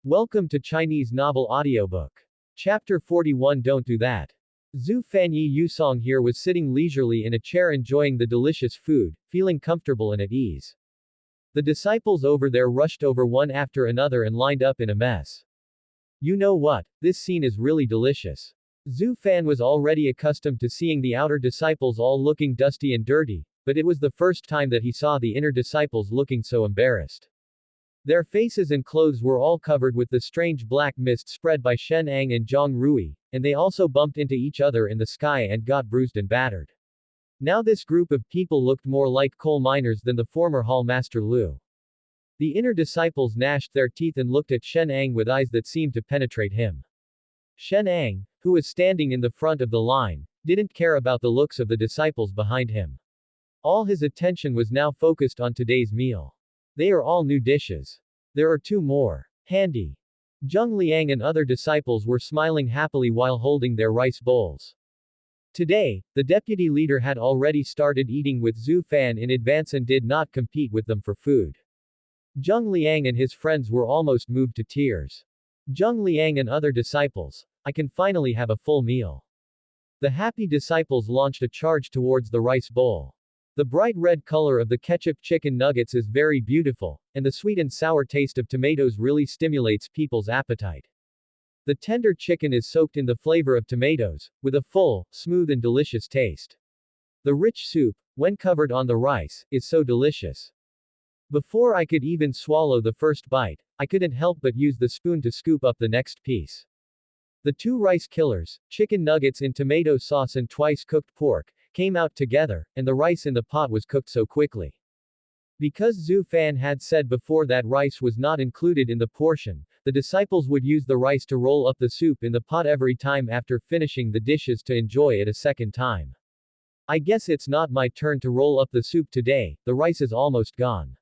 Welcome to Chinese Novel Audiobook. Chapter 41 Don't Do That. Zhu Fan Yusong here was sitting leisurely in a chair enjoying the delicious food, feeling comfortable and at ease. The disciples over there rushed over one after another and lined up in a mess. You know what? This scene is really delicious. Zhu Fan was already accustomed to seeing the outer disciples all looking dusty and dirty, but it was the first time that he saw the inner disciples looking so embarrassed. Their faces and clothes were all covered with the strange black mist spread by Shen Ang and Zhang Rui, and they also bumped into each other in the sky and got bruised and battered. Now this group of people looked more like coal miners than the former hall master Liu. The inner disciples gnashed their teeth and looked at Shen Ang with eyes that seemed to penetrate him. Shen Ang, who was standing in the front of the line, didn't care about the looks of the disciples behind him. All his attention was now focused on today's meal. They are all new dishes. There are two more. Handy. Zheng Liang and other disciples were smiling happily while holding their rice bowls. Today, the deputy leader had already started eating with Zhu Fan in advance and did not compete with them for food. Zheng Liang and his friends were almost moved to tears. Zheng Liang and other disciples, I can finally have a full meal. The happy disciples launched a charge towards the rice bowl. The bright red color of the ketchup chicken nuggets is very beautiful, and the sweet and sour taste of tomatoes really stimulates people's appetite. The tender chicken is soaked in the flavor of tomatoes, with a full, smooth and delicious taste. The rich soup, when covered on the rice, is so delicious. Before I could even swallow the first bite, I couldn't help but use the spoon to scoop up the next piece. The two rice killers, chicken nuggets in tomato sauce and twice cooked pork, came out together, and the rice in the pot was cooked so quickly. Because Zhu Fan had said before that rice was not included in the portion, the disciples would use the rice to roll up the soup in the pot every time after finishing the dishes to enjoy it a second time. I guess it's not my turn to roll up the soup today, the rice is almost gone.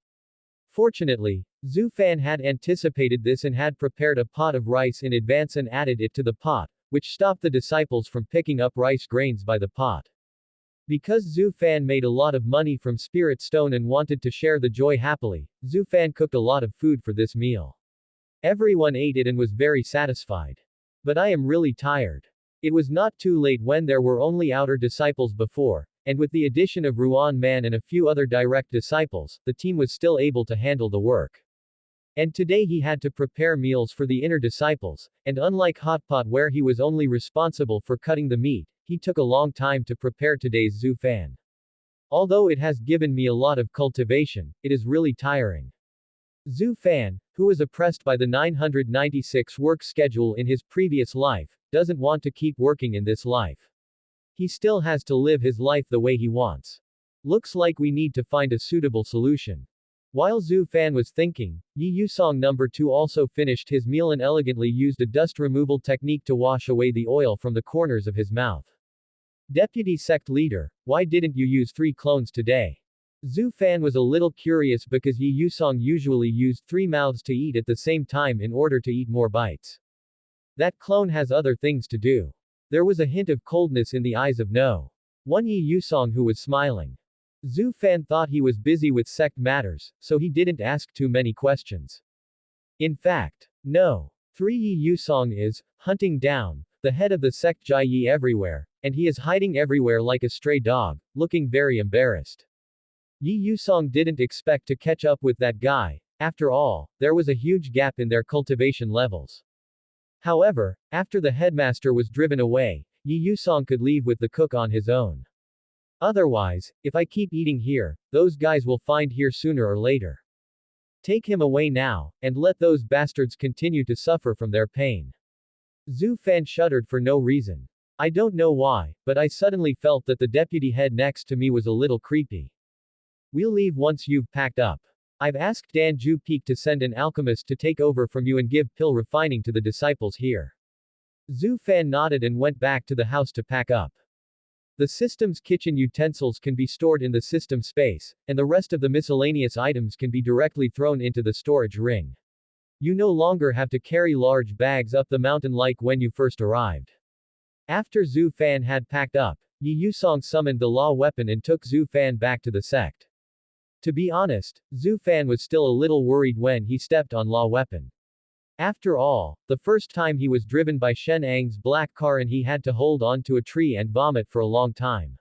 Fortunately, Zhu Fan had anticipated this and had prepared a pot of rice in advance and added it to the pot, which stopped the disciples from picking up rice grains by the pot. Because Zhu Fan made a lot of money from Spirit Stone and wanted to share the joy happily, Zhu Fan cooked a lot of food for this meal. Everyone ate it and was very satisfied. But I am really tired. It was not too late when there were only outer disciples before, and with the addition of Ruan Man and a few other direct disciples, the team was still able to handle the work. And today he had to prepare meals for the inner disciples, and unlike Hotpot where he was only responsible for cutting the meat, he took a long time to prepare today's Zhu Fan. Although it has given me a lot of cultivation, it is really tiring. Zhu Fan, who was oppressed by the 996 work schedule in his previous life, doesn't want to keep working in this life. He still has to live his life the way he wants. Looks like we need to find a suitable solution. While Zhu Fan was thinking, Yusong No. 2 also finished his meal and elegantly used a dust removal technique to wash away the oil from the corners of his mouth. Deputy Sect Leader, why didn't you use 3 clones today? Zhu Fan was a little curious because Yusong usually used 3 mouths to eat at the same time in order to eat more bites. That clone has other things to do. There was a hint of coldness in the eyes of No. 1 Yusong who was smiling. Zhu Fan thought he was busy with sect matters, so he didn't ask too many questions. In fact, No. 3 Yusong is hunting down the head of the sect Jìyú everywhere, and he is hiding everywhere like a stray dog, looking very embarrassed. Yusong didn't expect to catch up with that guy. After all, there was a huge gap in their cultivation levels. However, after the headmaster was driven away, Yusong could leave with the cook on his own. Otherwise, if I keep eating here, those guys will find here sooner or later. Take him away now, and let those bastards continue to suffer from their pain. Zhu Fan shuddered for no reason. I don't know why, but I suddenly felt that the deputy head next to me was a little creepy. We'll leave once you've packed up. I've asked Dan Ju Peak to send an alchemist to take over from you and give pill refining to the disciples here. Zhu Fan nodded and went back to the house to pack up. The system's kitchen utensils can be stored in the system space, and the rest of the miscellaneous items can be directly thrown into the storage ring. You no longer have to carry large bags up the mountain like when you first arrived. After Zhu Fan had packed up, Yusong summoned the law weapon and took Zhu Fan back to the sect. To be honest, Zhu Fan was still a little worried when he stepped on law weapon. After all, the first time he was driven by Shen Ang's black car and he had to hold on to a tree and vomit for a long time.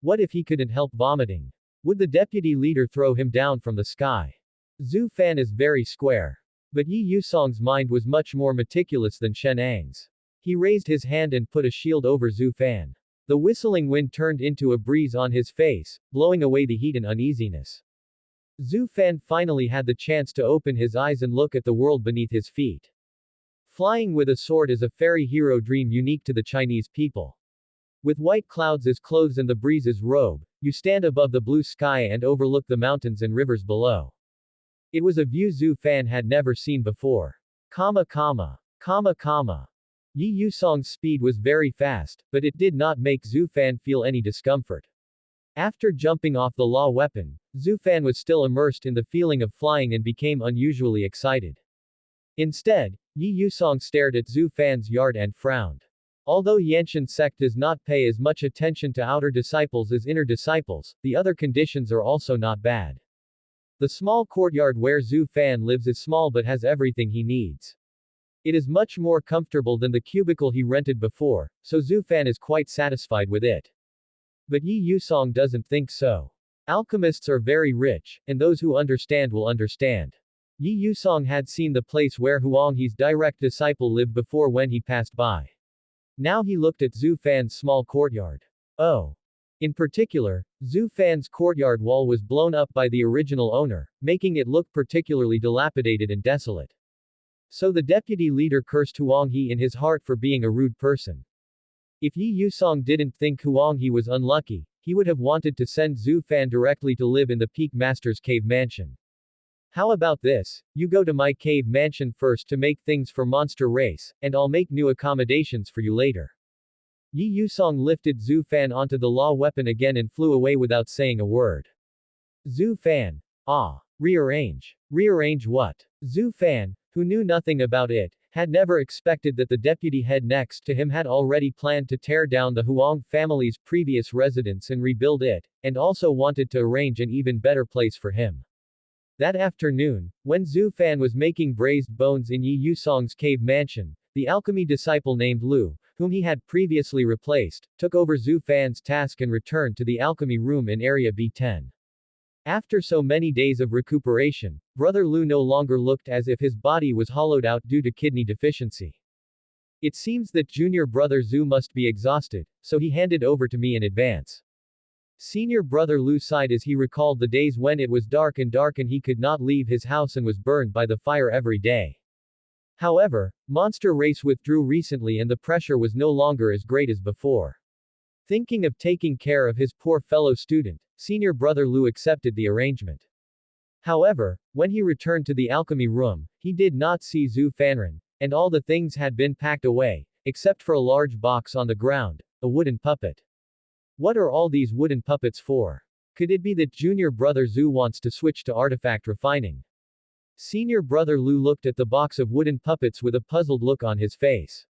What if he couldn't help vomiting? Would the deputy leader throw him down from the sky? Zhu Fan is very square. But Yi Yusong's mind was much more meticulous than Shen Ang's. He raised his hand and put a shield over Zhu Fan. The whistling wind turned into a breeze on his face, blowing away the heat and uneasiness. Zhu Fan finally had the chance to open his eyes and look at the world beneath his feet. Flying with a sword is a fairy hero dream unique to the Chinese people. With white clouds as clothes and the breeze as robe, you stand above the blue sky and overlook the mountains and rivers below. It was a view Zhu Fan had never seen before. Comma comma. Comma comma. Yi Yusong's speed was very fast, but it did not make Zhu Fan feel any discomfort. After jumping off the law weapon, Zhu Fan was still immersed in the feeling of flying and became unusually excited. Instead, Yi Yusong stared at Zhu Fan's yard and frowned. Although Yanshan Sect does not pay as much attention to outer disciples as inner disciples, the other conditions are also not bad. The small courtyard where Zhu Fan lives is small but has everything he needs. It is much more comfortable than the cubicle he rented before, so Zhu Fan is quite satisfied with it. But Yi Yusong doesn't think so. Alchemists are very rich, and those who understand will understand. Yi Yusong had seen the place where Huang He's direct disciple lived before when he passed by. Now he looked at Zhu Fan's small courtyard. Oh. In particular, Zhu Fan's courtyard wall was blown up by the original owner, making it look particularly dilapidated and desolate. So the deputy leader cursed Huang He in his heart for being a rude person. If Yi Yusong didn't think Huang He was unlucky, he would have wanted to send Zhu Fan directly to live in the Peak Master's cave mansion. How about this? You go to my cave mansion first to make things for monster race, and I'll make new accommodations for you later. Yi Yusong lifted Zhu Fan onto the law weapon again and flew away without saying a word. Zhu Fan. Ah. Rearrange. Rearrange what? Zhu Fan, who knew nothing about it, had never expected that the deputy head next to him had already planned to tear down the Huang family's previous residence and rebuild it, and also wanted to arrange an even better place for him. That afternoon, when Zhu Fan was making braised bones in Yi Yusong's cave mansion, the alchemy disciple named Lu, whom he had previously replaced, took over Zhu Fan's task and returned to the alchemy room in area B10. After so many days of recuperation, Brother Lu no longer looked as if his body was hollowed out due to kidney deficiency. It seems that junior brother Zhu must be exhausted, so he handed over to me in advance. Senior brother Lu sighed as he recalled the days when it was dark and he could not leave his house and was burned by the fire every day. However, monster race withdrew recently and the pressure was no longer as great as before. Thinking of taking care of his poor fellow student, senior brother Lu accepted the arrangement. However, when he returned to the alchemy room, he did not see Zhu Fanren, and all the things had been packed away, except for a large box on the ground, a wooden puppet. What are all these wooden puppets for? Could it be that junior brother Zhu wants to switch to artifact refining? Senior brother Lu looked at the box of wooden puppets with a puzzled look on his face.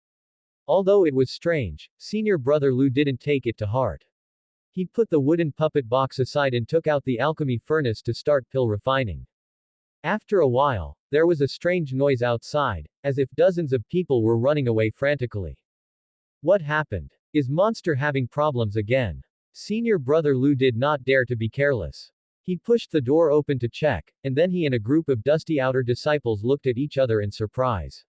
Although it was strange, senior brother Lu didn't take it to heart. He put the wooden puppet box aside and took out the alchemy furnace to start pill refining. After a while, there was a strange noise outside, as if dozens of people were running away frantically. What happened? Is monster having problems again? Senior brother Lu did not dare to be careless. He pushed the door open to check, and then he and a group of dusty outer disciples looked at each other in surprise.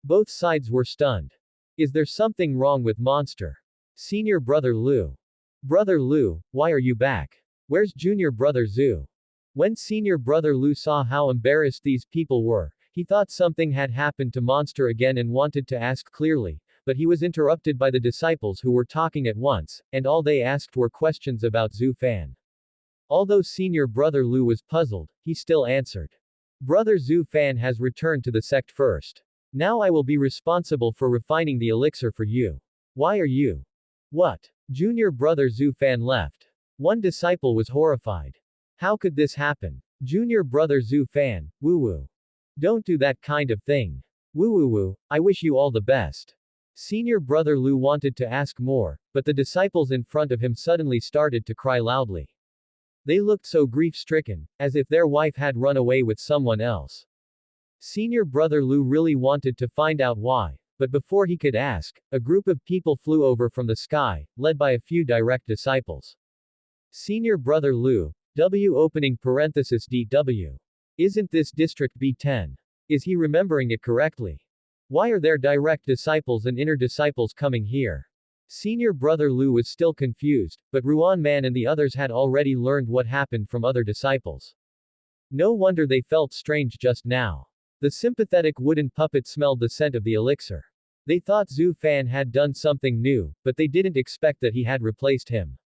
Both sides were stunned. Is there something wrong with monster? Senior brother Lu. Brother Lu, why are you back? Where's junior brother Zhu? When senior brother Lu saw how embarrassed these people were, he thought something had happened to monster again and wanted to ask clearly, but he was interrupted by the disciples who were talking at once, and all they asked were questions about Zhu Fan. Although senior brother Lu was puzzled, he still answered. Brother Zhu Fan has returned to the sect first. Now I will be responsible for refining the elixir for you. Why are you? What? Junior brother Zhu Fan left. One disciple was horrified. How could this happen? Junior brother Zhu Fan, woo-woo. Don't do that kind of thing. Woo-woo-woo, I wish you all the best. Senior brother Lu wanted to ask more, but the disciples in front of him suddenly started to cry loudly. They looked so grief-stricken, as if their wife had run away with someone else. Senior brother Lu really wanted to find out why, but before he could ask, a group of people flew over from the sky, led by a few direct disciples. Senior brother Lu, W opening parenthesis DW. Isn't this District B10? Is he remembering it correctly? Why are there direct disciples and inner disciples coming here? Senior brother Lu was still confused, but Ruan Man and the others had already learned what happened from other disciples. No wonder they felt strange just now. The sympathetic wooden puppet smelled the scent of the elixir. They thought Zhu Fan had done something new, but they didn't expect that he had replaced him.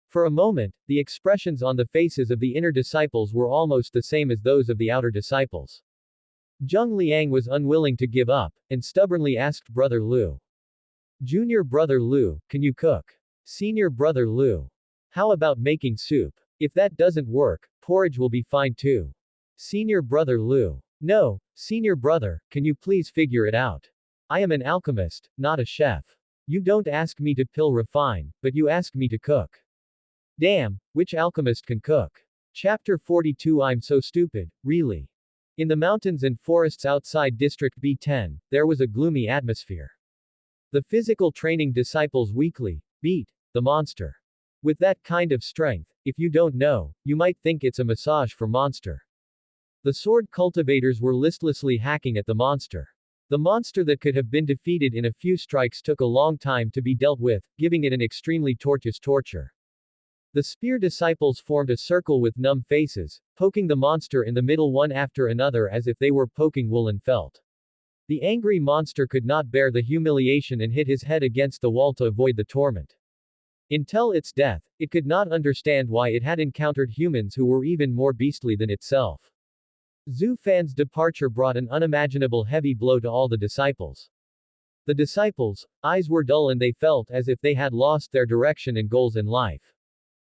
For a moment, the expressions on the faces of the inner disciples were almost the same as those of the outer disciples. Zheng Liang was unwilling to give up, and stubbornly asked Brother Lu. Junior brother Lu, can you cook? Senior brother Lu. How about making soup? If that doesn't work, porridge will be fine too. Senior brother Lu. No, senior brother, can you please figure it out? I am an alchemist, not a chef. You don't ask me to pill refine, but you ask me to cook. Damn, which alchemist can cook? Chapter 42 I'm so stupid, really. In the mountains and forests outside District B10, there was a gloomy atmosphere. The physical training disciples weekly beat the monster. With that kind of strength, if you don't know, you might think it's a massage for monster. The sword cultivators were listlessly hacking at the monster. The monster that could have been defeated in a few strikes took a long time to be dealt with, giving it an extremely torturous torture. The spear disciples formed a circle with numb faces, poking the monster in the middle one after another as if they were poking woolen felt. The angry monster could not bear the humiliation and hit his head against the wall to avoid the torment. Until its death, it could not understand why it had encountered humans who were even more beastly than itself. Zhu Fan's departure brought an unimaginable heavy blow to all the disciples. The disciples' eyes were dull and they felt as if they had lost their direction and goals in life.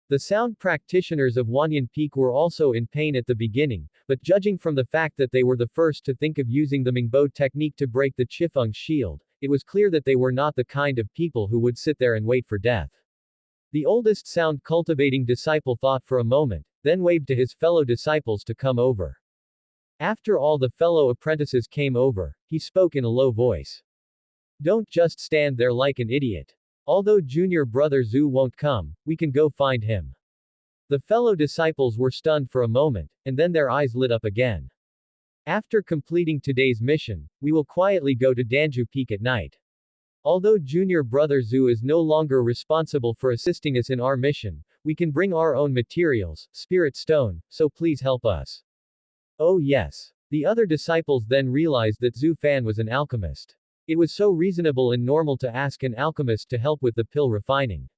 The sound practitioners of Wanyan Peak were also in pain at the beginning, but judging from the fact that they were the first to think of using the Mingbo technique to break the Qifeng shield, it was clear that they were not the kind of people who would sit there and wait for death. The oldest sound cultivating disciple thought for a moment, then waved to his fellow disciples to come over. After all the fellow apprentices came over, he spoke in a low voice. Don't just stand there like an idiot. Although junior brother Zhu won't come, we can go find him. The fellow disciples were stunned for a moment, and then their eyes lit up again. After completing today's mission, we will quietly go to Danju Peak at night. Although junior brother Zhu is no longer responsible for assisting us in our mission, we can bring our own materials, spirit stone, so please help us. Oh yes. The other disciples then realized that Zhu Fan was an alchemist. It was so reasonable and normal to ask an alchemist to help with the pill refining.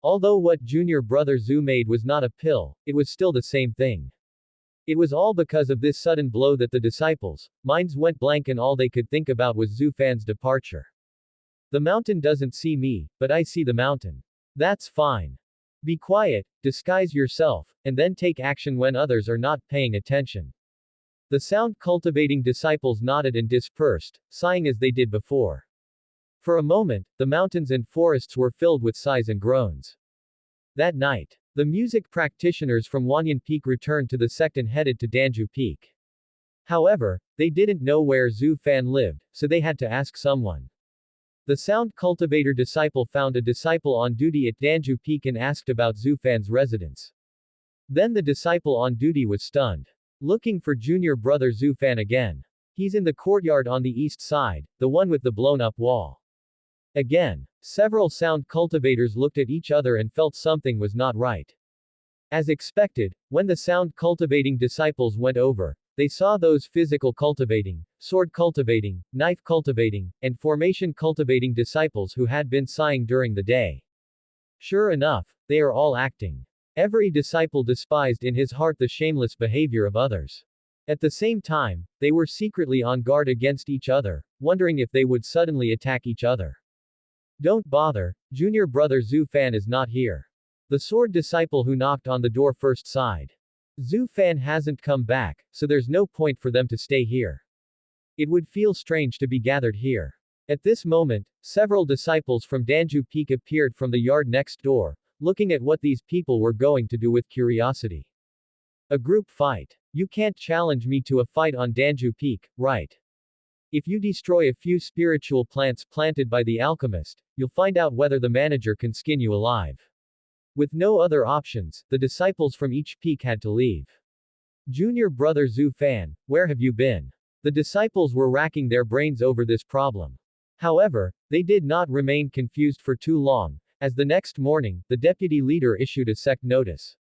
Although what junior brother Zhu made was not a pill, it was still the same thing. It was all because of this sudden blow that the disciples' minds went blank and all they could think about was Zhu Fan's departure. The mountain doesn't see me, but I see the mountain. That's fine. Be quiet, disguise yourself, and then take action when others are not paying attention. The sound-cultivating disciples nodded and dispersed, sighing as they did before. For a moment, the mountains and forests were filled with sighs and groans. That night, the music practitioners from Wanyan Peak returned to the sect and headed to Danju Peak. However, they didn't know where Zhu Fan lived, so they had to ask someone. The sound cultivator disciple found a disciple on duty at Danju Peak and asked about Zhu Fan's residence. Then the disciple on duty was stunned. Looking for junior brother Zhu Fan again. He's in the courtyard on the east side, the one with the blown-up wall. Again, several sound cultivators looked at each other and felt something was not right. As expected, when the sound cultivating disciples went over, they saw those physical cultivating, sword cultivating, knife cultivating, and formation cultivating disciples who had been sighing during the day. Sure enough, they are all acting. Every disciple despised in his heart the shameless behavior of others. At the same time, they were secretly on guard against each other, wondering if they would suddenly attack each other. Don't bother, junior brother Zhu Fan is not here. The sword disciple who knocked on the door first sighed. Zhu Fan hasn't come back, so there's no point for them to stay here. It would feel strange to be gathered here. At this moment, several disciples from Danju Peak appeared from the yard next door, looking at what these people were going to do with curiosity. A group fight. You can't challenge me to a fight on Danju Peak, right? If you destroy a few spiritual plants planted by the alchemist, you'll find out whether the manager can skin you alive. With no other options, the disciples from each peak had to leave. Junior brother Zhu Fan, where have you been? The disciples were racking their brains over this problem. However, they did not remain confused for too long, as the next morning, the deputy leader issued a sect notice.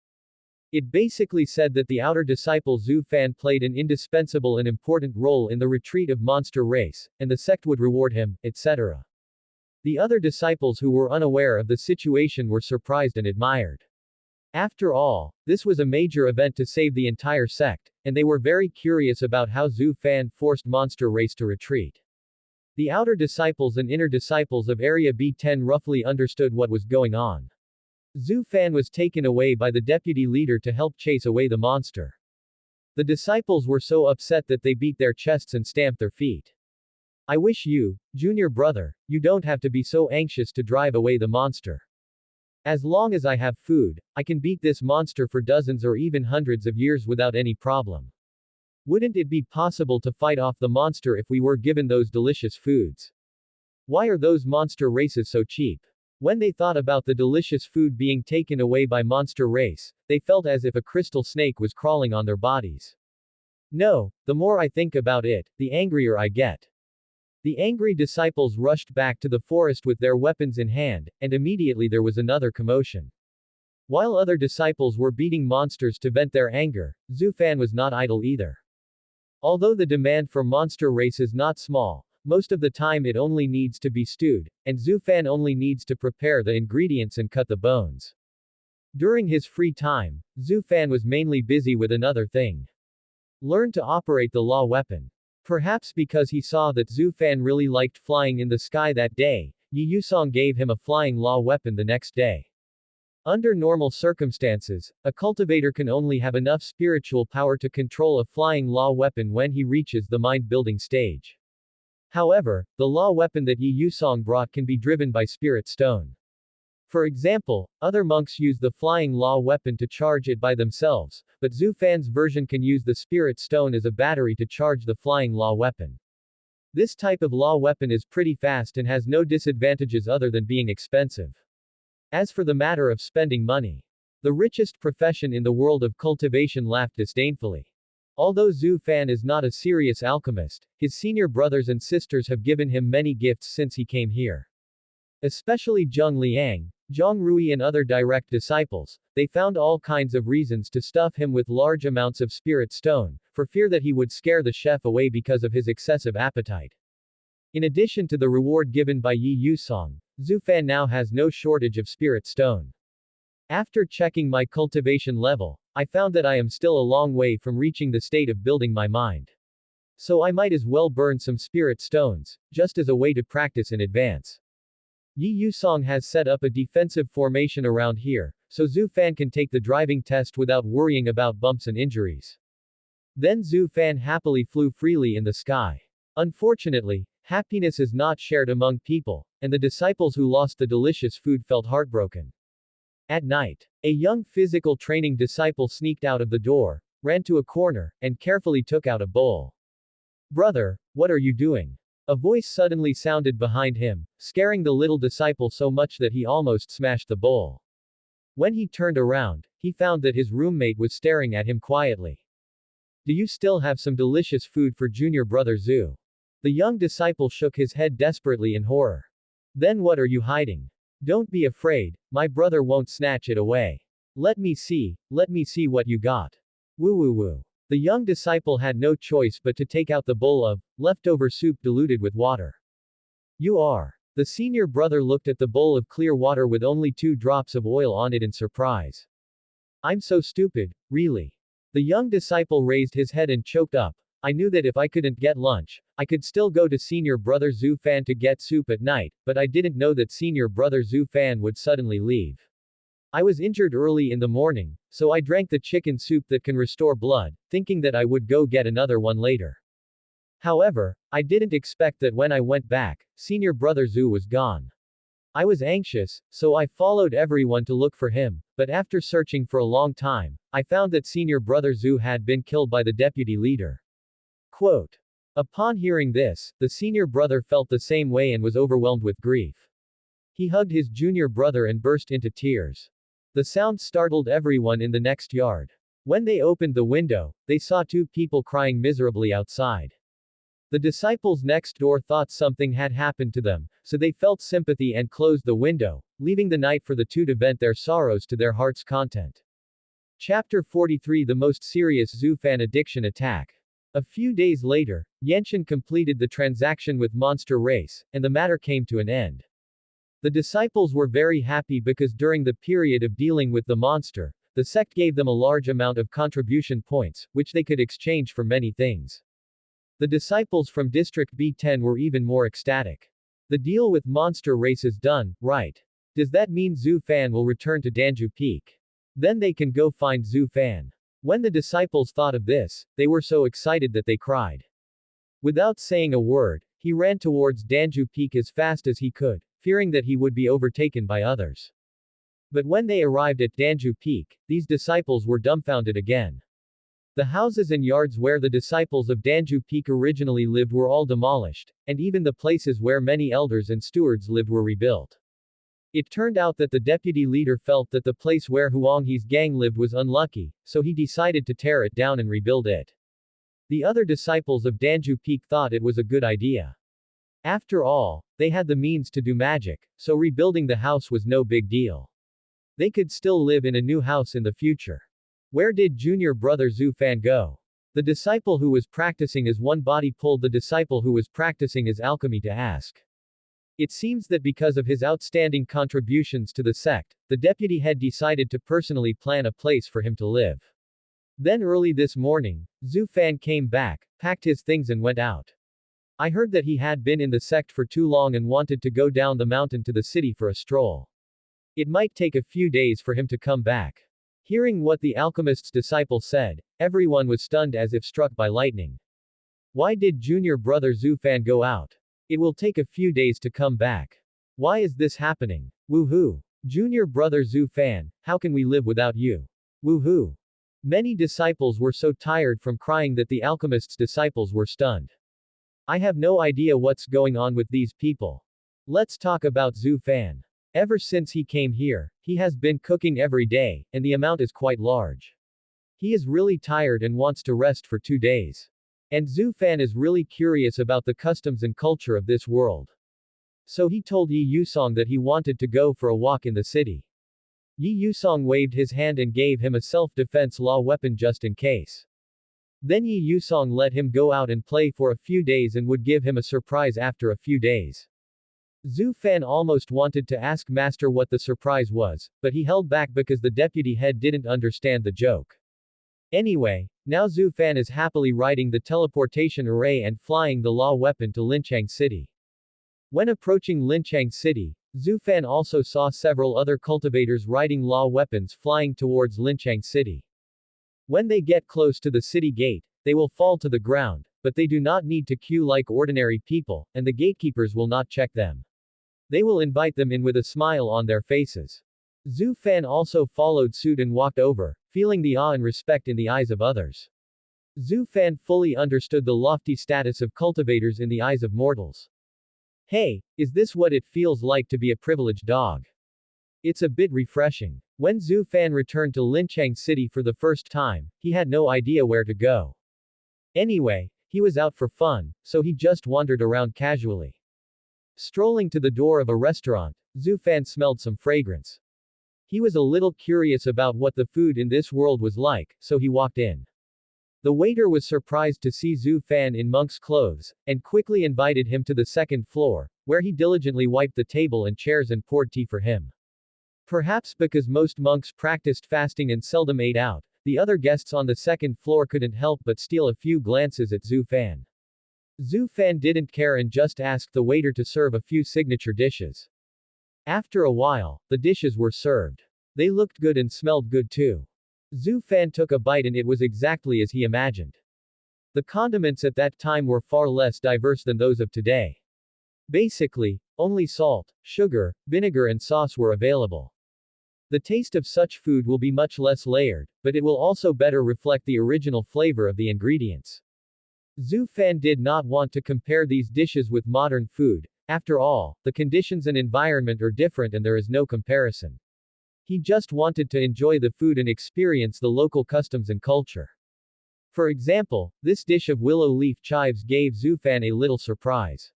It basically said that the outer disciple Zhu Fan played an indispensable and important role in the retreat of monster race, and the sect would reward him, etc. The other disciples who were unaware of the situation were surprised and admired. After all, this was a major event to save the entire sect, and they were very curious about how Zhu Fan forced monster race to retreat. The outer disciples and inner disciples of Area B10 roughly understood what was going on. Zhu Fan was taken away by the deputy leader to help chase away the monster. The disciples were so upset that they beat their chests and stamped their feet. I wish you, junior brother, you don't have to be so anxious to drive away the monster. As long as I have food, I can beat this monster for dozens or even hundreds of years without any problem. Wouldn't it be possible to fight off the monster if we were given those delicious foods? Why are those monster races so cheap? When they thought about the delicious food being taken away by monster race, they felt as if a crystal snake was crawling on their bodies. No, the more I think about it, the angrier I get. The angry disciples rushed back to the forest with their weapons in hand, and immediately there was another commotion. While other disciples were beating monsters to vent their anger, Zhu Fan was not idle either. Although the demand for monster race is not small, most of the time it only needs to be stewed, and Zhu Fan only needs to prepare the ingredients and cut the bones. During his free time, Zhu Fan was mainly busy with another thing. Learn to operate the law weapon. Perhaps because he saw that Zhu Fan really liked flying in the sky that day, Jìyú gave him a flying law weapon the next day. Under normal circumstances, a cultivator can only have enough spiritual power to control a flying law weapon when he reaches the mind-building stage. However, the law weapon that Jìyú brought can be driven by spirit stone. For example, other monks use the flying law weapon to charge it by themselves, but Zhu Fan's version can use the spirit stone as a battery to charge the flying law weapon. This type of law weapon is pretty fast and has no disadvantages other than being expensive. As for the matter of spending money, the richest profession in the world of cultivation laughed disdainfully. Although Zhu Fan is not a serious alchemist, his senior brothers and sisters have given him many gifts since he came here. Especially Zheng Liang, Zhang Rui and other direct disciples, they found all kinds of reasons to stuff him with large amounts of spirit stone, for fear that he would scare the chef away because of his excessive appetite. In addition to the reward given by Jìyú, Zhu Fan now has no shortage of spirit stone. After checking my cultivation level, I found that I am still a long way from reaching the state of building my mind. So I might as well burn some spirit stones, just as a way to practice in advance. Jìyú has set up a defensive formation around here, so Zhu Fan can take the driving test without worrying about bumps and injuries. Then Zhu Fan happily flew freely in the sky. Unfortunately, happiness is not shared among people, and the disciples who lost the delicious food felt heartbroken. At night, a young physical training disciple sneaked out of the door, ran to a corner, and carefully took out a bowl. Brother, what are you doing? A voice suddenly sounded behind him, scaring the little disciple so much that he almost smashed the bowl. When he turned around, he found that his roommate was staring at him quietly. Do you still have some delicious food for junior brother Zhu? The young disciple shook his head desperately in horror. Then what are you hiding? Don't be afraid, my brother won't snatch it away. Let me see what you got. Woo woo woo. The young disciple had no choice but to take out the bowl of leftover soup diluted with water. You are. The senior brother looked at the bowl of clear water with only 2 drops of oil on it in surprise. I'm so stupid, really. The young disciple raised his head and choked up. I knew that if I couldn't get lunch, I could still go to senior brother Zhu Fan to get soup at night, but I didn't know that senior brother Zhu Fan would suddenly leave. I was injured early in the morning, so I drank the chicken soup that can restore blood, thinking that I would go get another one later. However, I didn't expect that when I went back, senior brother Zhu was gone. I was anxious, so I followed everyone to look for him, but after searching for a long time, I found that senior brother Zhu had been killed by the deputy leader. Quote. Upon hearing this, the senior brother felt the same way and was overwhelmed with grief. He hugged his junior brother and burst into tears. The sound startled everyone in the next yard. When they opened the window, they saw two people crying miserably outside. The disciples next door thought something had happened to them, so they felt sympathy and closed the window, leaving the night for the two to vent their sorrows to their heart's content. Chapter 43 The most serious Zhu Fan addiction attack. A few days later, Yenshin completed the transaction with Monster Race, and the matter came to an end. The disciples were very happy because during the period of dealing with the monster, the sect gave them a large amount of contribution points, which they could exchange for many things. The disciples from District B10 were even more ecstatic. The deal with Monster Race is done, right? Does that mean Zhu Fan will return to Danju Peak? Then they can go find Zhu Fan. When the disciples thought of this, they were so excited that they cried. Without saying a word, he ran towards Danju Peak as fast as he could, fearing that he would be overtaken by others. But when they arrived at Danju Peak, these disciples were dumbfounded again. The houses and yards where the disciples of Danju Peak originally lived were all demolished, and even the places where many elders and stewards lived were rebuilt. It turned out that the deputy leader felt that the place where Huang He's gang lived was unlucky, so he decided to tear it down and rebuild it. The other disciples of Danju Peak thought it was a good idea. After all, they had the means to do magic, so rebuilding the house was no big deal. They could still live in a new house in the future. Where did junior brother Zhu Fan go? The disciple who was practicing as one body pulled the disciple who was practicing as alchemy to ask. It seems that because of his outstanding contributions to the sect, the deputy had decided to personally plan a place for him to live. Then early this morning, Zhu Fan came back, packed his things and went out. I heard that he had been in the sect for too long and wanted to go down the mountain to the city for a stroll. It might take a few days for him to come back. Hearing what the alchemist's disciple said, everyone was stunned as if struck by lightning. Why did junior brother Zhu Fan go out? It will take a few days to come back. Why is this happening? Woohoo! Junior brother Zhu Fan, how can we live without you? Woohoo! Many disciples were so tired from crying that the alchemist's disciples were stunned. I have no idea what's going on with these people. Let's talk about Zhu Fan. Ever since he came here, he has been cooking every day, and the amount is quite large. He is really tired and wants to rest for 2 days. And Zhu Fan is really curious about the customs and culture of this world. So he told Yi Yusong that he wanted to go for a walk in the city. Yi Yusong waved his hand and gave him a self-defense law weapon just in case. Then Yi Yusong let him go out and play for a few days and would give him a surprise after a few days. Zhu Fan almost wanted to ask Master what the surprise was, but he held back because the deputy head didn't understand the joke. Anyway, now Zhu Fan is happily riding the teleportation array and flying the law weapon to Linchang City. When approaching Linchang City, Zhu Fan also saw several other cultivators riding law weapons flying towards Linchang City. When they get close to the city gate, they will fall to the ground, but they do not need to queue like ordinary people, and the gatekeepers will not check them. They will invite them in with a smile on their faces. Zhu Fan also followed suit and walked over, feeling the awe and respect in the eyes of others. Zhu Fan fully understood the lofty status of cultivators in the eyes of mortals. Hey, is this what it feels like to be a privileged dog? It's a bit refreshing. When Zhu Fan returned to Linchang City for the first time, he had no idea where to go. Anyway, he was out for fun, so he just wandered around casually. Strolling to the door of a restaurant, Zhu Fan smelled some fragrance. He was a little curious about what the food in this world was like, so he walked in. The waiter was surprised to see Zhu Fan in monk's clothes, and quickly invited him to the second floor, where he diligently wiped the table and chairs and poured tea for him. Perhaps because most monks practiced fasting and seldom ate out, the other guests on the second floor couldn't help but steal a few glances at Zhu Fan. Zhu Fan didn't care and just asked the waiter to serve a few signature dishes. After a while, the dishes were served. They looked good and smelled good too. Zhu Fan took a bite and it was exactly as he imagined. The condiments at that time were far less diverse than those of today. Basically, only salt, sugar, vinegar and sauce were available. The taste of such food will be much less layered, but it will also better reflect the original flavor of the ingredients. Zhu Fan did not want to compare these dishes with modern food. After all, the conditions and environment are different and there is no comparison. He just wanted to enjoy the food and experience the local customs and culture. For example, this dish of willow leaf chives gave Zhu Fan a little surprise.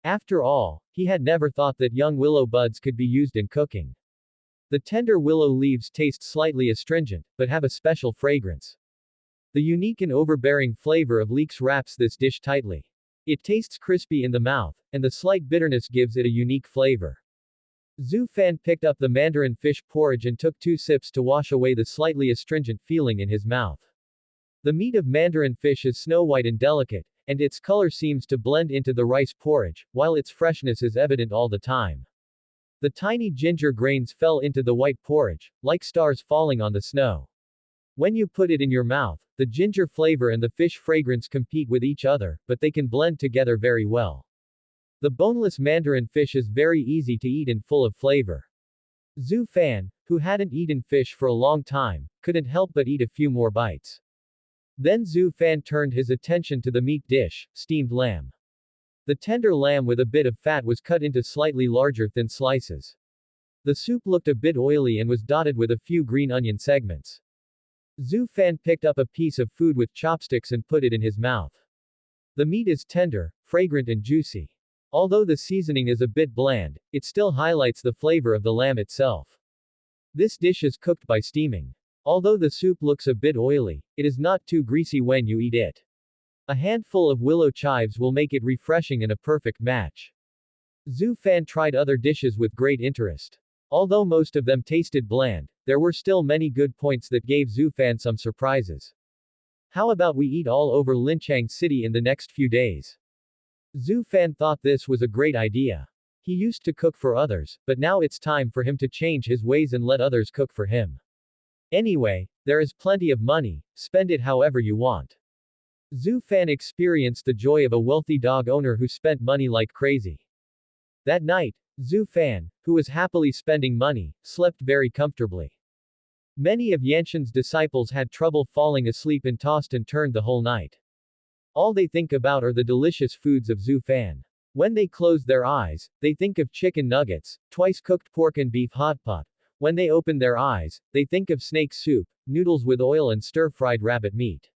After all, he had never thought that young willow buds could be used in cooking. The tender willow leaves taste slightly astringent, but have a special fragrance. The unique and overbearing flavor of leeks wraps this dish tightly. It tastes crispy in the mouth, and the slight bitterness gives it a unique flavor. Zhu Fan picked up the mandarin fish porridge and took 2 sips to wash away the slightly astringent feeling in his mouth. The meat of mandarin fish is snow-white and delicate, and its color seems to blend into the rice porridge, while its freshness is evident all the time. The tiny ginger grains fell into the white porridge, like stars falling on the snow. When you put it in your mouth, the ginger flavor and the fish fragrance compete with each other, but they can blend together very well. The boneless mandarin fish is very easy to eat and full of flavor. Zhu Fan, who hadn't eaten fish for a long time, couldn't help but eat a few more bites. Then Zhu Fan turned his attention to the meat dish, steamed lamb. The tender lamb with a bit of fat was cut into slightly larger thin slices. The soup looked a bit oily and was dotted with a few green onion segments. Zhu Fan picked up a piece of food with chopsticks and put it in his mouth. The meat is tender, fragrant and juicy. Although the seasoning is a bit bland, it still highlights the flavor of the lamb itself. This dish is cooked by steaming. Although the soup looks a bit oily, it is not too greasy when you eat it. A handful of willow chives will make it refreshing and a perfect match. Zhu Fan tried other dishes with great interest. Although most of them tasted bland, there were still many good points that gave Zhu Fan some surprises. How about we eat all over Linchang City in the next few days? Zhu Fan thought this was a great idea. He used to cook for others, but now it's time for him to change his ways and let others cook for him. Anyway, there is plenty of money, spend it however you want. Zhu Fan experienced the joy of a wealthy dog owner who spent money like crazy. That night, Zhu Fan, who was happily spending money, slept very comfortably. Many of Yanshan's disciples had trouble falling asleep and tossed and turned the whole night. All they think about are the delicious foods of Zhu Fan. When they close their eyes, they think of chicken nuggets, twice-cooked pork and beef hot pot. When they open their eyes, they think of snake soup, noodles with oil and stir-fried rabbit meat.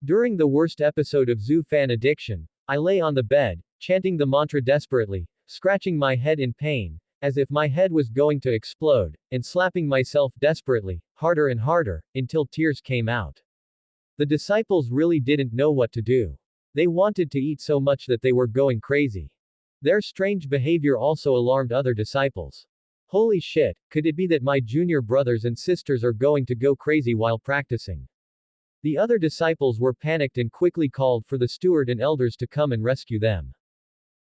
During the worst episode of Zhu Fan addiction, I lay on the bed, chanting the mantra desperately, scratching my head in pain, as if my head was going to explode, and slapping myself desperately, harder and harder, until tears came out. The disciples really didn't know what to do. They wanted to eat so much that they were going crazy. Their strange behavior also alarmed other disciples. Holy shit, could it be that my junior brothers and sisters are going to go crazy while practicing? The other disciples were panicked and quickly called for the steward and elders to come and rescue them.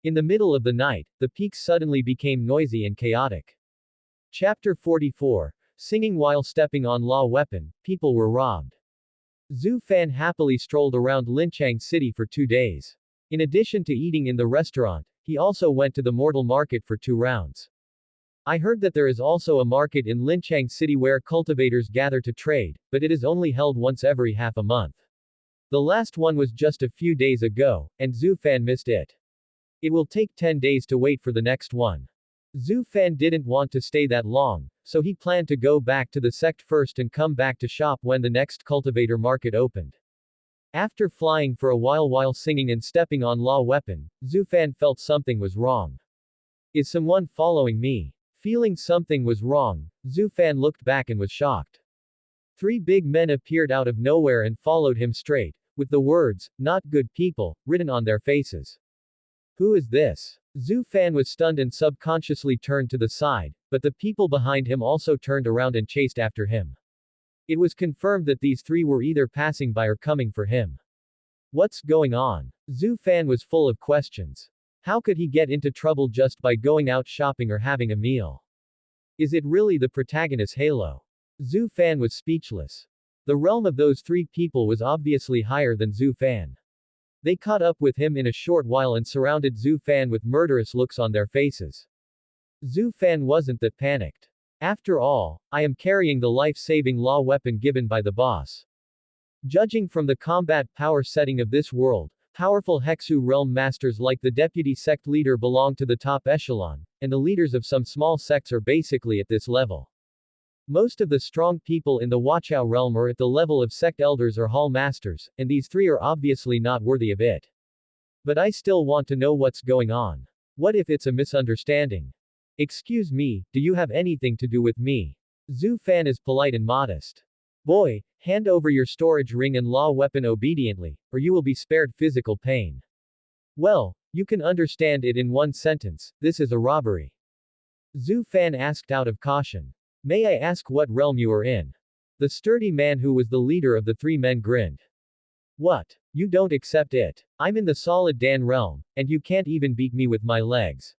In the middle of the night, the peaks suddenly became noisy and chaotic. Chapter 44. Singing while stepping on law weapon, people were robbed. Zhu Fan happily strolled around Linchang City for 2 days. In addition to eating in the restaurant, he also went to the mortal market for 2 rounds. I heard that there is also a market in Linchang City where cultivators gather to trade, but it is only held once every half a month. The last one was just a few days ago, and Zhu Fan missed it. It will take 10 days to wait for the next one. Zhu Fan didn't want to stay that long, so he planned to go back to the Sect first and come back to shop when the next cultivator market opened. After flying for a while singing and stepping on law weapon, Zhu Fan felt something was wrong. Is someone following me? Feeling something was wrong, Zhu Fan looked back and was shocked. 3 big men appeared out of nowhere and followed him straight, with the words, "Not good people," written on their faces. Who is this? Zhu Fan was stunned and subconsciously turned to the side, but the people behind him also turned around and chased after him. It was confirmed that these 3 were either passing by or coming for him. What's going on? Zhu Fan was full of questions. How could he get into trouble just by going out shopping or having a meal? Is it really the protagonist's halo? Zhu Fan was speechless. The realm of those 3 people was obviously higher than Zhu Fan. They caught up with him in a short while and surrounded Zhu Fan with murderous looks on their faces. Zhu Fan wasn't that panicked. After all, I am carrying the life-saving law weapon given by the boss. Judging from the combat power setting of this world, powerful Hexu realm masters like the deputy sect leader belong to the top echelon, and the leaders of some small sects are basically at this level. Most of the strong people in the Wachao realm are at the level of sect elders or hall masters, and these three are obviously not worthy of it. But I still want to know what's going on. What if it's a misunderstanding? Excuse me, do you have anything to do with me? Zhu Fan is polite and modest. Boy, hand over your storage ring and law weapon obediently, or you will be spared physical pain. Well, you can understand it in one sentence, this is a robbery. Zhu Fan asked out of caution. May I ask what realm you are in? The sturdy man who was the leader of the three men grinned. What? You don't accept it? I'm in the solid Dan realm, and you can't even beat me with my legs.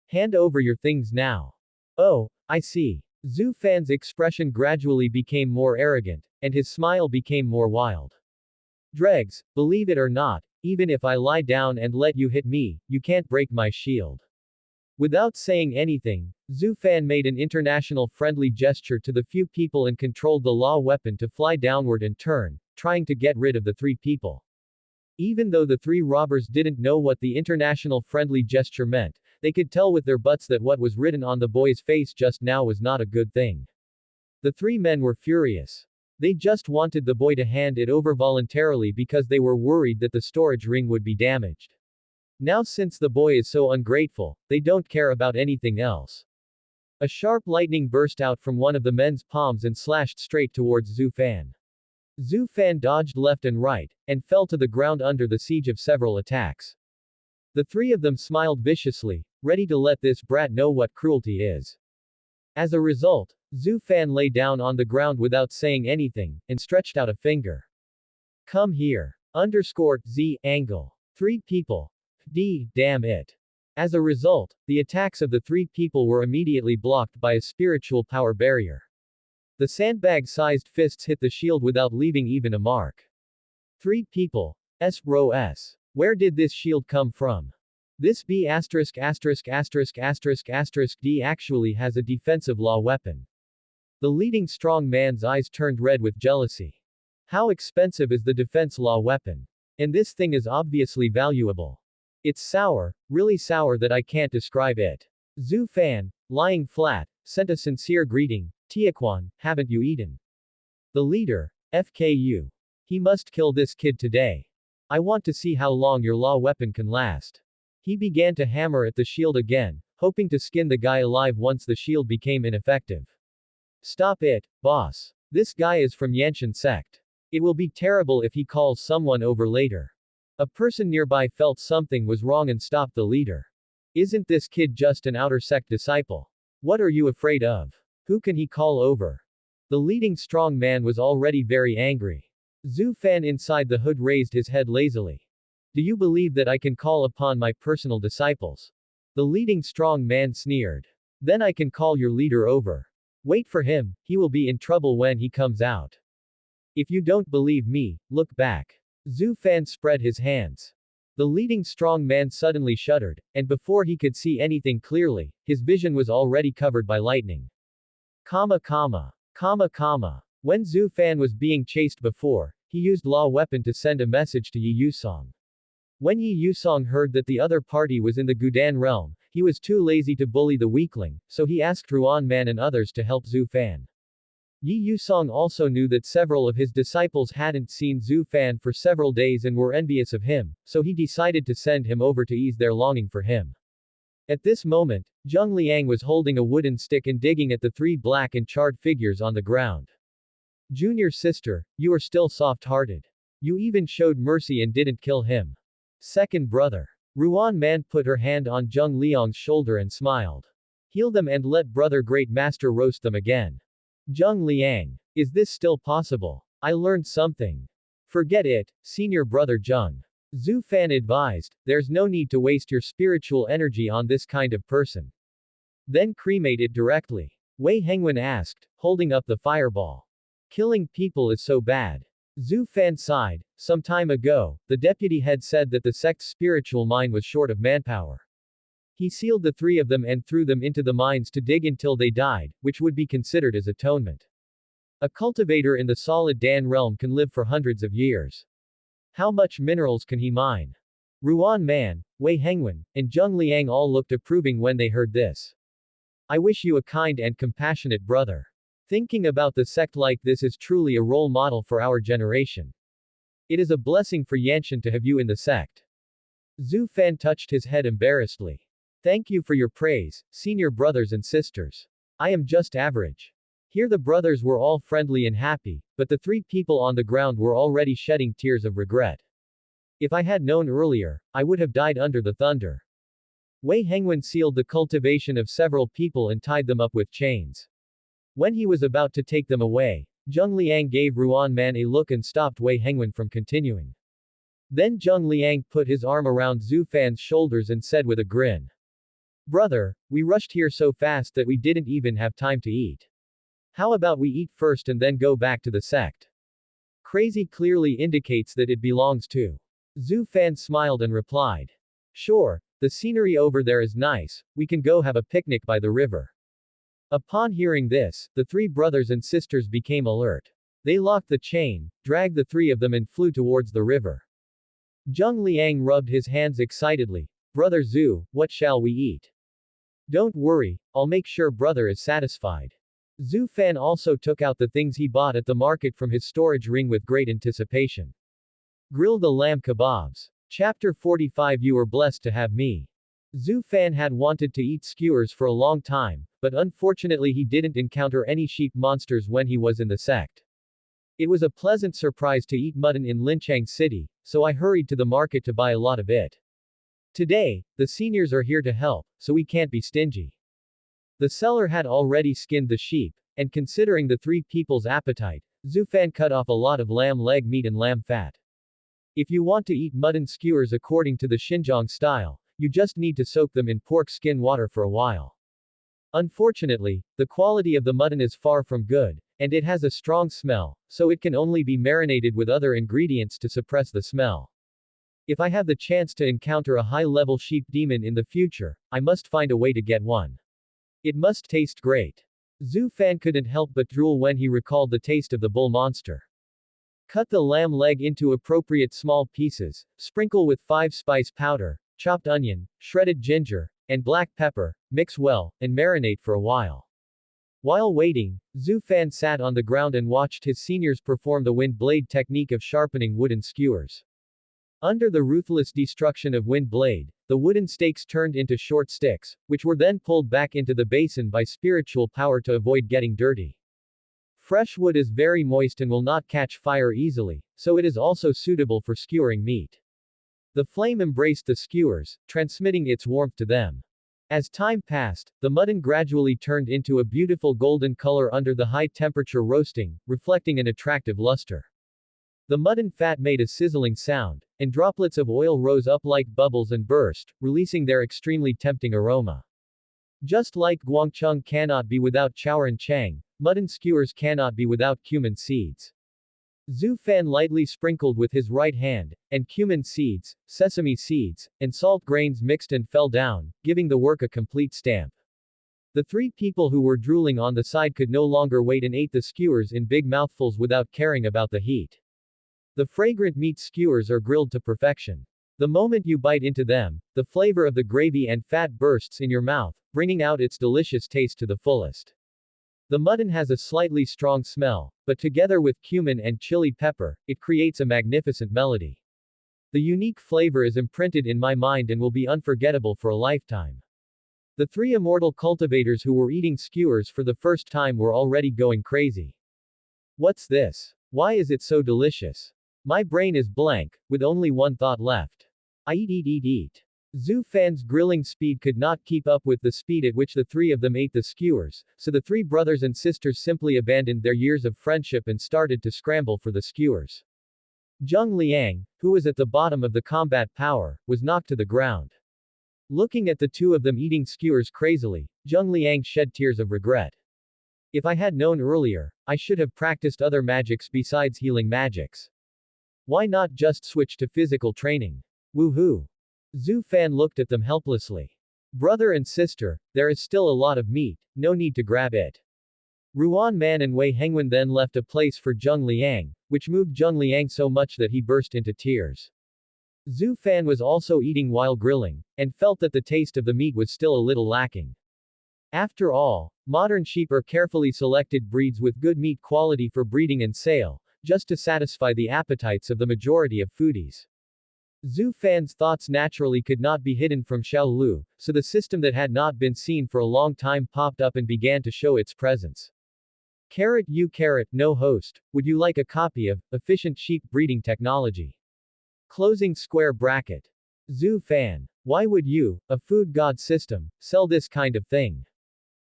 Hand over your things now. Oh, I see. Zhu Fan's expression gradually became more arrogant, and his smile became more wild. Dregs, believe it or not, even if I lie down and let you hit me, you can't break my shield. Without saying anything, Zhu Fan made an international friendly gesture to the few people and controlled the law weapon to fly downward and turn, trying to get rid of the three people. Even though the three robbers didn't know what the international friendly gesture meant, they could tell with their butts that what was written on the boy's face just now was not a good thing. The three men were furious. They just wanted the boy to hand it over voluntarily because they were worried that the storage ring would be damaged. Now since the boy is so ungrateful, they don't care about anything else. A sharp lightning burst out from one of the men's palms and slashed straight towards Zhu Fan. Zhu Fan dodged left and right, and fell to the ground under the siege of several attacks. The three of them smiled viciously, ready to let this brat know what cruelty is. As a result, Zhu Fan lay down on the ground without saying anything, and stretched out a finger. Come here. _Z angle. Three people. Damn it. As a result, the attacks of the three people were immediately blocked by a spiritual power barrier. The sandbag-sized fists hit the shield without leaving even a mark. Three people. S. Where did this shield come from? This B***********D actually has a defensive law weapon. The leading strong man's eyes turned red with jealousy. How expensive is the defense law weapon? And this thing is obviously valuable. It's sour, really sour that I can't describe it. Zhu Fan, lying flat, sent a sincere greeting. Tycoon, haven't you eaten? The leader, FKU. He must kill this kid today. I want to see how long your law weapon can last. He began to hammer at the shield again, hoping to skin the guy alive once the shield became ineffective. Stop it, boss. This guy is from Yanshan sect. It will be terrible if he calls someone over later. A person nearby felt something was wrong and stopped the leader. Isn't this kid just an outer sect disciple? What are you afraid of? Who can he call over? The leading strong man was already very angry. Zhu Fan inside the hood raised his head lazily. Do you believe that I can call upon my personal disciples? The leading strong man sneered. Then I can call your leader over. Wait for him, he will be in trouble when he comes out. If you don't believe me, look back. Zhu Fan spread his hands. The leading strong man suddenly shuddered, and before he could see anything clearly, his vision was already covered by lightning. When Zhu Fan was being chased before, he used law weapon to send a message to Yusong. When Yusong heard that the other party was in the Gudan realm, he was too lazy to bully the weakling, so he asked Ruan Man and others to help Zhu Fan. Yusong also knew that several of his disciples hadn't seen Zhu Fan for several days and were envious of him, so he decided to send him over to ease their longing for him. At this moment, Zheng Liang was holding a wooden stick and digging at the three black and charred figures on the ground. Junior sister, you are still soft-hearted. You even showed mercy and didn't kill him. Second brother. Ruan Man put her hand on Zheng Liang's shoulder and smiled. Heal them and let brother Great Master roast them again. Zheng Liang. Is this still possible? I learned something. Forget it, senior brother Zheng. Zhu Fan advised, there's no need to waste your spiritual energy on this kind of person. Then cremate it directly. Wei Hengwen asked, holding up the fireball. Killing people is so bad. Zhu Fan sighed. Some time ago, the deputy had said that the sect's spiritual mine was short of manpower. He sealed the three of them and threw them into the mines to dig until they died, which would be considered as atonement. A cultivator in the solid Dan realm can live for hundreds of years. How much minerals can he mine? Ruan Man, Wei Hengwen, and Zheng Liang all looked approving when they heard this. I wish you a kind and compassionate brother. Thinking about the sect like this is truly a role model for our generation. It is a blessing for Yanshan to have you in the sect. Zhu Fan touched his head embarrassedly. Thank you for your praise, senior brothers and sisters. I am just average. Here the brothers were all friendly and happy, but the three people on the ground were already shedding tears of regret. If I had known earlier, I would have died under the thunder. Wei Hengwen sealed the cultivation of several people and tied them up with chains. When he was about to take them away, Zheng Liang gave Ruan Man a look and stopped Wei Hengwen from continuing. Then Zheng Liang put his arm around Zhu Fan's shoulders and said with a grin. Brother, we rushed here so fast that we didn't even have time to eat. How about we eat first and then go back to the sect? Crazy clearly indicates that it belongs to. Zhu Fan smiled and replied. Sure, the scenery over there is nice, we can go have a picnic by the river. Upon hearing this, the three brothers and sisters became alert. They locked the chain, dragged the three of them and flew towards the river. Zheng Liang rubbed his hands excitedly. Brother Zhu, what shall we eat? Don't worry, I'll make sure brother is satisfied. Zhu Fan also took out the things he bought at the market from his storage ring with great anticipation. Grill the lamb kebabs. Chapter 45 You are blessed to have me. Zhu Fan had wanted to eat skewers for a long time, but unfortunately he didn't encounter any sheep monsters when he was in the sect. It was a pleasant surprise to eat mutton in Linchang City, so I hurried to the market to buy a lot of it. Today, the seniors are here to help, so we can't be stingy. The seller had already skinned the sheep, and considering the three people's appetite, Zhu Fan cut off a lot of lamb leg meat and lamb fat. If you want to eat mutton skewers according to the Xinjiang style, you just need to soak them in pork skin water for a while. Unfortunately, the quality of the mutton is far from good, and it has a strong smell, so it can only be marinated with other ingredients to suppress the smell. If I have the chance to encounter a high-level sheep demon in the future, I must find a way to get one. It must taste great. Zhu Fan couldn't help but drool when he recalled the taste of the bull monster. Cut the lamb leg into appropriate small pieces, sprinkle with 5-spice powder, chopped onion, shredded ginger, and black pepper, mix well, and marinate for a while. While waiting, Zhu Fan sat on the ground and watched his seniors perform the wind blade technique of sharpening wooden skewers. Under the ruthless destruction of wind blade, the wooden stakes turned into short sticks, which were then pulled back into the basin by spiritual power to avoid getting dirty. Fresh wood is very moist and will not catch fire easily, so it is also suitable for skewering meat. The flame embraced the skewers, transmitting its warmth to them. As time passed, the mutton gradually turned into a beautiful golden color under the high-temperature roasting, reflecting an attractive luster. The mutton fat made a sizzling sound, and droplets of oil rose up like bubbles and burst, releasing their extremely tempting aroma. Just like guangcheng cannot be without chowran chang, mutton skewers cannot be without cumin seeds. Zhu Fan lightly sprinkled with his right hand, and cumin seeds, sesame seeds, and salt grains mixed and fell down, giving the work a complete stamp. The three people who were drooling on the side could no longer wait and ate the skewers in big mouthfuls without caring about the heat. The fragrant meat skewers are grilled to perfection. The moment you bite into them, the flavor of the gravy and fat bursts in your mouth, bringing out its delicious taste to the fullest. The mutton has a slightly strong smell, but together with cumin and chili pepper, it creates a magnificent melody. The unique flavor is imprinted in my mind and will be unforgettable for a lifetime. The three immortal cultivators who were eating skewers for the first time were already going crazy. What's this? Why is it so delicious? My brain is blank, with only one thought left. I eat. Zhu Fan's grilling speed could not keep up with the speed at which the three of them ate the skewers, so the three brothers and sisters simply abandoned their years of friendship and started to scramble for the skewers. Zheng Liang, who was at the bottom of the combat power, was knocked to the ground. Looking at the two of them eating skewers crazily, Zheng Liang shed tears of regret. If I had known earlier, I should have practiced other magics besides healing magics. Why not just switch to physical training? Woohoo! Zhu Fan looked at them helplessly. Brother and sister, there is still a lot of meat, no need to grab it. Ruan Man and Wei Hengwen then left a place for Zheng Liang, which moved Zheng Liang so much that he burst into tears. Zhu Fan was also eating while grilling, and felt that the taste of the meat was still a little lacking. After all, modern sheep are carefully selected breeds with good meat quality for breeding and sale, just to satisfy the appetites of the majority of foodies. Zhu Fan's thoughts naturally could not be hidden from Xiao Lu, so the system that had not been seen for a long time popped up and began to show its presence. No host, would you like a copy of Efficient Sheep Breeding Technology? Closing square bracket. Zhu Fan. Why would you, a food god system, sell this kind of thing?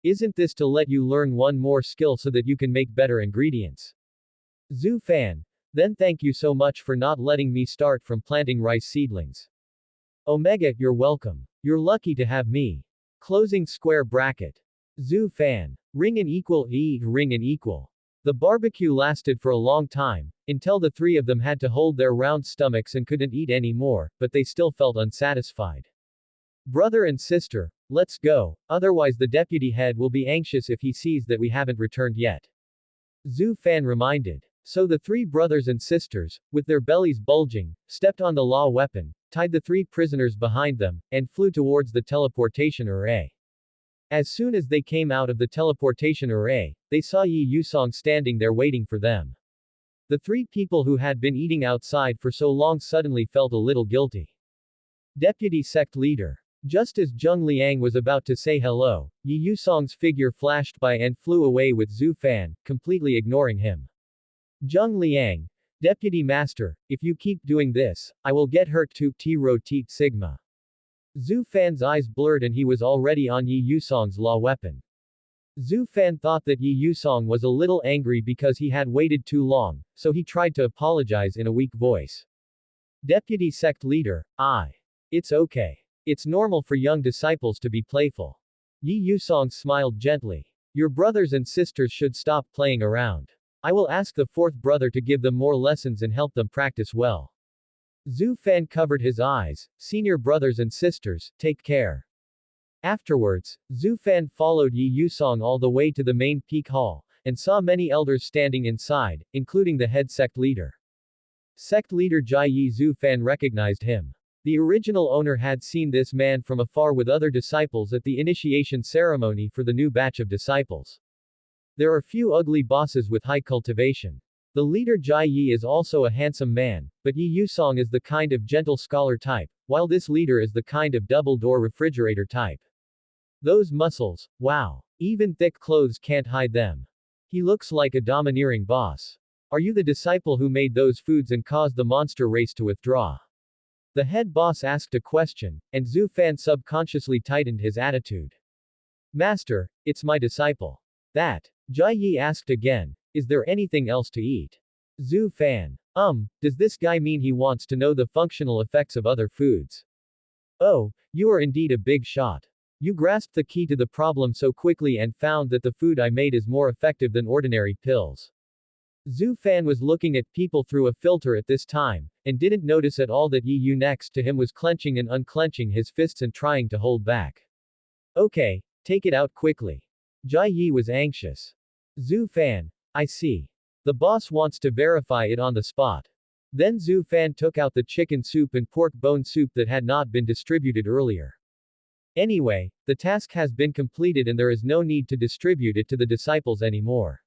Isn't this to let you learn one more skill so that you can make better ingredients? Zhu Fan. Then thank you so much for not letting me start from planting rice seedlings. Omega, you're welcome. You're lucky to have me. Closing square bracket. Zhu Fan. Ring and equal. The barbecue lasted for a long time, until the three of them had to hold their round stomachs and couldn't eat any more, but they still felt unsatisfied. Brother and sister, let's go, otherwise the deputy head will be anxious if he sees that we haven't returned yet. Zhu Fan reminded. So the three brothers and sisters, with their bellies bulging, stepped on the law weapon, tied the three prisoners behind them, and flew towards the teleportation array. As soon as they came out of the teleportation array, they saw Yusong standing there waiting for them. The three people who had been eating outside for so long suddenly felt a little guilty. Deputy Sect Leader. Just as Zheng Liang was about to say hello, Yusong's figure flashed by and flew away with Zhu Fan, completely ignoring him. Zheng Liang. Deputy Master, if you keep doing this, I will get hurt too. T-Ro Teat Sigma. Zhu Fan's eyes blurred and he was already on Yusong's law weapon. Zhu Fan thought that Yusong was a little angry because he had waited too long, so he tried to apologize in a weak voice. Deputy Sect Leader, it's okay. It's normal for young disciples to be playful. Yusong smiled gently. Your brothers and sisters should stop playing around. I will ask the fourth brother to give them more lessons and help them practice well. Zhu Fan covered his eyes. Senior brothers and sisters, take care. Afterwards, Zhu Fan followed Yusong all the way to the main peak hall, and saw many elders standing inside, including the head sect leader. Sect leader Zhu Fan recognized him. The original owner had seen this man from afar with other disciples at the initiation ceremony for the new batch of disciples. There are few ugly bosses with high cultivation. The leader Jia is also a handsome man, but Yusong is the kind of gentle scholar type, while this leader is the kind of double-door refrigerator type. Those muscles, wow. Even thick clothes can't hide them. He looks like a domineering boss. Are you the disciple who made those foods and caused the monster race to withdraw? The head boss asked a question, and Zhu Fan subconsciously tightened his attitude. Master, it's my disciple. That. Jia asked again. Is there anything else to eat? Zhu Fan. Does this guy mean he wants to know the functional effects of other foods? Oh, you are indeed a big shot. You grasped the key to the problem so quickly and found that the food I made is more effective than ordinary pills. Zhu Fan was looking at people through a filter at this time, and didn't notice at all that Yu next to him was clenching and unclenching his fists and trying to hold back. Okay, take it out quickly. Jia was anxious. Zhu Fan. I see. The boss wants to verify it on the spot. Then Zhu Fan took out the chicken soup and pork bone soup that had not been distributed earlier. Anyway, the task has been completed and there is no need to distribute it to the disciples anymore.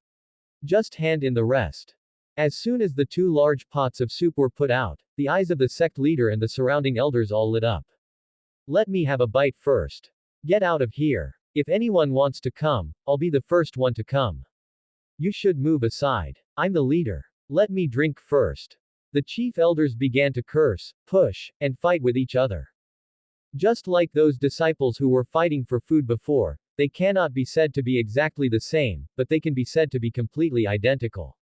Just hand in the rest. As soon as the two large pots of soup were put out, the eyes of the sect leader and the surrounding elders all lit up. Let me have a bite first. Get out of here. If anyone wants to come, I'll be the first one to come. You should move aside. I'm the leader. Let me drink first. The chief elders began to curse, push, and fight with each other. Just like those disciples who were fighting for food before, they cannot be said to be exactly the same, but they can be said to be completely identical.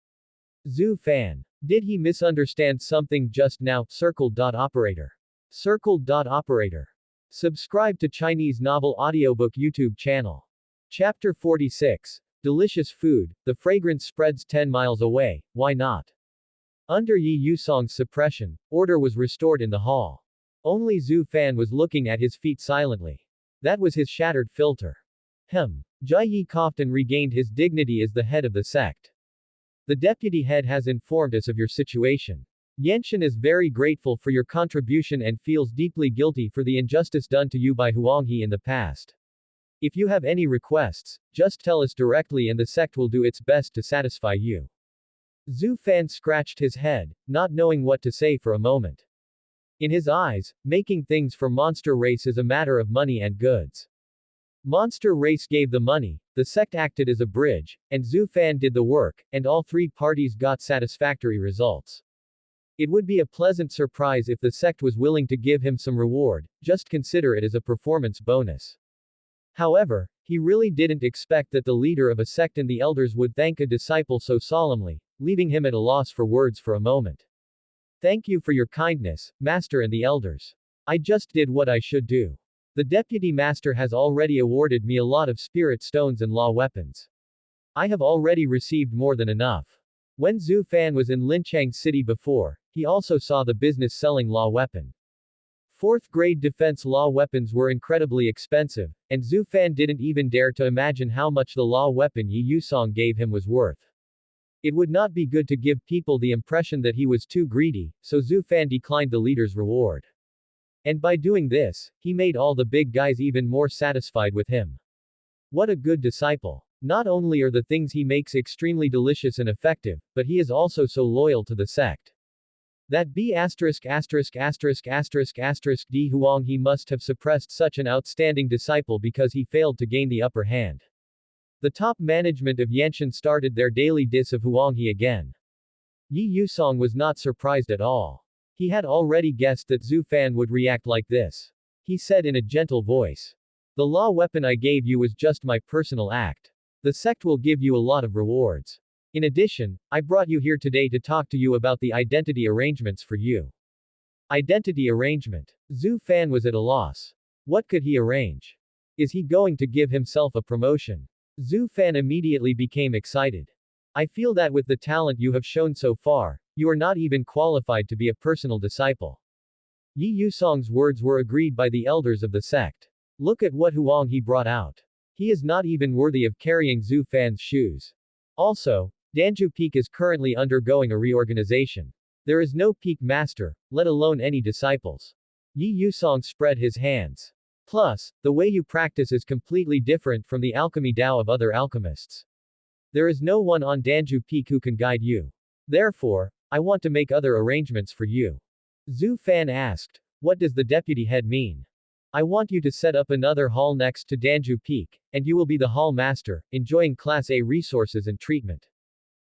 Zhu Fan. Did he misunderstand something just now? Circle.operator. Circle.operator. Subscribe to Chinese Novel Audiobook YouTube channel. Chapter 46. Delicious food, the fragrance spreads 10 miles away, why not? Under Yusong's suppression, order was restored in the hall. Only Zhu Fan was looking at his feet silently. That was his shattered filter. Jìyú coughed and regained his dignity as the head of the sect. The deputy head has informed us of your situation. Yanshan is very grateful for your contribution and feels deeply guilty for the injustice done to you by Huanghe in the past. If you have any requests, just tell us directly and the sect will do its best to satisfy you. Zhu Fan scratched his head, not knowing what to say for a moment. In his eyes, making things for monster race is a matter of money and goods. Monster race gave the money, the sect acted as a bridge, and Zhu Fan did the work, and all three parties got satisfactory results. It would be a pleasant surprise if the sect was willing to give him some reward, just consider it as a performance bonus. However, he really didn't expect that the leader of a sect and the elders would thank a disciple so solemnly, leaving him at a loss for words for a moment. Thank you for your kindness, Master and the elders. I just did what I should do. The Deputy Master has already awarded me a lot of spirit stones and law weapons. I have already received more than enough. When Zhu Fan was in Linchang City before, he also saw the business selling law weapon. 4th grade defense law weapons were incredibly expensive, and Zhu Fan didn't even dare to imagine how much the law weapon Yusong gave him was worth. It would not be good to give people the impression that he was too greedy, so Zhu Fan declined the leader's reward. And by doing this, he made all the big guys even more satisfied with him. What a good disciple. Not only are the things he makes extremely delicious and effective, but he is also so loyal to the sect. That D Huanghe must have suppressed such an outstanding disciple because he failed to gain the upper hand. The top management of Yanshan started their daily diss of Huanghe again. Yusong was not surprised at all. He had already guessed that Zhu Fan would react like this. He said in a gentle voice. The law weapon I gave you was just my personal act. The sect will give you a lot of rewards. In addition, I brought you here today to talk to you about the identity arrangements for you. Identity arrangement. Zhu Fan was at a loss. What could he arrange? Is he going to give himself a promotion? Zhu Fan immediately became excited. I feel that with the talent you have shown so far, you are not even qualified to be a personal disciple. Yusong's words were agreed by the elders of the sect. Look at what Huanghe brought out. He is not even worthy of carrying Zhu Fan's shoes. Also, Danju Peak is currently undergoing a reorganization. There is no peak master, let alone any disciples. Yusong spread his hands. Plus, the way you practice is completely different from the alchemy Dao of other alchemists. There is no one on Danju Peak who can guide you. Therefore, I want to make other arrangements for you. Zhu Fan asked, what does the deputy head mean? I want you to set up another hall next to Danju Peak, and you will be the hall master, enjoying Class A resources and treatment.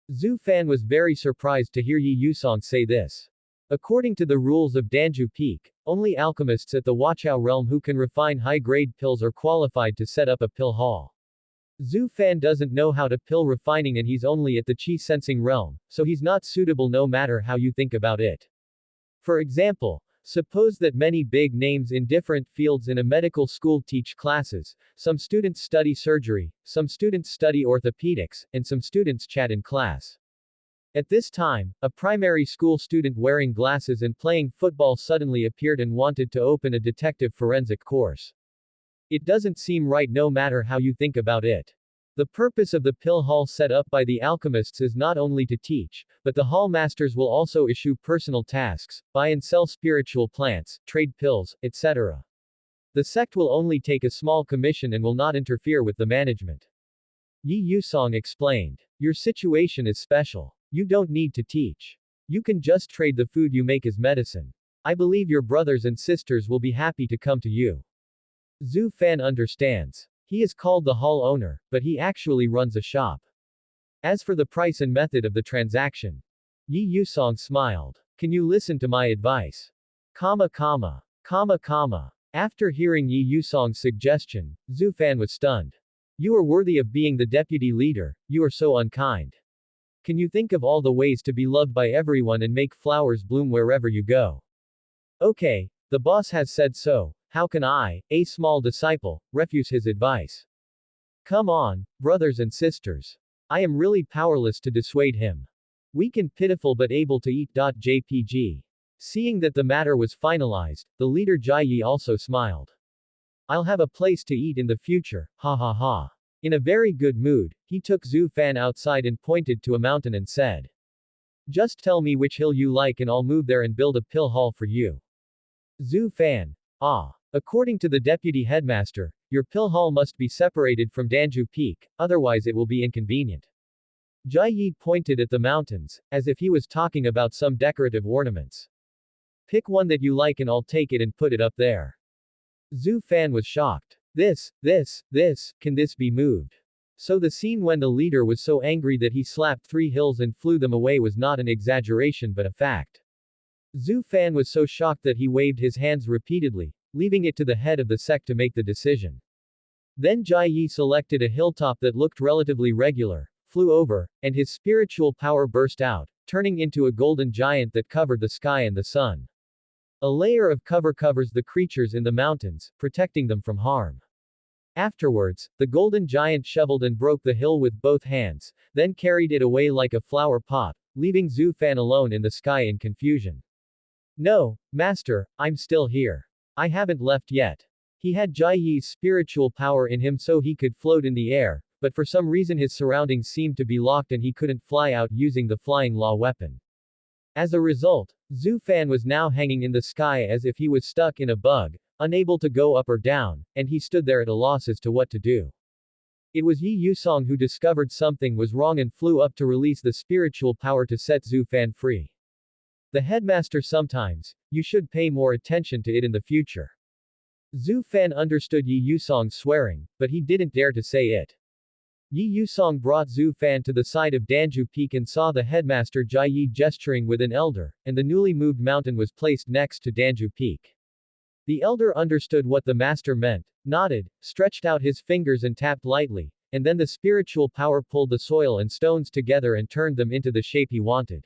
Zhu Fan was very surprised to hear Yusong say this. According to the rules of Danju Peak, only alchemists at the Wachao realm who can refine high-grade pills are qualified to set up a pill hall. Zhu Fan doesn't know how to pill refining and he's only at the qi sensing realm, so he's not suitable no matter how you think about it. For example, suppose that many big names in different fields in a medical school teach classes, some students study surgery, some students study orthopedics, and some students chat in class. At this time, a primary school student wearing glasses and playing football suddenly appeared and wanted to open a detective forensic course. It doesn't seem right no matter how you think about it. The purpose of the pill hall set up by the alchemists is not only to teach, but the hall masters will also issue personal tasks, buy and sell spiritual plants, trade pills, etc. The sect will only take a small commission and will not interfere with the management. Yusong explained. Your situation is special. You don't need to teach. You can just trade the food you make as medicine. I believe your brothers and sisters will be happy to come to you. Zhu Fan understands. He is called the hall owner, but he actually runs a shop. As for the price and method of the transaction, Yusong smiled. Can you listen to my advice? After hearing Yusong's suggestion, Zhu Fan was stunned. You are worthy of being the deputy leader, you are so unkind. Can you think of all the ways to be loved by everyone and make flowers bloom wherever you go? Okay, the boss has said so. How can I, a small disciple, refuse his advice? Come on, brothers and sisters. I am really powerless to dissuade him. Weak and pitiful but able to eat. JPG. Seeing that the matter was finalized, the leader Jìyú also smiled. I'll have a place to eat in the future, ha ha ha. In a very good mood, he took Zhu Fan outside and pointed to a mountain and said, "Just tell me which hill you like and I'll move there and build a pill hall for you." Zhu Fan. Ah. According to the deputy headmaster, your pill hall must be separated from Danju Peak, otherwise it will be inconvenient. Jìyú pointed at the mountains, as if he was talking about some decorative ornaments. Pick one that you like and I'll take it and put it up there. Zhu Fan was shocked. Can this be moved? So the scene when the leader was so angry that he slapped 3 hills and flew them away was not an exaggeration but a fact. Zhu Fan was so shocked that he waved his hands repeatedly, leaving it to the head of the sect to make the decision. Then Jìyú selected a hilltop that looked relatively regular, flew over, and his spiritual power burst out, turning into a golden giant that covered the sky and the sun. A layer of cover covers the creatures in the mountains, protecting them from harm. Afterwards, the golden giant shoveled and broke the hill with both hands, then carried it away like a flower pot, leaving Zhu Fan alone in the sky in confusion. "No, Master, I'm still here. I haven't left yet." He had Jìyú's spiritual power in him so he could float in the air, but for some reason his surroundings seemed to be locked and he couldn't fly out using the flying law weapon. As a result, Zhu Fan was now hanging in the sky as if he was stuck in a bug, unable to go up or down, and he stood there at a loss as to what to do. It was Yusong who discovered something was wrong and flew up to release the spiritual power to set Zhu Fan free. The headmaster sometimes, you should pay more attention to it in the future. Zhu Fan understood Yusong's swearing, but he didn't dare to say it. Yusong brought Zhu Fan to the side of Danju Peak and saw the headmaster Jìyú gesturing with an elder, and the newly moved mountain was placed next to Danju Peak. The elder understood what the master meant, nodded, stretched out his fingers and tapped lightly, and then the spiritual power pulled the soil and stones together and turned them into the shape he wanted.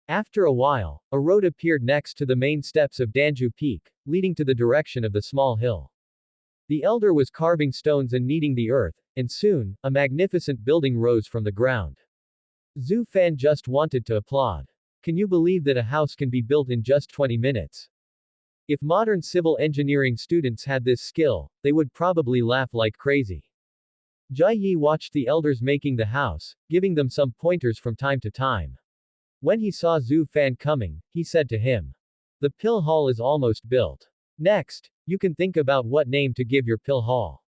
After a while, a road appeared next to the main steps of Danju Peak, leading to the direction of the small hill. The elder was carving stones and kneading the earth, and soon, a magnificent building rose from the ground. Zhu Fan just wanted to applaud. Can you believe that a house can be built in just 20 minutes? If modern civil engineering students had this skill, they would probably laugh like crazy. Jìyú watched the elders making the house, giving them some pointers from time to time. When he saw Zhu Fan coming, he said to him, "The pill hall is almost built. Next, you can think about what name to give your pill hall."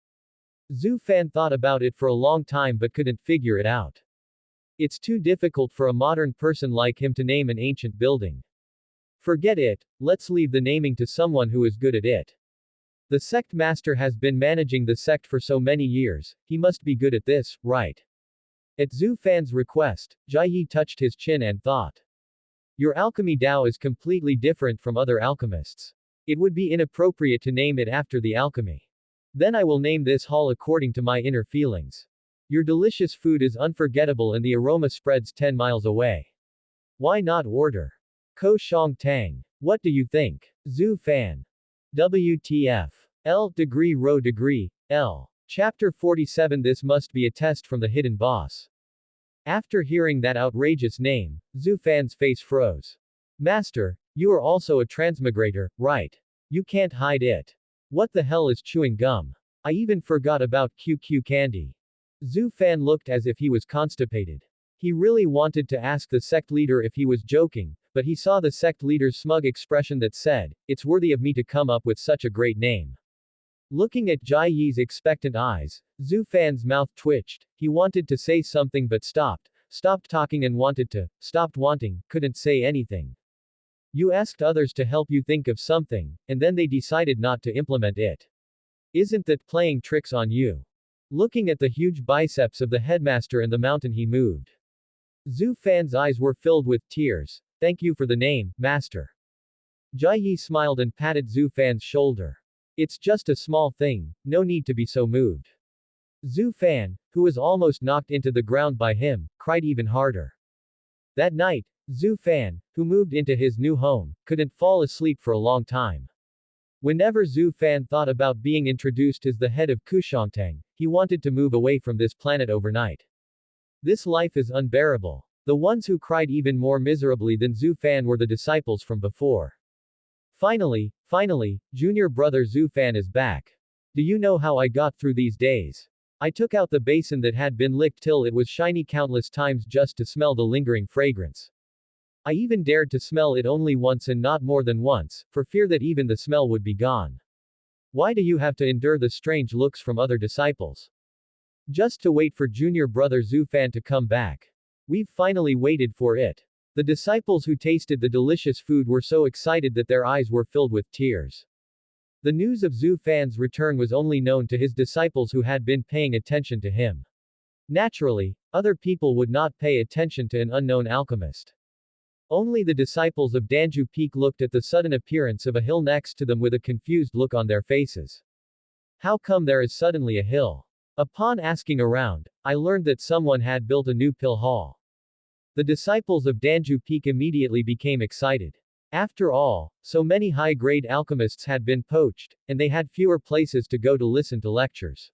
Zhu Fan thought about it for a long time but couldn't figure it out. It's too difficult for a modern person like him to name an ancient building. Forget it, let's leave the naming to someone who is good at it. The sect master has been managing the sect for so many years, he must be good at this, right? At Zhu Fan's request, Jìyú touched his chin and thought. Your alchemy Dao is completely different from other alchemists. It would be inappropriate to name it after the alchemy. Then I will name this hall according to my inner feelings. Your delicious food is unforgettable and the aroma spreads 10 miles away. Why not order? Ko Shang Tang. What do you think? Zhu Fan. WTF. L degree rho degree, L. Chapter 47. This must be a test from the hidden boss. After hearing that outrageous name, Zhu Fan's face froze. Master, you are also a transmigrator, right? You can't hide it. What the hell is chewing gum? I even forgot about QQ candy. Zhu Fan looked as if he was constipated. He really wanted to ask the sect leader if he was joking, but he saw the sect leader's smug expression that said, "It's worthy of me to come up with such a great name." Looking at Jìyú's expectant eyes, Zhu Fan's mouth twitched. He wanted to say something but stopped talking and stopped wanting, couldn't say anything. You asked others to help you think of something, and then they decided not to implement it. Isn't that playing tricks on you? Looking at the huge biceps of the headmaster and the mountain he moved. Zhu Fan's eyes were filled with tears. Thank you for the name, Master. Jìyú smiled and patted Zhu Fan's shoulder. It's just a small thing, no need to be so moved. Zhu Fan, who was almost knocked into the ground by him, cried even harder. That night, Zhu Fan, who moved into his new home, couldn't fall asleep for a long time. Whenever Zhu Fan thought about being introduced as the head of Kushangtang, he wanted to move away from this planet overnight. This life is unbearable. The ones who cried even more miserably than Zhu Fan were the disciples from before. Finally, junior brother Zhu Fan is back. Do you know how I got through these days? I took out the basin that had been licked till it was shiny countless times just to smell the lingering fragrance. I even dared to smell it only once and not more than once, for fear that even the smell would be gone. Why do you have to endure the strange looks from other disciples? Just to wait for junior brother Zhu Fan to come back. We've finally waited for it. The disciples who tasted the delicious food were so excited that their eyes were filled with tears. The news of Zhu Fan's return was only known to his disciples who had been paying attention to him. Naturally, other people would not pay attention to an unknown alchemist. Only the disciples of Danju Peak looked at the sudden appearance of a hill next to them with a confused look on their faces. How come there is suddenly a hill? Upon asking around, I learned that someone had built a new pill hall. The disciples of Danju Peak immediately became excited. After all, so many high-grade alchemists had been poached, and they had fewer places to go to listen to lectures.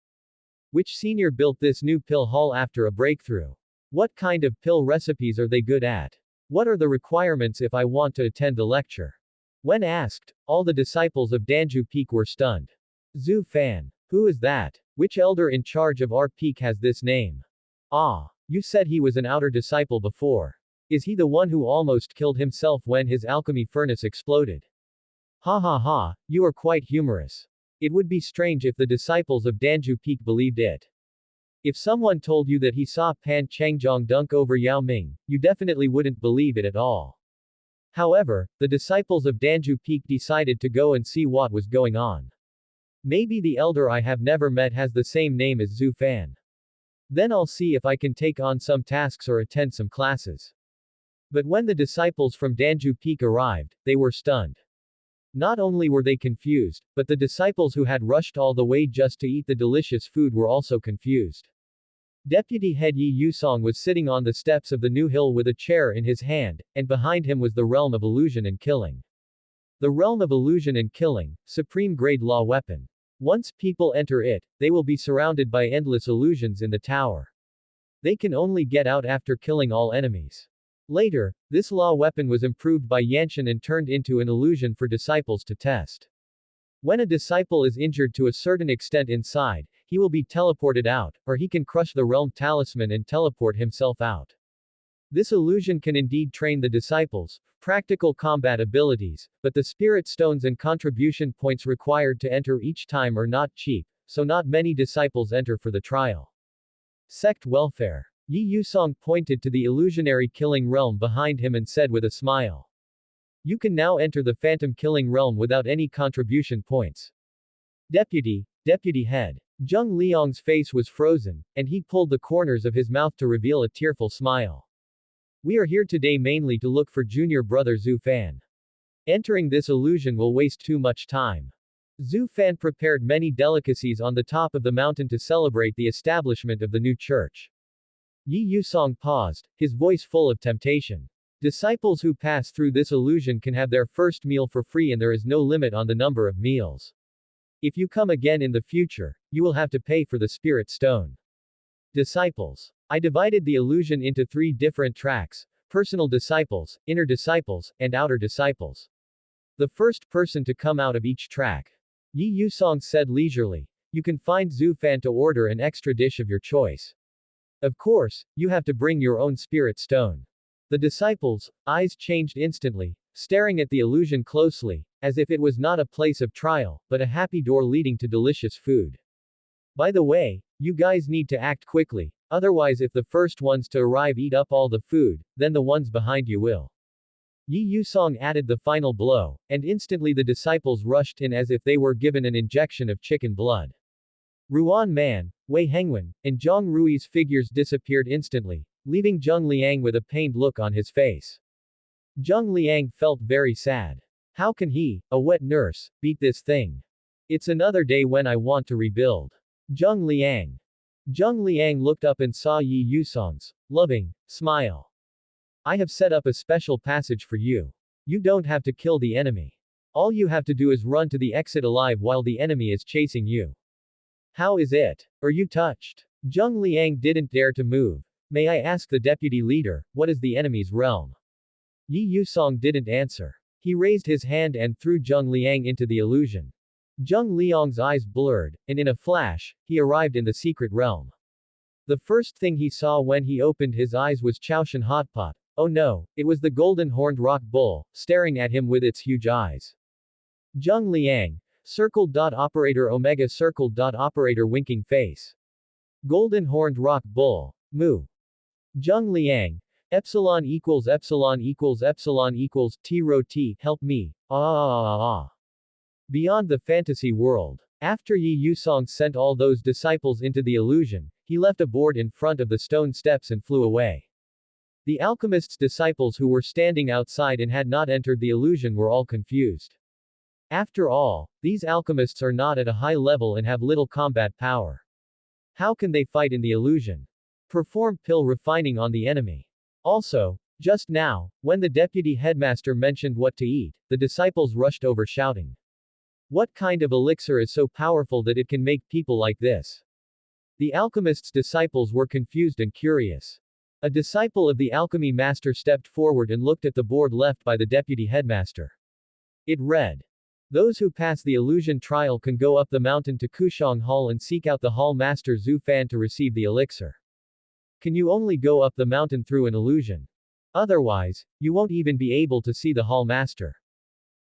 Which senior built this new pill hall after a breakthrough? What kind of pill recipes are they good at? What are the requirements if I want to attend the lecture? When asked, all the disciples of Danju Peak were stunned. Zhu Fan. Who is that? Which elder in charge of our peak has this name? Ah, you said he was an outer disciple before. Is he the one who almost killed himself when his alchemy furnace exploded? Ha ha ha, you are quite humorous. It would be strange if the disciples of Danju Peak believed it. If someone told you that he saw Pan Changjiang dunk over Yao Ming, you definitely wouldn't believe it at all. However, the disciples of Danju Peak decided to go and see what was going on. Maybe the elder I have never met has the same name as Zhu Fan. Then I'll see if I can take on some tasks or attend some classes. But when the disciples from Danju Peak arrived, they were stunned. Not only were they confused, but the disciples who had rushed all the way just to eat the delicious food were also confused. Deputy head Yusong was sitting on the steps of the new hill with a chair in his hand, and behind him was the realm of illusion and killing. The realm of illusion and killing, supreme grade law weapon. Once people enter it, they will be surrounded by endless illusions in the tower. They can only get out after killing all enemies. Later, this law weapon was improved by Yanshan and turned into an illusion for disciples to test. When a disciple is injured to a certain extent inside, he will be teleported out, or he can crush the realm talisman and teleport himself out. This illusion can indeed train the disciples' practical combat abilities, but the spirit stones and contribution points required to enter each time are not cheap, so not many disciples enter for the trial. Sect welfare. Yusong pointed to the illusionary killing realm behind him and said with a smile. You can now enter the phantom killing realm without any contribution points. Deputy head. Zheng Liang's face was frozen, and he pulled the corners of his mouth to reveal a tearful smile. We are here today mainly to look for junior brother Zhu Fan. Entering this illusion will waste too much time. Zhu Fan prepared many delicacies on the top of the mountain to celebrate the establishment of the new church. Yusong paused, his voice full of temptation. Disciples who pass through this illusion can have their first meal for free and there is no limit on the number of meals. If you come again in the future, you will have to pay for the spirit stone. Disciples. I divided the illusion into 3 different tracks: personal disciples, inner disciples, and outer disciples. The first person to come out of each track. Yusong said leisurely. You can find Zhu Fan to order an extra dish of your choice. Of course, you have to bring your own spirit stone. The disciples' eyes changed instantly, staring at the illusion closely, as if it was not a place of trial, but a happy door leading to delicious food. By the way, you guys need to act quickly, otherwise if the first ones to arrive eat up all the food, then the ones behind you will. Yusong added the final blow, and instantly the disciples rushed in as if they were given an injection of chicken blood. Ruan Man, Wei Hengwen, and Zhang Rui's figures disappeared instantly, leaving Zheng Liang with a pained look on his face. Zheng Liang felt very sad. How can he, a wet nurse, beat this thing? It's another day when I want to rebuild. Zheng Liang. Zheng Liang looked up and saw Yusong's loving smile. I have set up a special passage for you. You don't have to kill the enemy. All you have to do is run to the exit alive while the enemy is chasing you. How is it? Are you touched? Zheng Liang didn't dare to move. May I ask the deputy leader, what is the enemy's realm? Yusong didn't answer. He raised his hand and threw Zheng Liang into the illusion. Zheng Liang's eyes blurred, and in a flash, he arrived in the secret realm. The first thing he saw when he opened his eyes was Chaoshan Hotpot. Oh no, it was the golden-horned rock bull, staring at him with its huge eyes. Zheng Liang, circle.operator omega circle.operator winking face. Golden-horned rock bull. Moo. Zheng Liang. Epsilon equals T rho T, help me. Beyond the fantasy world. After Yi Yusong sent all those disciples into the illusion, he left a board in front of the stone steps and flew away. The alchemist's disciples who were standing outside and had not entered the illusion were all confused. After all, these alchemists are not at a high level and have little combat power. How can they fight in the illusion? Perform pill refining on the enemy. Also, just now, when the deputy headmaster mentioned what to eat, the disciples rushed over shouting. What kind of elixir is so powerful that it can make people like this? The alchemist's disciples were confused and curious. A disciple of the alchemy master stepped forward and looked at the board left by the deputy headmaster. It read. Those who pass the illusion trial can go up the mountain to Kushong Hall and seek out the hall master Zhu Fan to receive the elixir. Can you only go up the mountain through an illusion? Otherwise, you won't even be able to see the hall master.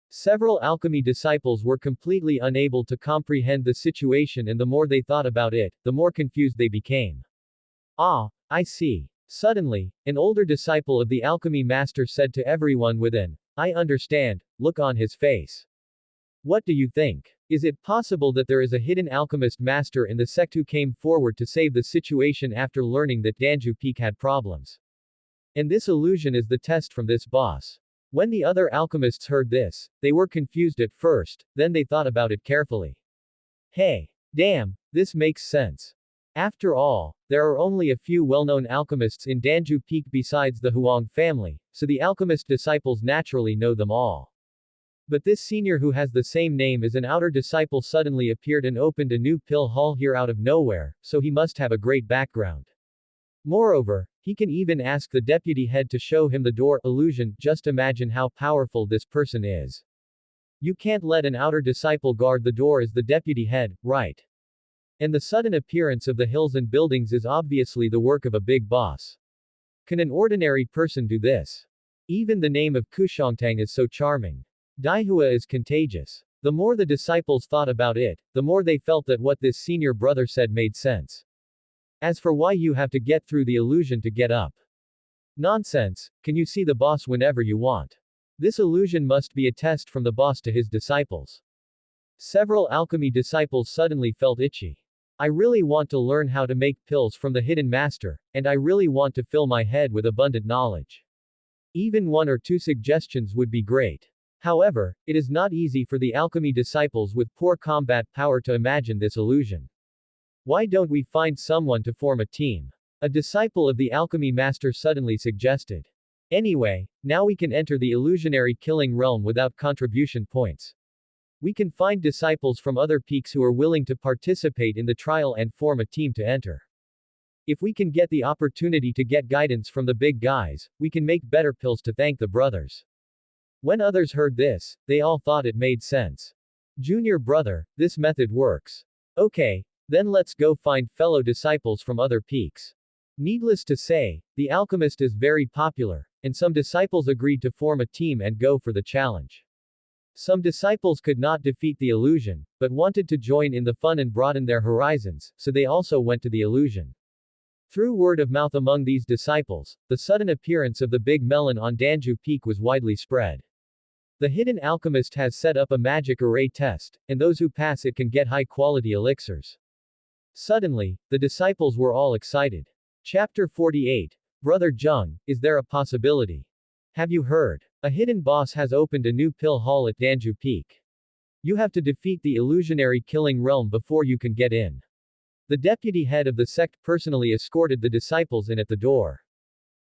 Several alchemy disciples were completely unable to comprehend the situation, and the more they thought about it, the more confused they became. Ah, I see. Suddenly, an older disciple of the alchemy master said to everyone within, I understand, look on his face. What do you think? Is it possible that there is a hidden alchemist master in the sect who came forward to save the situation after learning that Danju Peak had problems? And this illusion is the test from this boss. When the other alchemists heard this, they were confused at first, then they thought about it carefully. Hey, damn, this makes sense. After all, there are only a few well-known alchemists in Danju Peak besides the Huang family, so the alchemist disciples naturally know them all. But this senior who has the same name as an outer disciple suddenly appeared and opened a new pill hall here out of nowhere, so he must have a great background. Moreover, he can even ask the deputy head to show him the door illusion. Just imagine how powerful this person is. You can't let an outer disciple guard the door as the deputy head, right? And the sudden appearance of the hills and buildings is obviously the work of a big boss. Can an ordinary person do this? Even the name of Kushongtang is so charming. Daihua is contagious. The more the disciples thought about it, the more they felt that what this senior brother said made sense. As for why you have to get through the illusion to get up. Nonsense, can you see the boss whenever you want? This illusion must be a test from the boss to his disciples. Several alchemy disciples suddenly felt itchy. I really want to learn how to make pills from the hidden master, and I really want to fill my head with abundant knowledge. Even 1 or 2 suggestions would be great. However, it is not easy for the alchemy disciples with poor combat power to imagine this illusion. Why don't we find someone to form a team? A disciple of the alchemy master suddenly suggested. Anyway, now we can enter the illusionary killing realm without contribution points. We can find disciples from other peaks who are willing to participate in the trial and form a team to enter. If we can get the opportunity to get guidance from the big guys, we can make better pills to thank the brothers. When others heard this, they all thought it made sense. Junior brother, this method works. Okay, then let's go find fellow disciples from other peaks. Needless to say, the alchemist is very popular, and some disciples agreed to form a team and go for the challenge. Some disciples could not defeat the illusion, but wanted to join in the fun and broaden their horizons, so they also went to the illusion. Through word of mouth among these disciples, the sudden appearance of the big melon on Danju Peak was widely spread. The hidden alchemist has set up a magic array test, and those who pass it can get high-quality elixirs. Suddenly, the disciples were all excited. Chapter 48. Brother Zheng, is there a possibility? Have you heard? A hidden boss has opened a new pill hall at Danju Peak. You have to defeat the illusionary killing realm before you can get in. The deputy head of the sect personally escorted the disciples in at the door.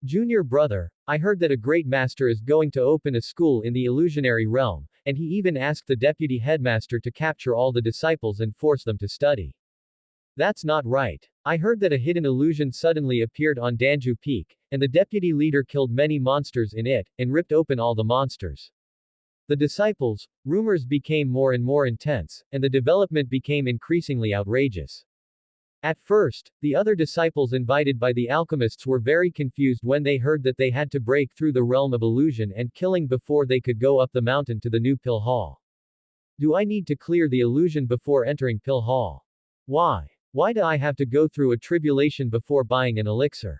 Junior brother, I heard that a great master is going to open a school in the illusionary realm, and he even asked the deputy headmaster to capture all the disciples and force them to study. That's not right. I heard that a hidden illusion suddenly appeared on Danju Peak, and the deputy leader killed many monsters in it, and ripped open all the monsters. The disciples, rumors became more and more intense, and the development became increasingly outrageous. At first, the other disciples invited by the alchemists were very confused when they heard that they had to break through the realm of illusion and killing before they could go up the mountain to the new pill hall. Do I need to clear the illusion before entering pill hall? Why? Why do I have to go through a tribulation before buying an elixir?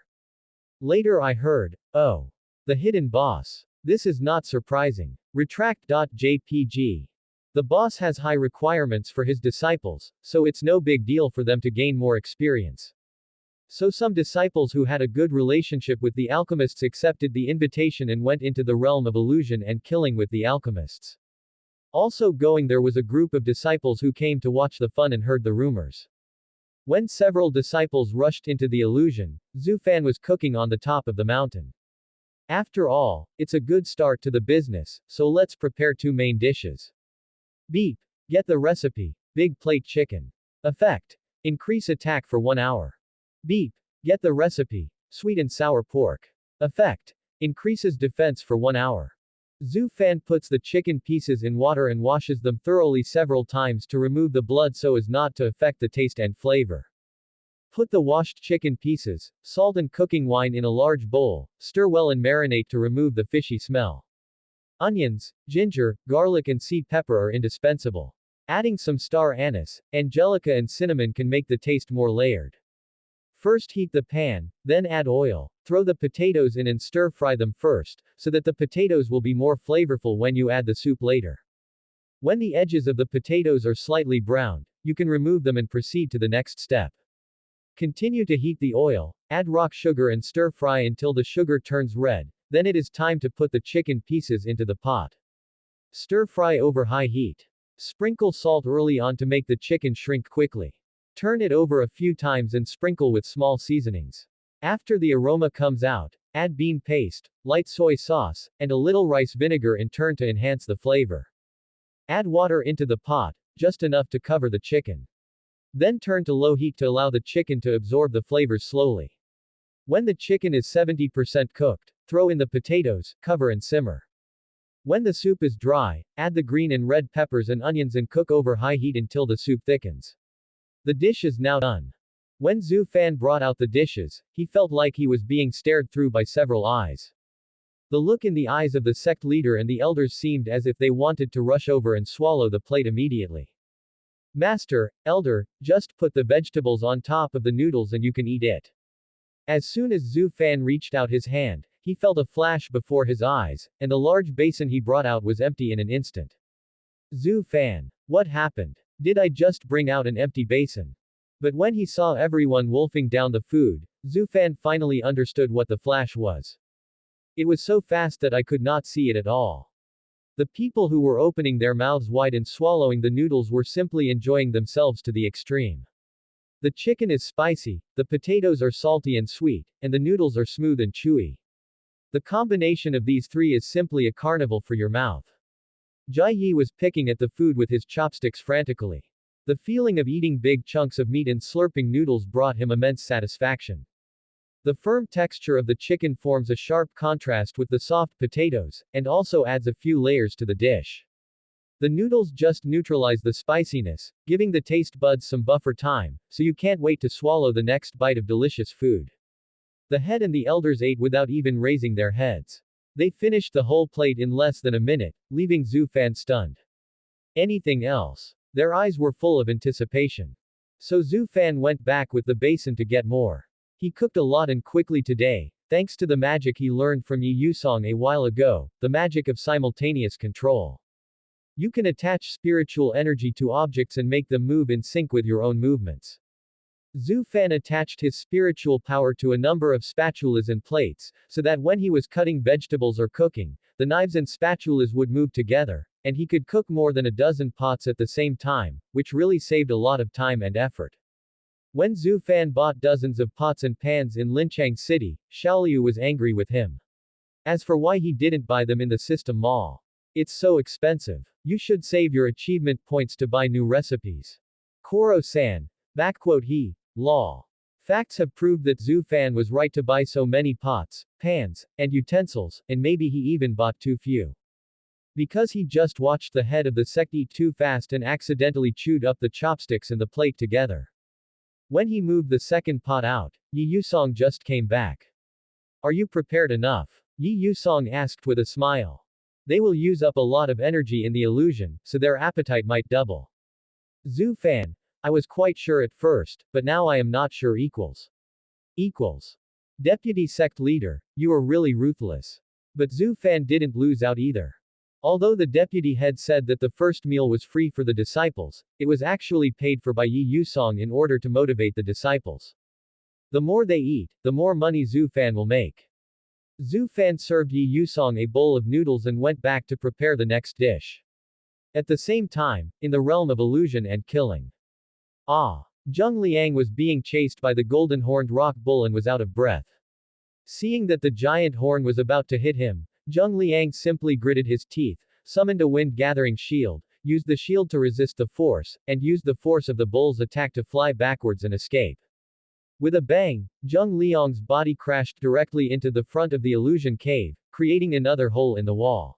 Later I heard, oh, the hidden boss. This is not surprising. Retract.jpg. The boss has high requirements for his disciples, so it's no big deal for them to gain more experience. So some disciples who had a good relationship with the alchemists accepted the invitation and went into the realm of illusion and killing with the alchemists. Also going there was a group of disciples who came to watch the fun and heard the rumors. When several disciples rushed into the illusion, Zhu Fan was cooking on the top of the mountain. After all, it's a good start to the business, so let's prepare 2 main dishes. Beep. Get the recipe. Big plate chicken. Effect. Increase attack for 1 hour. Beep. Get the recipe. Sweet and sour pork. Effect. Increases defense for 1 hour. Zhu Fan puts the chicken pieces in water and washes them thoroughly several times to remove the blood so as not to affect the taste and flavor. Put the washed chicken pieces, salt and cooking wine in a large bowl, stir well and marinate to remove the fishy smell. Onions, ginger, garlic and sea pepper are indispensable. Adding some star anise, angelica and cinnamon can make the taste more layered. First heat the pan, then add oil, throw the potatoes in and stir-fry them first, so that the potatoes will be more flavorful when you add the soup later. When the edges of the potatoes are slightly browned, you can remove them and proceed to the next step. Continue to heat the oil, add rock sugar and stir-fry until the sugar turns red, then it is time to put the chicken pieces into the pot. Stir-fry over high heat. Sprinkle salt early on to make the chicken shrink quickly. Turn it over a few times and sprinkle with small seasonings. After the aroma comes out, add bean paste, light soy sauce, and a little rice vinegar in turn to enhance the flavor. Add water into the pot, just enough to cover the chicken. Then turn to low heat to allow the chicken to absorb the flavors slowly. When the chicken is 70% cooked, throw in the potatoes, cover and simmer. When the soup is dry, add the green and red peppers and onions and cook over high heat until the soup thickens. The dish is now done. When Zhu Fan brought out the dishes, he felt like he was being stared through by several eyes. The look in the eyes of the sect leader and the elders seemed as if they wanted to rush over and swallow the plate immediately. Master, elder, just put the vegetables on top of the noodles and you can eat it. As soon as Zhu Fan reached out his hand, he felt a flash before his eyes, and the large basin he brought out was empty in an instant. Zhu Fan. What happened? Did I just bring out an empty basin? But when he saw everyone wolfing down the food, Zhu Fan finally understood what the flash was. It was so fast that I could not see it at all. The people who were opening their mouths wide and swallowing the noodles were simply enjoying themselves to the extreme. The chicken is spicy, the potatoes are salty and sweet, and the noodles are smooth and chewy. The combination of these three is simply a carnival for your mouth. Jìyú was picking at the food with his chopsticks frantically. The feeling of eating big chunks of meat and slurping noodles brought him immense satisfaction. The firm texture of the chicken forms a sharp contrast with the soft potatoes, and also adds a few layers to the dish. The noodles just neutralize the spiciness, giving the taste buds some buffer time, so you can't wait to swallow the next bite of delicious food. The head and the elders ate without even raising their heads. They finished the whole plate in less than a minute, leaving Zhu Fan stunned. Anything else? Their eyes were full of anticipation. So Zhu Fan went back with the basin to get more. He cooked a lot and quickly today, thanks to the magic he learned from Yusong a while ago, the magic of simultaneous control. You can attach spiritual energy to objects and make them move in sync with your own movements. Zhu Fan attached his spiritual power to a number of spatulas and plates, so that when he was cutting vegetables or cooking, the knives and spatulas would move together, and he could cook more than a dozen pots at the same time, which really saved a lot of time and effort. When Zhu Fan bought dozens of pots and pans in Linchang City, Xiaoliu was angry with him. As for why he didn't buy them in the system mall. It's so expensive. You should save your achievement points to buy new recipes. Koro-san. He. Lol. Facts have proved that Zhu Fan was right to buy so many pots, pans, and utensils, and maybe he even bought too few. Because he just watched the head of the sect eat too fast and accidentally chewed up the chopsticks and the plate together. When he moved the second pot out, Yi Yusong just came back. Are you prepared enough? Yi Yusong asked with a smile. They will use up a lot of energy in the illusion, so their appetite might double. Zhu Fan, I was quite sure at first, but now I am not sure equals. Deputy sect leader, you are really ruthless. But Zhu Fan didn't lose out either. Although the deputy head said that the first meal was free for the disciples, it was actually paid for by Yi Yusong in order to motivate the disciples. The more they eat, the more money Zhu Fan will make. Zhu Fan served Yi Yusong a bowl of noodles and went back to prepare the next dish. At the same time, in the realm of illusion and killing. Zheng Liang was being chased by the golden-horned rock bull and was out of breath. Seeing that the giant horn was about to hit him, Zheng Liang simply gritted his teeth, summoned a wind-gathering shield, used the shield to resist the force, and used the force of the bull's attack to fly backwards and escape. With a bang, Zheng Liang's body crashed directly into the front of the illusion cave, creating another hole in the wall.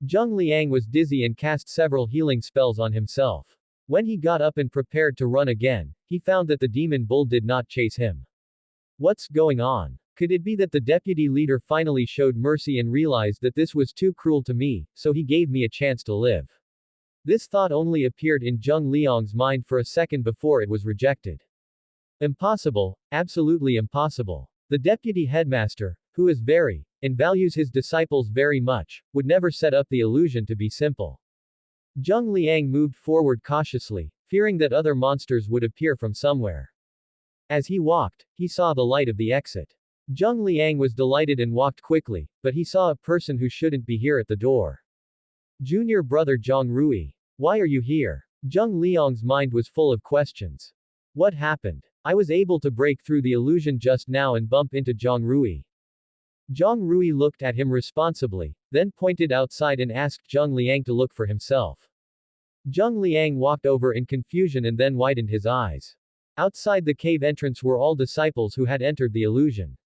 Zheng Liang was dizzy and cast several healing spells on himself. When he got up and prepared to run again, he found that the demon bull did not chase him. What's going on? Could it be that the deputy leader finally showed mercy and realized that this was too cruel to me, so he gave me a chance to live? This thought only appeared in Zheng Liang's mind for a second before it was rejected. Impossible, absolutely impossible. The deputy headmaster, who is very, and values his disciples very much, would never set up the illusion to be simple. Zheng Liang moved forward cautiously, fearing that other monsters would appear from somewhere. As he walked, he saw the light of the exit. Zheng Liang was delighted and walked quickly, but he saw a person who shouldn't be here at the door. Junior brother Zhang Rui. Why are you here? Zheng Liang's mind was full of questions. What happened? I was able to break through the illusion just now and bump into Zhang Rui. Zhang Rui looked at him responsibly, then pointed outside and asked Zheng Liang to look for himself. Zheng Liang walked over in confusion and then widened his eyes. Outside the cave entrance were all disciples who had entered the illusion.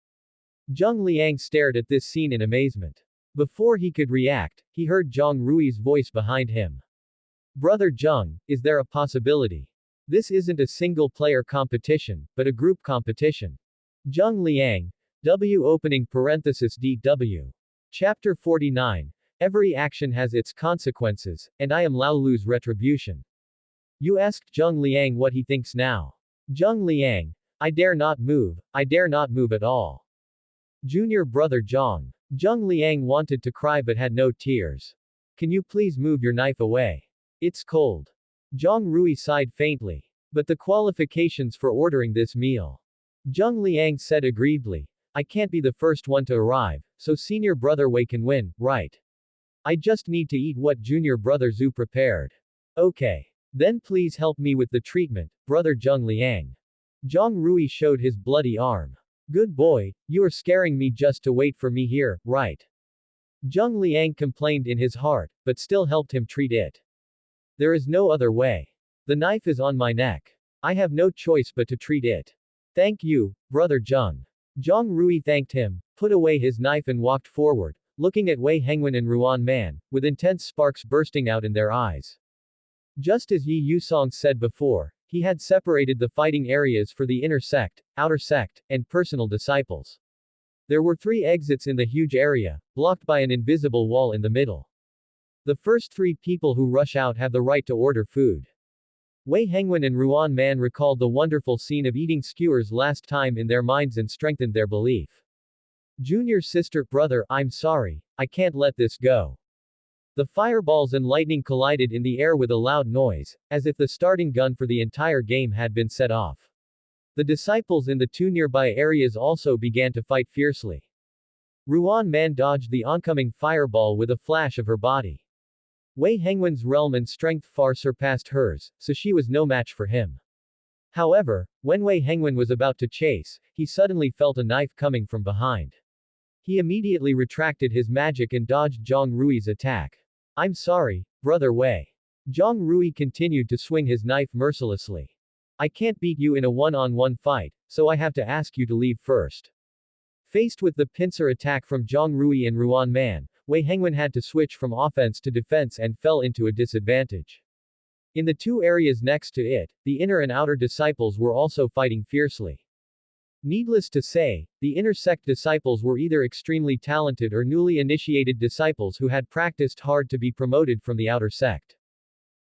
Zheng Liang stared at this scene in amazement. Before he could react, he heard Zhang Rui's voice behind him. Brother Zheng, is there a possibility? This isn't a single-player competition, but a group competition. Zheng Liang, W opening parenthesis DW. Chapter 49. Every action has its consequences, and I am Lao Lu's retribution. You asked Zheng Liang what he thinks now. Zheng Liang, I dare not move at all. Junior brother Zhang. Zheng Liang wanted to cry but had no tears. Can you please move your knife away? It's cold. Zhang Rui sighed faintly. But the qualifications for ordering this meal. Zheng Liang said aggrievedly. I can't be the first one to arrive, so senior brother Wei can win, right? I just need to eat what junior brother Zhu prepared. Okay. Then please help me with the treatment, brother Zheng Liang. Zhang Rui showed his bloody arm. Good boy, you are scaring me just to wait for me here, right? Zheng Liang complained in his heart, but still helped him treat it. There is no other way. The knife is on my neck. I have no choice but to treat it. Thank you, brother Zheng. Zhang Rui thanked him, put away his knife and walked forward, looking at Wei Hengwen and Ruan Man, with intense sparks bursting out in their eyes. Just as Yi Yusong said before, he had separated the fighting areas for the inner sect, outer sect, and personal disciples. There were 3 exits in the huge area, blocked by an invisible wall in the middle. The first 3 people who rush out have the right to order food. Wei Hengwen and Ruan Man recalled the wonderful scene of eating skewers last time in their minds and strengthened their belief. Junior sister, brother, I'm sorry, I can't let this go. The fireballs and lightning collided in the air with a loud noise, as if the starting gun for the entire game had been set off. The disciples in the 2 nearby areas also began to fight fiercely. Ruan Man dodged the oncoming fireball with a flash of her body. Wei Hengwen's realm and strength far surpassed hers, so she was no match for him. However, when Wei Hengwen was about to chase, he suddenly felt a knife coming from behind. He immediately retracted his magic and dodged Zhang Rui's attack. I'm sorry, brother Wei. Zhang Rui continued to swing his knife mercilessly. I can't beat you in a one-on-one fight, so I have to ask you to leave first. Faced with the pincer attack from Zhang Rui and Ruan Man, Wei Hengwen had to switch from offense to defense and fell into a disadvantage. In the two areas next to it, the inner and outer disciples were also fighting fiercely. Needless to say, the inner sect disciples were either extremely talented or newly initiated disciples who had practiced hard to be promoted from the outer sect.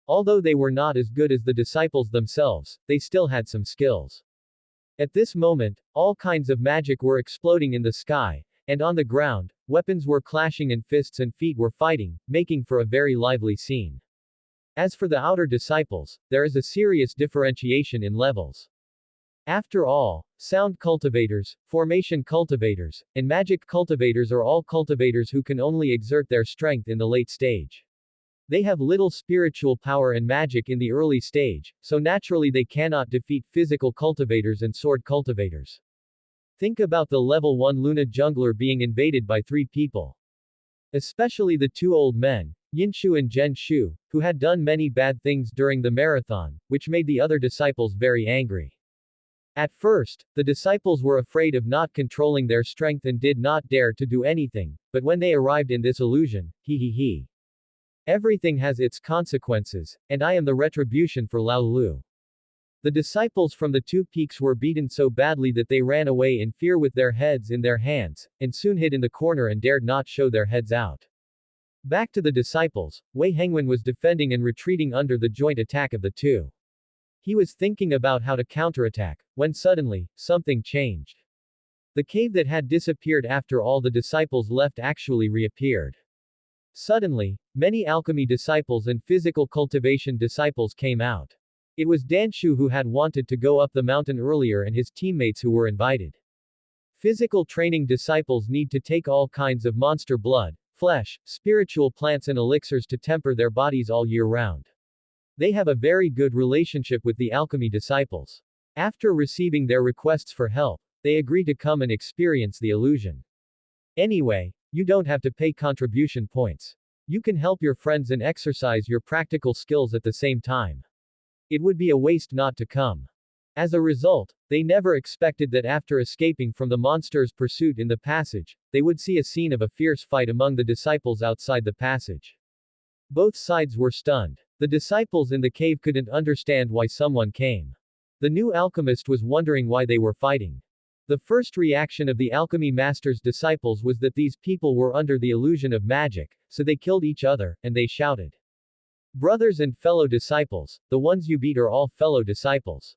Although they were not as good as the disciples themselves, they still had some skills. At this moment, all kinds of magic were exploding in the sky, and on the ground, weapons were clashing and fists and feet were fighting, making for a very lively scene. As for the outer disciples, there is a serious differentiation in levels. After all, sound cultivators, formation cultivators, and magic cultivators are all cultivators who can only exert their strength in the late stage. They have little spiritual power and magic in the early stage, so naturally they cannot defeat physical cultivators and sword cultivators. Think about the level 1 Luna jungler being invaded by 3 people. Especially the 2 old men, Yinshu and Zhenshu, who had done many bad things during the marathon, which made the other disciples very angry. At first, the disciples were afraid of not controlling their strength and did not dare to do anything, but when they arrived in this illusion, everything has its consequences, and I am the retribution for Lao Lu. The disciples from the 2 peaks were beaten so badly that they ran away in fear with their heads in their hands, and soon hid in the corner and dared not show their heads out. Back to the disciples, Wei Hengwen was defending and retreating under the joint attack of the 2. He was thinking about how to counterattack, when suddenly, something changed. The cave that had disappeared after all the disciples left actually reappeared. Suddenly, many alchemy disciples and physical cultivation disciples came out. It was Danshu who had wanted to go up the mountain earlier and his teammates who were invited. Physical training disciples need to take all kinds of monster blood, flesh, spiritual plants and elixirs to temper their bodies all year round. They have a very good relationship with the alchemy disciples. After receiving their requests for help, they agree to come and experience the illusion. Anyway, you don't have to pay contribution points. You can help your friends and exercise your practical skills at the same time. It would be a waste not to come. As a result, they never expected that after escaping from the monster's pursuit in the passage, they would see a scene of a fierce fight among the disciples outside the passage. Both sides were stunned. The disciples in the cave couldn't understand why someone came. The new alchemist was wondering why they were fighting. The first reaction of the alchemy master's disciples was that these people were under the illusion of magic, so they killed each other, and they shouted, "Brothers and fellow disciples, the ones you beat are all fellow disciples."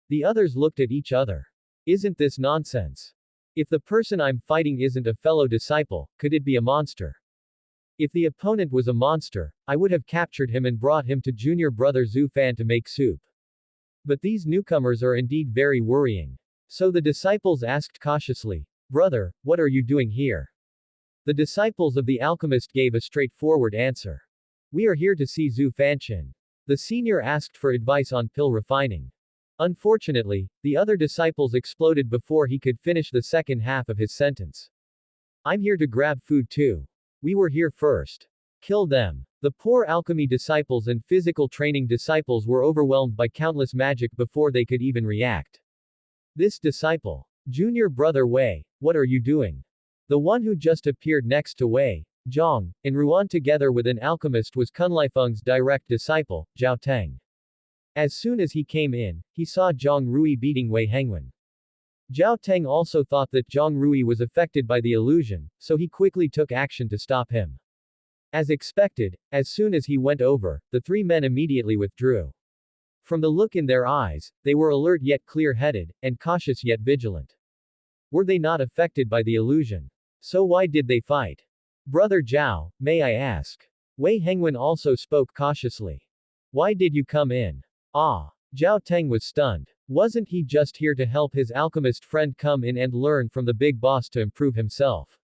The others looked at each other. Isn't this nonsense? If the person I'm fighting isn't a fellow disciple, could it be a monster? If the opponent was a monster, I would have captured him and brought him to junior brother Zhu Fan to make soup. But these newcomers are indeed very worrying. So the disciples asked cautiously, "Brother, what are you doing here?" The disciples of the alchemist gave a straightforward answer. "We are here to see Zhu Fanchin." The senior asked for advice on pill refining. Unfortunately, the other disciples exploded before he could finish the second half of his sentence. "I'm here to grab food too. We were here first. Kill them." The poor alchemy disciples and physical training disciples were overwhelmed by countless magic before they could even react. This disciple, "Junior brother Wei, what are you doing?" The one who just appeared next to Wei, Zhang, and Ruan together with an alchemist was Kunlifeng's direct disciple, Zhao Teng. As soon as he came in, he saw Zhang Rui beating Wei Hengwen. Zhao Teng also thought that Zhang Rui was affected by the illusion, so he quickly took action to stop him. As expected, as soon as he went over, the 3 men immediately withdrew. From the look in their eyes, they were alert yet clear-headed, and cautious yet vigilant. Were they not affected by the illusion? So why did they fight? "Brother Zhao, may I ask?" Wei Hengwen also spoke cautiously. "Why did you come in?" "Ah." Zhao Teng was stunned. Wasn't he just here to help his alchemist friend come in and learn from the big boss to improve himself?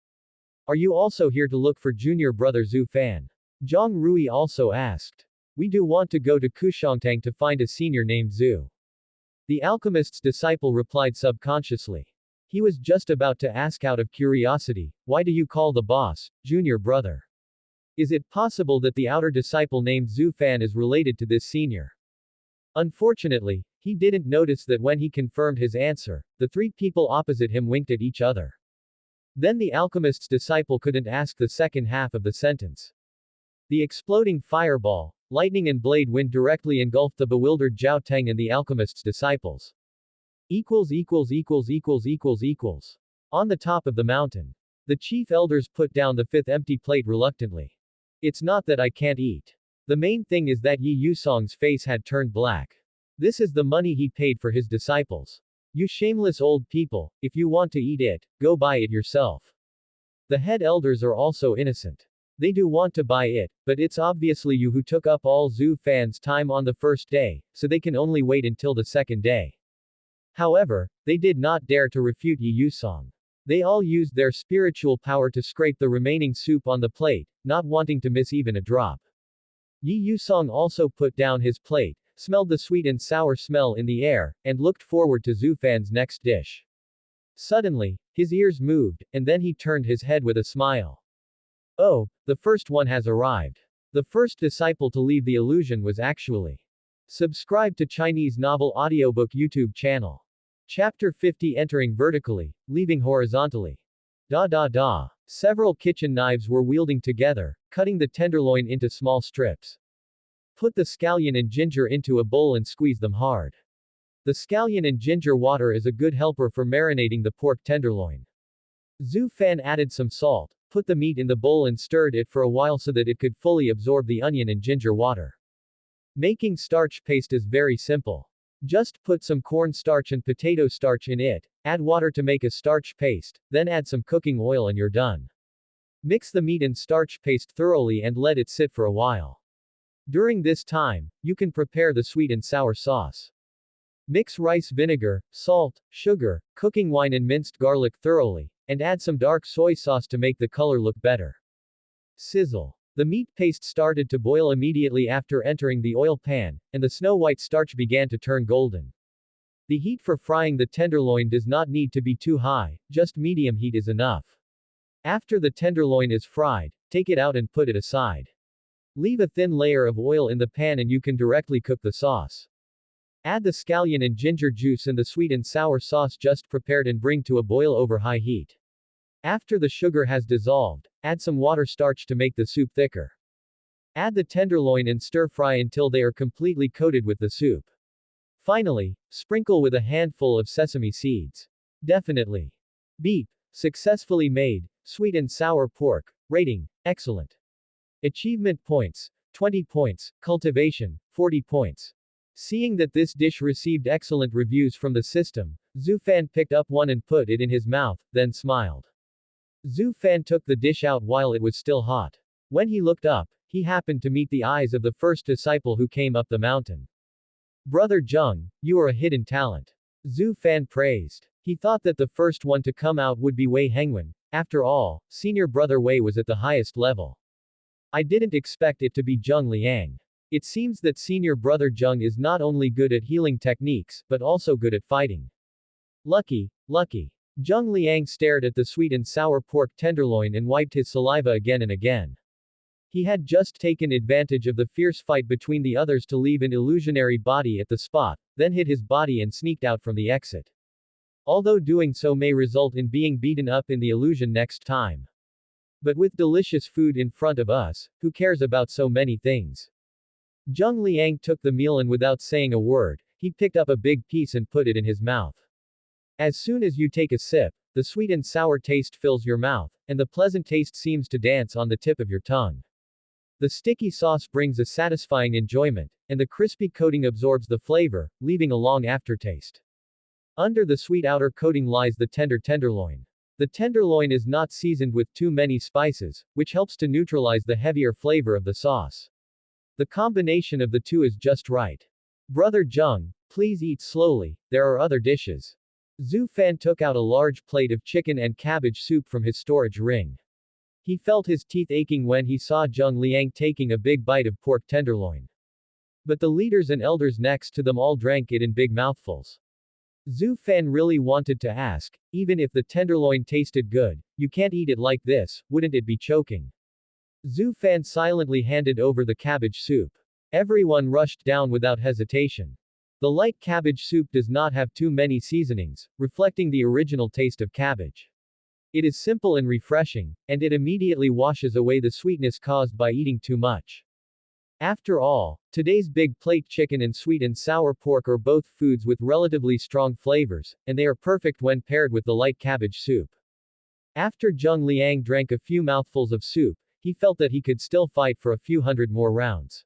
"Are you also here to look for junior brother Zhu Fan?" Zhang Rui also asked. "We do want to go to Kushongtang to find a senior named Zhu." The alchemist's disciple replied subconsciously. He was just about to ask out of curiosity, "Why do you call the boss, junior brother? Is it possible that the outer disciple named Zhu Fan is related to this senior?" Unfortunately, he didn't notice that when he confirmed his answer, the 3 people opposite him winked at each other. Then the alchemist's disciple couldn't ask the second half of the sentence. The exploding fireball, lightning and blade wind directly engulfed the bewildered Zhao Teng and the alchemist's disciples. On the top of the mountain. The chief elders put down the fifth empty plate reluctantly. It's not that I can't eat. The main thing is that Yusong's face had turned black. This is the money he paid for his disciples. You shameless old people, if you want to eat it, go buy it yourself. The head elders are also innocent. They do want to buy it, but it's obviously you who took up all Zhu Fan's time on the first day, so they can only wait until the second day. However, they did not dare to refute Yusong. They all used their spiritual power to scrape the remaining soup on the plate, not wanting to miss even a drop. Yusong also put down his plate, smelled the sweet and sour smell in the air, and looked forward to Zhu Fan's next dish. Suddenly, his ears moved, and then he turned his head with a smile. Oh, the first one has arrived. The first disciple to leave the illusion was actually. Subscribe to Chinese Novel Audiobook YouTube channel. Chapter 50 Entering vertically, leaving horizontally. Several kitchen knives were wielding together, cutting the tenderloin into small strips. Put the scallion and ginger into a bowl and squeeze them hard. The scallion and ginger water is a good helper for marinating the pork tenderloin. Zhu Fan added some salt, put the meat in the bowl and stirred it for a while so that it could fully absorb the onion and ginger water. Making starch paste is very simple. Just put some corn starch and potato starch in it, add water to make a starch paste, then add some cooking oil and you're done. Mix the meat and starch paste thoroughly and let it sit for a while. During this time, you can prepare the sweet and sour sauce. Mix rice vinegar, salt, sugar, cooking wine and minced garlic thoroughly, and add some dark soy sauce to make the color look better. Sizzle. The meat paste started to boil immediately after entering the oil pan, and the snow-white starch began to turn golden. The heat for frying the tenderloin does not need to be too high, just medium heat is enough. After the tenderloin is fried, take it out and put it aside. Leave a thin layer of oil in the pan and you can directly cook the sauce. Add the scallion and ginger juice and the sweet and sour sauce just prepared and bring to a boil over high heat. After the sugar has dissolved, add some water starch to make the soup thicker. Add the tenderloin and stir fry until they are completely coated with the soup. Finally, sprinkle with a handful of sesame seeds. Definitely. Beep. Successfully made, sweet and sour pork. Rating, excellent. Achievement points, 20 points, cultivation, 40 points. Seeing that this dish received excellent reviews from the system, Zhu Fan picked up one and put it in his mouth, then smiled. Zhu Fan took the dish out while it was still hot. When he looked up, he happened to meet the eyes of the first disciple who came up the mountain. Brother Zheng, you are a hidden talent. Zhu Fan praised. He thought that the first one to come out would be Wei Hengwen. After all, senior brother Wei was at the highest level. I didn't expect it to be Zheng Liang. It seems that senior brother Zheng is not only good at healing techniques, but also good at fighting. Lucky. Zheng Liang stared at the sweet and sour pork tenderloin and wiped his saliva again and again. He had just taken advantage of the fierce fight between the others to leave an illusionary body at the spot, then hid his body and sneaked out from the exit. Although doing so may result in being beaten up in the illusion next time. But with delicious food in front of us, who cares about so many things? Zheng Liang took the meal and without saying a word, he picked up a big piece and put it in his mouth. As soon as you take a sip, the sweet and sour taste fills your mouth, and the pleasant taste seems to dance on the tip of your tongue. The sticky sauce brings a satisfying enjoyment, and the crispy coating absorbs the flavor, leaving a long aftertaste. Under the sweet outer coating lies the tender tenderloin. The tenderloin is not seasoned with too many spices, which helps to neutralize the heavier flavor of the sauce. The combination of the two is just right. Brother Zheng, please eat slowly, there are other dishes. Zhu Fan took out a large plate of chicken and cabbage soup from his storage ring. He felt his teeth aching when he saw Zheng Liang taking a big bite of pork tenderloin. But the leaders and elders next to them all drank it in big mouthfuls. Zhu Fan really wanted to ask, even if the tenderloin tasted good, you can't eat it like this, wouldn't it be choking? Zhu Fan silently handed over the cabbage soup. Everyone rushed down without hesitation. The light cabbage soup does not have too many seasonings, reflecting the original taste of cabbage. It is simple and refreshing, and it immediately washes away the sweetness caused by eating too much. After all, today's big plate chicken and sweet and sour pork are both foods with relatively strong flavors, and they are perfect when paired with the light cabbage soup. After Zheng Liang drank a few mouthfuls of soup, he felt that he could still fight for a few hundred more rounds.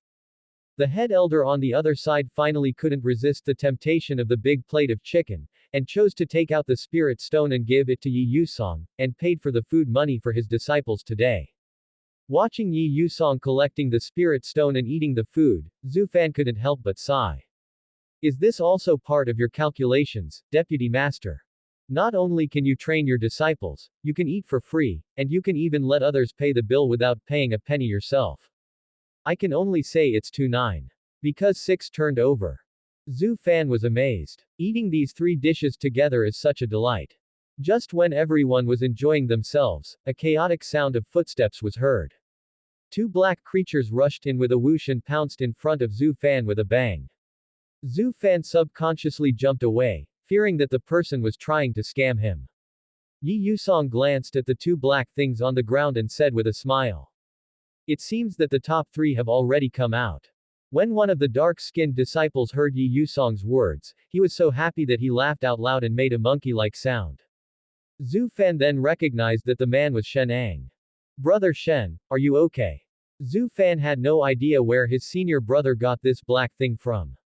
The head elder on the other side finally couldn't resist the temptation of the big plate of chicken, and chose to take out the spirit stone and give it to Yusong, and paid for the food money for his disciples today. Watching Yusong collecting the spirit stone and eating the food, Zhu Fan couldn't help but sigh. Is this also part of your calculations, Deputy Master? Not only can you train your disciples, you can eat for free, and you can even let others pay the bill without paying a penny yourself. I can only say it's 2-9. Because 6 turned over. Zhu Fan was amazed. Eating these 3 dishes together is such a delight. Just when everyone was enjoying themselves, a chaotic sound of footsteps was heard. 2 black creatures rushed in with a whoosh and pounced in front of Zhu Fan with a bang. Zhu Fan subconsciously jumped away, fearing that the person was trying to scam him. Yusong glanced at the 2 black things on the ground and said with a smile. It seems that the top 3 have already come out. When one of the dark-skinned disciples heard Yusong's words, he was so happy that he laughed out loud and made a monkey-like sound. Zhu Fan then recognized that the man was Shen Ang. Brother Shen, are you okay? Zhu Fan had no idea where his senior brother got this black thing from.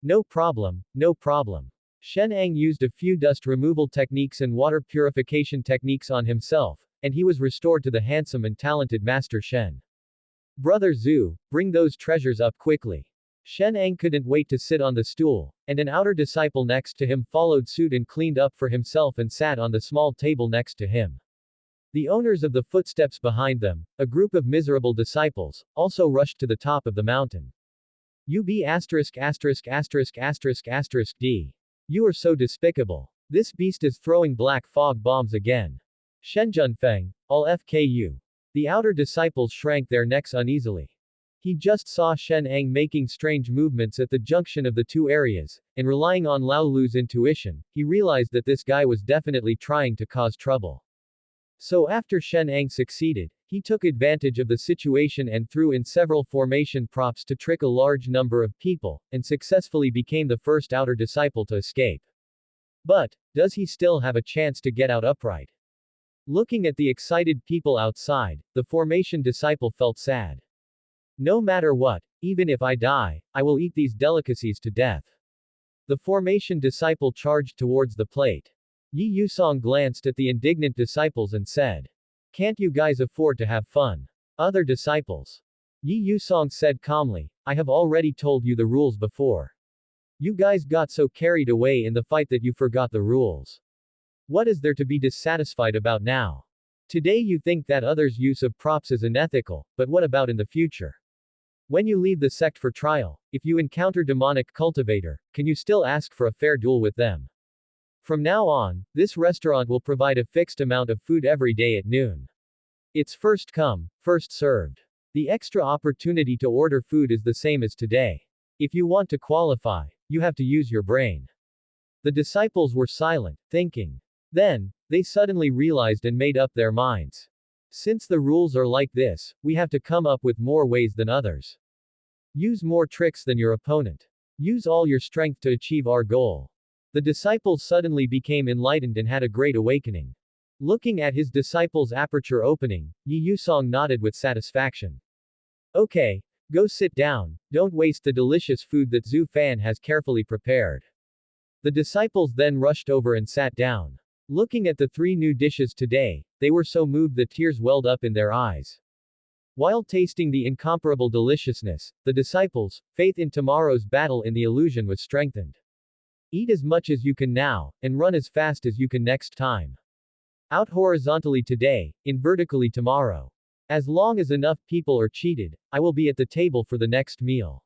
No problem, no problem. Shen Ang used a few dust removal techniques and water purification techniques on himself, and he was restored to the handsome and talented Master Shen. Brother Zhu, bring those treasures up quickly. Shen Ang couldn't wait to sit on the stool, and an outer disciple next to him followed suit and cleaned up for himself and sat on the small table next to him. The owners of the footsteps behind them, a group of miserable disciples, also rushed to the top of the mountain. D. You are so despicable. This beast is throwing black fog bombs again. Shenjunfeng, all FKU. The outer disciples shrank their necks uneasily. He just saw Shen Ang making strange movements at the junction of the 2 areas, and relying on Lao Lu's intuition, he realized that this guy was definitely trying to cause trouble. So after Shen Ang succeeded, he took advantage of the situation and threw in several formation props to trick a large number of people, and successfully became the first outer disciple to escape. But, does he still have a chance to get out upright? Looking at the excited people outside, the formation disciple felt sad. No matter what, even if I die, I will eat these delicacies to death. The formation disciple charged towards the plate. Yusong glanced at the indignant disciples and said, "Can't you guys afford to have fun?" Other disciples. Yusong said calmly, "I have already told you the rules before. You guys got so carried away in the fight that you forgot the rules. What is there to be dissatisfied about now? Today you think that others' use of props is unethical, but what about in the future? When you leave the sect for trial, if you encounter demonic cultivator, can you still ask for a fair duel with them? From now on, this restaurant will provide a fixed amount of food every day at noon. It's first come, first served. The extra opportunity to order food is the same as today. If you want to qualify, you have to use your brain." The disciples were silent, thinking. Then, they suddenly realized and made up their minds. Since the rules are like this, we have to come up with more ways than others. Use more tricks than your opponent. Use all your strength to achieve our goal. The disciples suddenly became enlightened and had a great awakening. Looking at his disciples' aperture opening, Yusong nodded with satisfaction. Okay, go sit down, don't waste the delicious food that Zhu Fan has carefully prepared. The disciples then rushed over and sat down. Looking at the 3 new dishes today, they were so moved that tears welled up in their eyes. While tasting the incomparable deliciousness, the disciples' faith in tomorrow's battle in the illusion was strengthened. Eat as much as you can now, and run as fast as you can next time. Out horizontally today, in vertically tomorrow. As long as enough people are cheated, I will be at the table for the next meal.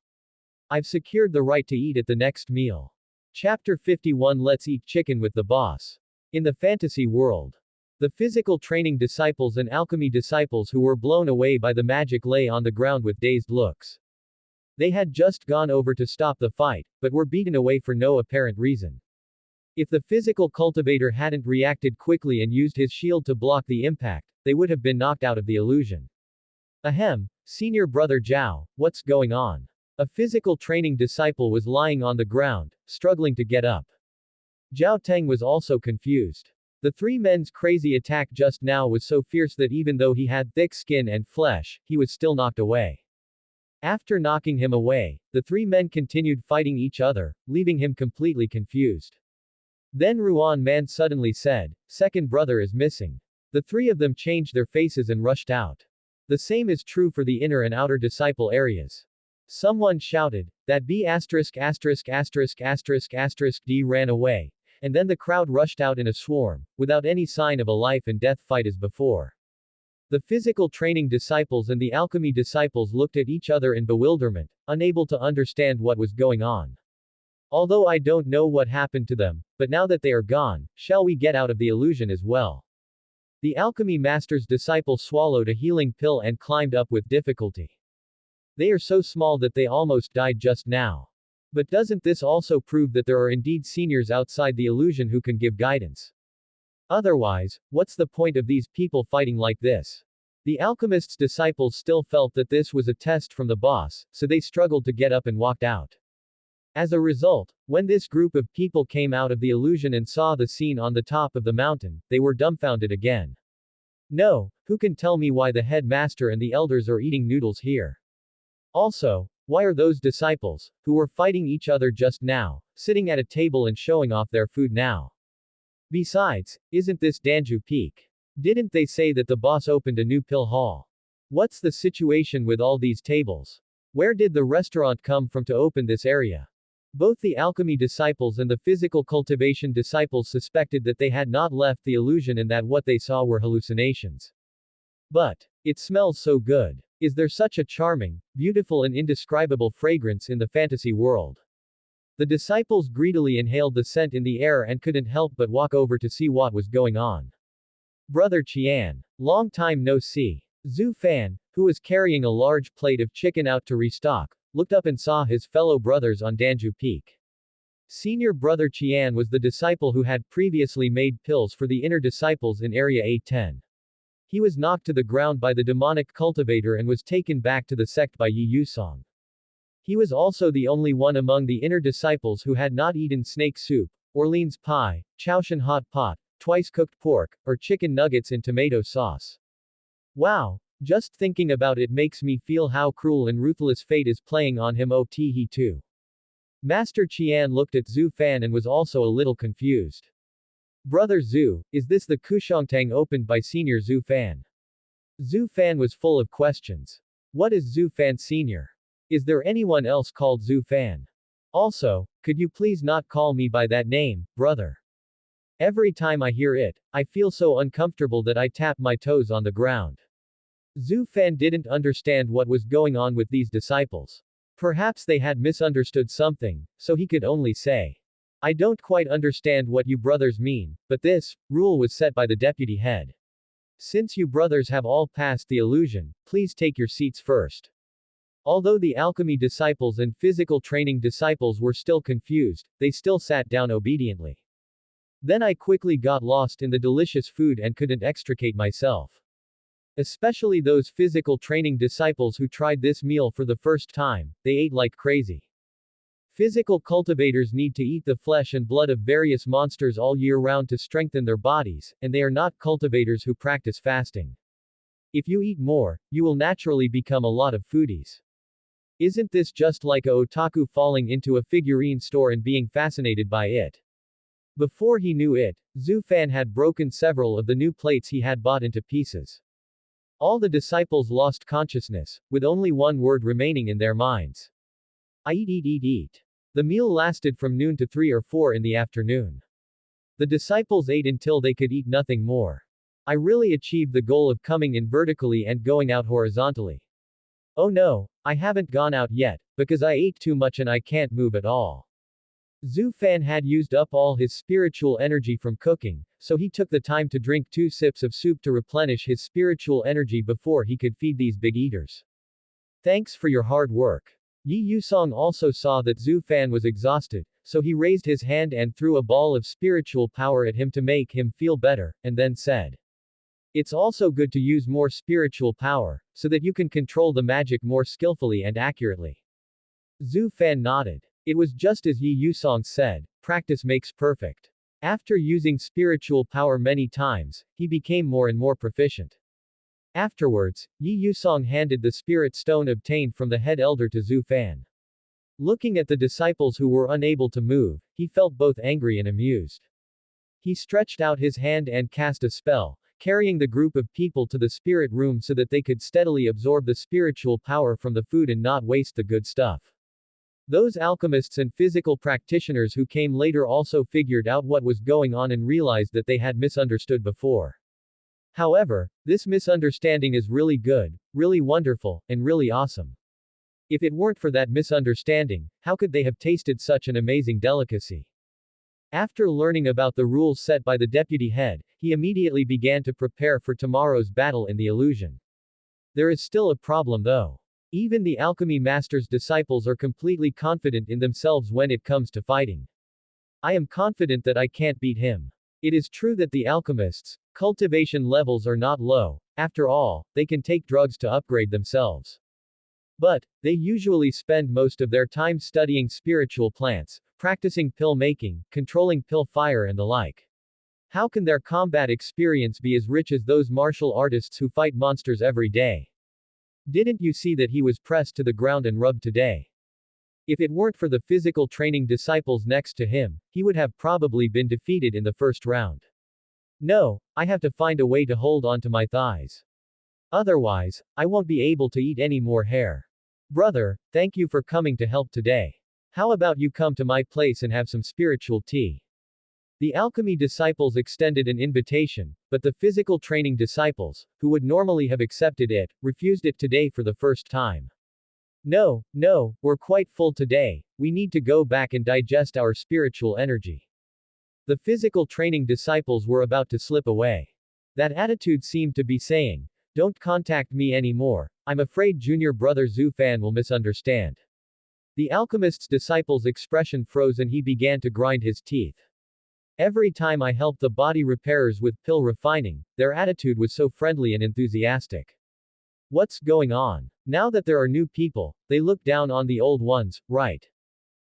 I've secured the right to eat at the next meal. Chapter 51 Let's Eat Chicken with the Boss. In the fantasy world, the physical training disciples and alchemy disciples who were blown away by the magic lay on the ground with dazed looks. They had just gone over to stop the fight, but were beaten away for no apparent reason. If the physical cultivator hadn't reacted quickly and used his shield to block the impact, they would have been knocked out of the illusion. Ahem, senior brother Zhao, what's going on? A physical training disciple was lying on the ground, struggling to get up. Zhao Teng was also confused. The three men's crazy attack just now was so fierce that even though he had thick skin and flesh, he was still knocked away. After knocking him away, the three men continued fighting each other, leaving him completely confused. Then Ruan Man suddenly said, "Second brother is missing." The three of them changed their faces and rushed out. The same is true for the inner and outer disciple areas. Someone shouted, "That B asterisk asterisk asterisk asterisk asterisk D ran away," and then the crowd rushed out in a swarm, without any sign of a life and death fight as before. The physical training disciples and the alchemy disciples looked at each other in bewilderment, unable to understand what was going on. Although I don't know what happened to them, but now that they are gone, shall we get out of the illusion as well? The alchemy master's disciple swallowed a healing pill and climbed up with difficulty. They are so small that they almost died just now. But doesn't this also prove that there are indeed seniors outside the illusion who can give guidance? Otherwise, what's the point of these people fighting like this? The alchemist's disciples still felt that this was a test from the boss, so they struggled to get up and walked out. As a result, when this group of people came out of the illusion and saw the scene on the top of the mountain, they were dumbfounded again. No, who can tell me why the headmaster and the elders are eating noodles here? Also, why are those disciples, who were fighting each other just now, sitting at a table and showing off their food now? Besides, isn't this Danju Peak? Didn't they say that the boss opened a new pill hall? What's the situation with all these tables? Where did the restaurant come from to open this area? Both the alchemy disciples and the physical cultivation disciples suspected that they had not left the illusion and that what they saw were hallucinations. But, it smells so good. Is there such a charming, beautiful and indescribable fragrance in the fantasy world? The disciples greedily inhaled the scent in the air and couldn't help but walk over to see what was going on. Brother Qian. Long time no see. Zhu Fan, who was carrying a large plate of chicken out to restock, looked up and saw his fellow brothers on Danju Peak. Senior brother Qian was the disciple who had previously made pills for the inner disciples in Area A10. He was knocked to the ground by the demonic cultivator and was taken back to the sect by Yusong. He was also the only one among the inner disciples who had not eaten snake soup, Orleans pie, Chaoshan hot pot, twice-cooked pork, or chicken nuggets in tomato sauce. Wow, just thinking about it makes me feel how cruel and ruthless fate is playing on him. He too. Master Qian looked at Zhu Fan and was also a little confused. Brother Zhu, is this the Kushongtang opened by Senior Zhu Fan? Zhu Fan was full of questions. What is Zhu Fan Senior? Is there anyone else called Zhu Fan? Also, could you please not call me by that name, brother? Every time I hear it, I feel so uncomfortable that I tap my toes on the ground. Zhu Fan didn't understand what was going on with these disciples. Perhaps they had misunderstood something, so he could only say, "I don't quite understand what you brothers mean, but this rule was set by the deputy head. Since you brothers have all passed the illusion, please take your seats first." Although the alchemy disciples and physical training disciples were still confused, they still sat down obediently. Then I quickly got lost in the delicious food and couldn't extricate myself. Especially those physical training disciples who tried this meal for the first time, they ate like crazy. Physical cultivators need to eat the flesh and blood of various monsters all year round to strengthen their bodies, and they are not cultivators who practice fasting. If you eat more, you will naturally become a lot of foodies. Isn't this just like a otaku falling into a figurine store and being fascinated by it? Before he knew it, Zhu Fan had broken several of the new plates he had bought into pieces. All the disciples lost consciousness, with only one word remaining in their minds. I eat. The meal lasted from noon to 3 or 4 in the afternoon. The disciples ate until they could eat nothing more. I really achieved the goal of coming in vertically and going out horizontally. Oh no, I haven't gone out yet, because I ate too much and I can't move at all. Zhu Fan had used up all his spiritual energy from cooking, so he took the time to drink 2 sips of soup to replenish his spiritual energy before he could feed these big eaters. Thanks for your hard work. Yusong also saw that Zhu Fan was exhausted, so he raised his hand and threw a ball of spiritual power at him to make him feel better, and then said, "It's also good to use more spiritual power, so that you can control the magic more skillfully and accurately." Zhu Fan nodded. It was just as Jìyú said, practice makes perfect. After using spiritual power many times, he became more and more proficient. Afterwards, Jìyú handed the spirit stone obtained from the head elder to Zhu Fan. Looking at the disciples who were unable to move, he felt both angry and amused. He stretched out his hand and cast a spell, carrying the group of people to the spirit room so that they could steadily absorb the spiritual power from the food and not waste the good stuff. Those alchemists and physical practitioners who came later also figured out what was going on and realized that they had misunderstood before. However, this misunderstanding is really good, really wonderful, and really awesome. If it weren't for that misunderstanding, how could they have tasted such an amazing delicacy? After learning about the rules set by the deputy head, he immediately began to prepare for tomorrow's battle in the illusion. There is still a problem though. Even the alchemy master's disciples are completely confident in themselves when it comes to fighting. I am confident that I can't beat him. It is true that the alchemists' cultivation levels are not low, after all, they can take drugs to upgrade themselves. But, they usually spend most of their time studying spiritual plants, practicing pill making, controlling pill fire and the like. How can their combat experience be as rich as those martial artists who fight monsters every day? Didn't you see that he was pressed to the ground and rubbed today? If it weren't for the physical training disciples next to him, he would have probably been defeated in the first round. No, I have to find a way to hold on to my thighs. Otherwise, I won't be able to eat any more hair. Brother, thank you for coming to help today. How about you come to my place and have some spiritual tea? The alchemy disciples extended an invitation, but the physical training disciples, who would normally have accepted it, refused it today for the first time. No, we're quite full today, we need to go back and digest our spiritual energy. The physical training disciples were about to slip away. That attitude seemed to be saying, "Don't contact me anymore, I'm afraid junior brother Zhu Fan will misunderstand." The alchemist's disciple's expression froze and he began to grind his teeth. Every time I helped the body repairers with pill refining, their attitude was so friendly and enthusiastic. What's going on? Now that there are new people, they look down on the old ones, right?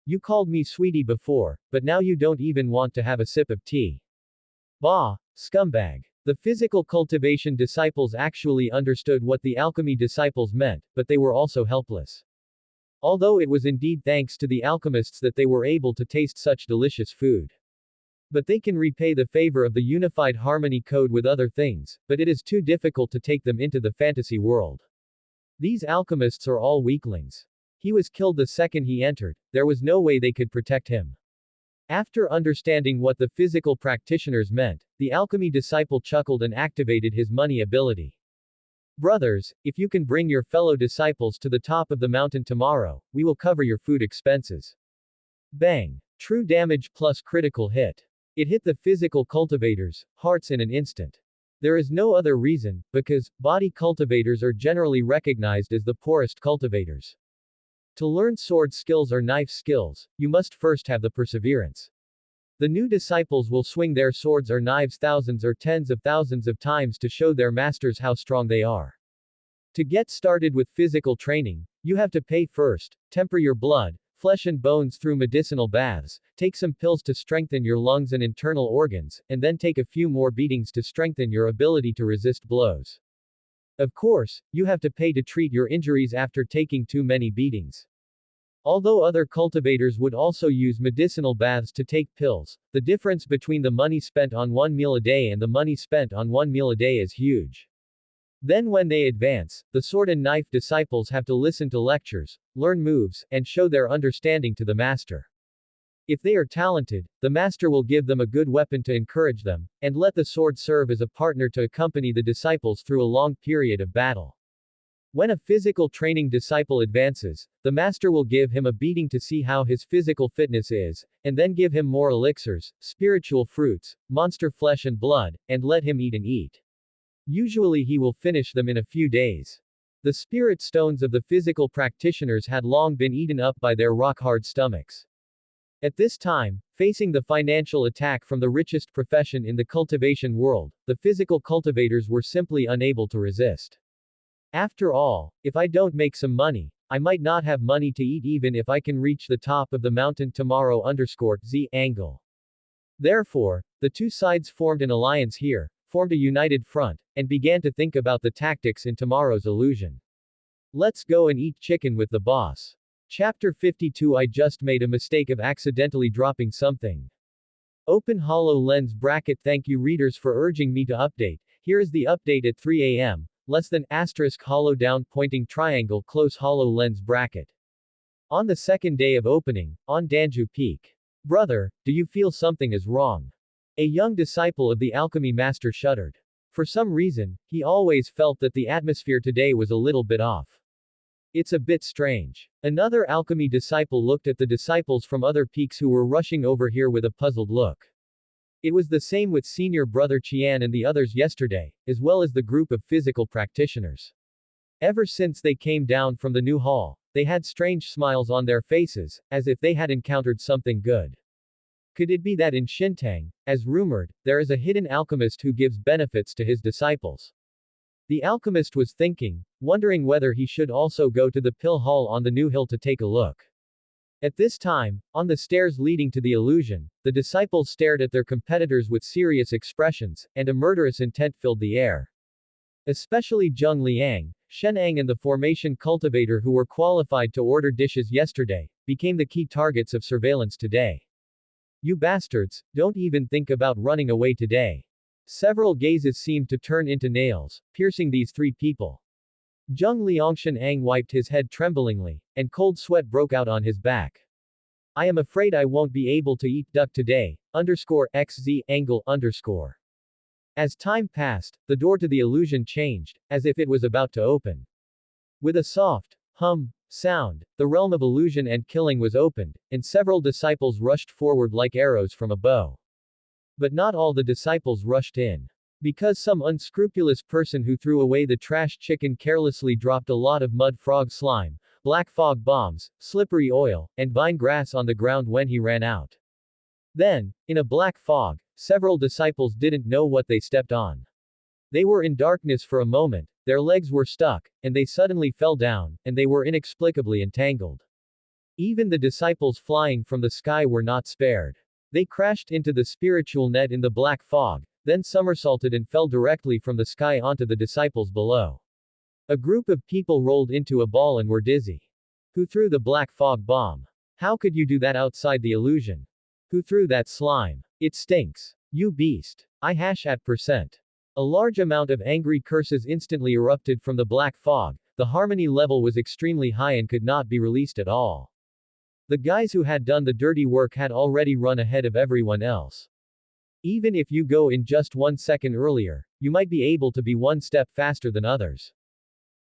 You called me sweetie before, but now you don't even want to have a sip of tea. Bah, scumbag. The physical cultivation disciples actually understood what the alchemy disciples meant, but they were also helpless. Although it was indeed thanks to the alchemists that they were able to taste such delicious food. But they can repay the favor of the unified harmony code with other things, but it is too difficult to take them into the fantasy world. These alchemists are all weaklings. He was killed the second he entered, there was no way they could protect him. After understanding what the physical practitioners meant, the alchemy disciple chuckled and activated his money ability. Brothers, if you can bring your fellow disciples to the top of the mountain tomorrow, we will cover your food expenses. Bang! True damage plus critical hit. It hit the physical cultivators' hearts in an instant. There is no other reason, because body cultivators are generally recognized as the poorest cultivators. To learn sword skills or knife skills, you must first have the perseverance. The new disciples will swing their swords or knives thousands or tens of thousands of times to show their masters how strong they are. To get started with physical training, you have to pay first, temper your blood, flesh and bones through medicinal baths, take some pills to strengthen your lungs and internal organs, and then take a few more beatings to strengthen your ability to resist blows. Of course, you have to pay to treat your injuries after taking too many beatings. Although other cultivators would also use medicinal baths to take pills, the difference between the money spent on one meal a day and the money spent on one meal a day is huge. Then when they advance, the sword and knife disciples have to listen to lectures, learn moves, and show their understanding to the master. If they are talented, the master will give them a good weapon to encourage them, and let the sword serve as a partner to accompany the disciples through a long period of battle. When a physical training disciple advances, the master will give him a beating to see how his physical fitness is, and then give him more elixirs, spiritual fruits, monster flesh and blood, and let him eat and eat. Usually he will finish them in a few days. The spirit stones of the physical practitioners had long been eaten up by their rock-hard stomachs. At this time, facing the financial attack from the richest profession in the cultivation world, the physical cultivators were simply unable to resist. After all, if I don't make some money, I might not have money to eat even if I can reach the top of the mountain tomorrow _Z angle. Therefore, the two sides formed an alliance here, formed a united front, and began to think about the tactics in tomorrow's illusion. Let's go and eat chicken with the boss. Chapter 52. I just made a mistake of accidentally dropping something. Open HoloLens bracket. Thank you readers for urging me to update. Here is the update at 3 a.m. less than asterisk hollow down pointing triangle close HoloLens bracket. On the second day of opening, on Danju Peak. Brother, do you feel something is wrong? A young disciple of the alchemy master shuddered. For some reason, he always felt that the atmosphere today was a little bit off. It's a bit strange. Another alchemy disciple looked at the disciples from other peaks who were rushing over here with a puzzled look. It was the same with senior brother Qian and the others yesterday, as well as the group of physical practitioners. Ever since they came down from the new hall, they had strange smiles on their faces, as if they had encountered something good. Could it be that in Xintang, as rumored, there is a hidden alchemist who gives benefits to his disciples? The alchemist was thinking, wondering whether he should also go to the pill hall on the new hill to take a look. At this time, on the stairs leading to the illusion, the disciples stared at their competitors with serious expressions, and a murderous intent filled the air. Especially Zheng Liang, Shenang and the formation cultivator who were qualified to order dishes yesterday, became the key targets of surveillance today. You bastards, don't even think about running away today. Several gazes seemed to turn into nails, piercing these three people. Zheng Liangshan wiped his head tremblingly, and cold sweat broke out on his back. I am afraid I won't be able to eat duck today, _XZ angle _. As time passed, the door to the illusion changed, as if it was about to open. With a soft, sound, the realm of illusion and killing was opened, and several disciples rushed forward like arrows from a bow. But not all the disciples rushed in. Because some unscrupulous person who threw away the trash chicken carelessly dropped a lot of mud frog slime, black fog bombs, slippery oil, and vine grass on the ground when he ran out. Then, in a black fog, several disciples didn't know what they stepped on. They were in darkness for a moment, their legs were stuck, and they suddenly fell down, and they were inexplicably entangled. Even the disciples flying from the sky were not spared. They crashed into the spiritual net in the black fog, then somersaulted and fell directly from the sky onto the disciples below. A group of people rolled into a ball and were dizzy. Who threw the black fog bomb? How could you do that outside the illusion? Who threw that slime? It stinks. You beast. %. A large amount of angry curses instantly erupted from the black fog. The harmony level was extremely high and could not be released at all. The guys who had done the dirty work had already run ahead of everyone else. Even if you go in just 1 second earlier, you might be able to be one step faster than others.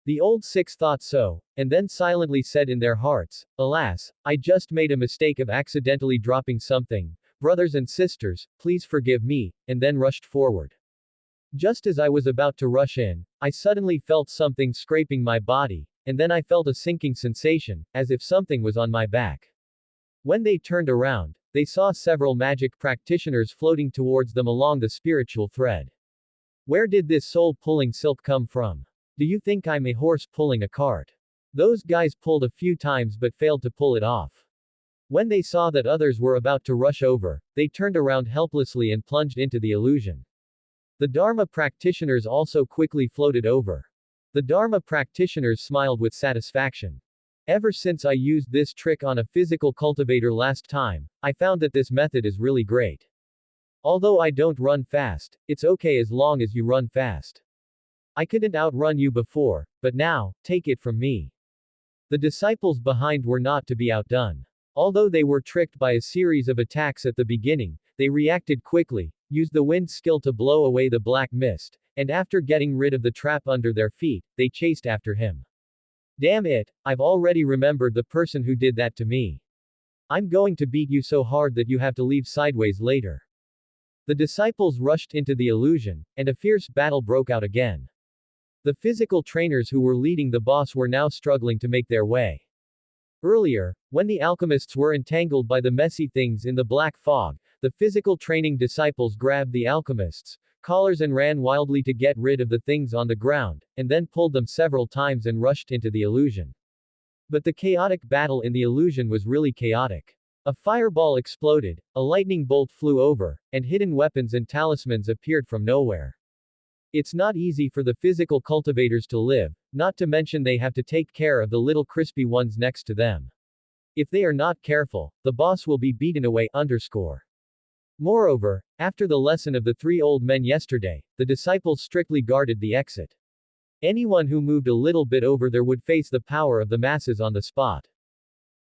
The old six thought so, and then silently said in their hearts, alas, I just made a mistake of accidentally dropping something. Brothers and sisters, please forgive me, and then rushed forward. Just as I was about to rush in, I suddenly felt something scraping my body, and then I felt a sinking sensation, as if something was on my back. When they turned around, they saw several magic practitioners floating towards them along the spiritual thread. Where did this soul-pulling silk come from? Do you think I'm a horse pulling a cart? Those guys pulled a few times but failed to pull it off. When they saw that others were about to rush over, they turned around helplessly and plunged into the illusion. The Dharma practitioners also quickly floated over. The Dharma practitioners smiled with satisfaction. Ever since I used this trick on a physical cultivator last time, I found that this method is really great. Although I don't run fast, it's okay as long as you run fast. I couldn't outrun you before, but now, take it from me. The disciples behind were not to be outdone. Although they were tricked by a series of attacks at the beginning, they reacted quickly, used the wind skill to blow away the black mist, and after getting rid of the trap under their feet, they chased after him. Damn it, I've already remembered the person who did that to me. I'm going to beat you so hard that you have to leave sideways later. The disciples rushed into the illusion, and a fierce battle broke out again. The physical trainers who were leading the boss were now struggling to make their way. Earlier, when the alchemists were entangled by the messy things in the black fog, the physical training disciples grabbed the alchemists' collars and ran wildly to get rid of the things on the ground, and then pulled them several times and rushed into the illusion. But the chaotic battle in the illusion was really chaotic. A fireball exploded, a lightning bolt flew over, and hidden weapons and talismans appeared from nowhere. It's not easy for the physical cultivators to live, not to mention they have to take care of the little crispy ones next to them. If they are not careful, the boss will be beaten away. Moreover, after the lesson of the three old men yesterday, the disciples strictly guarded the exit. Anyone who moved a little bit over there would face the power of the masses on the spot.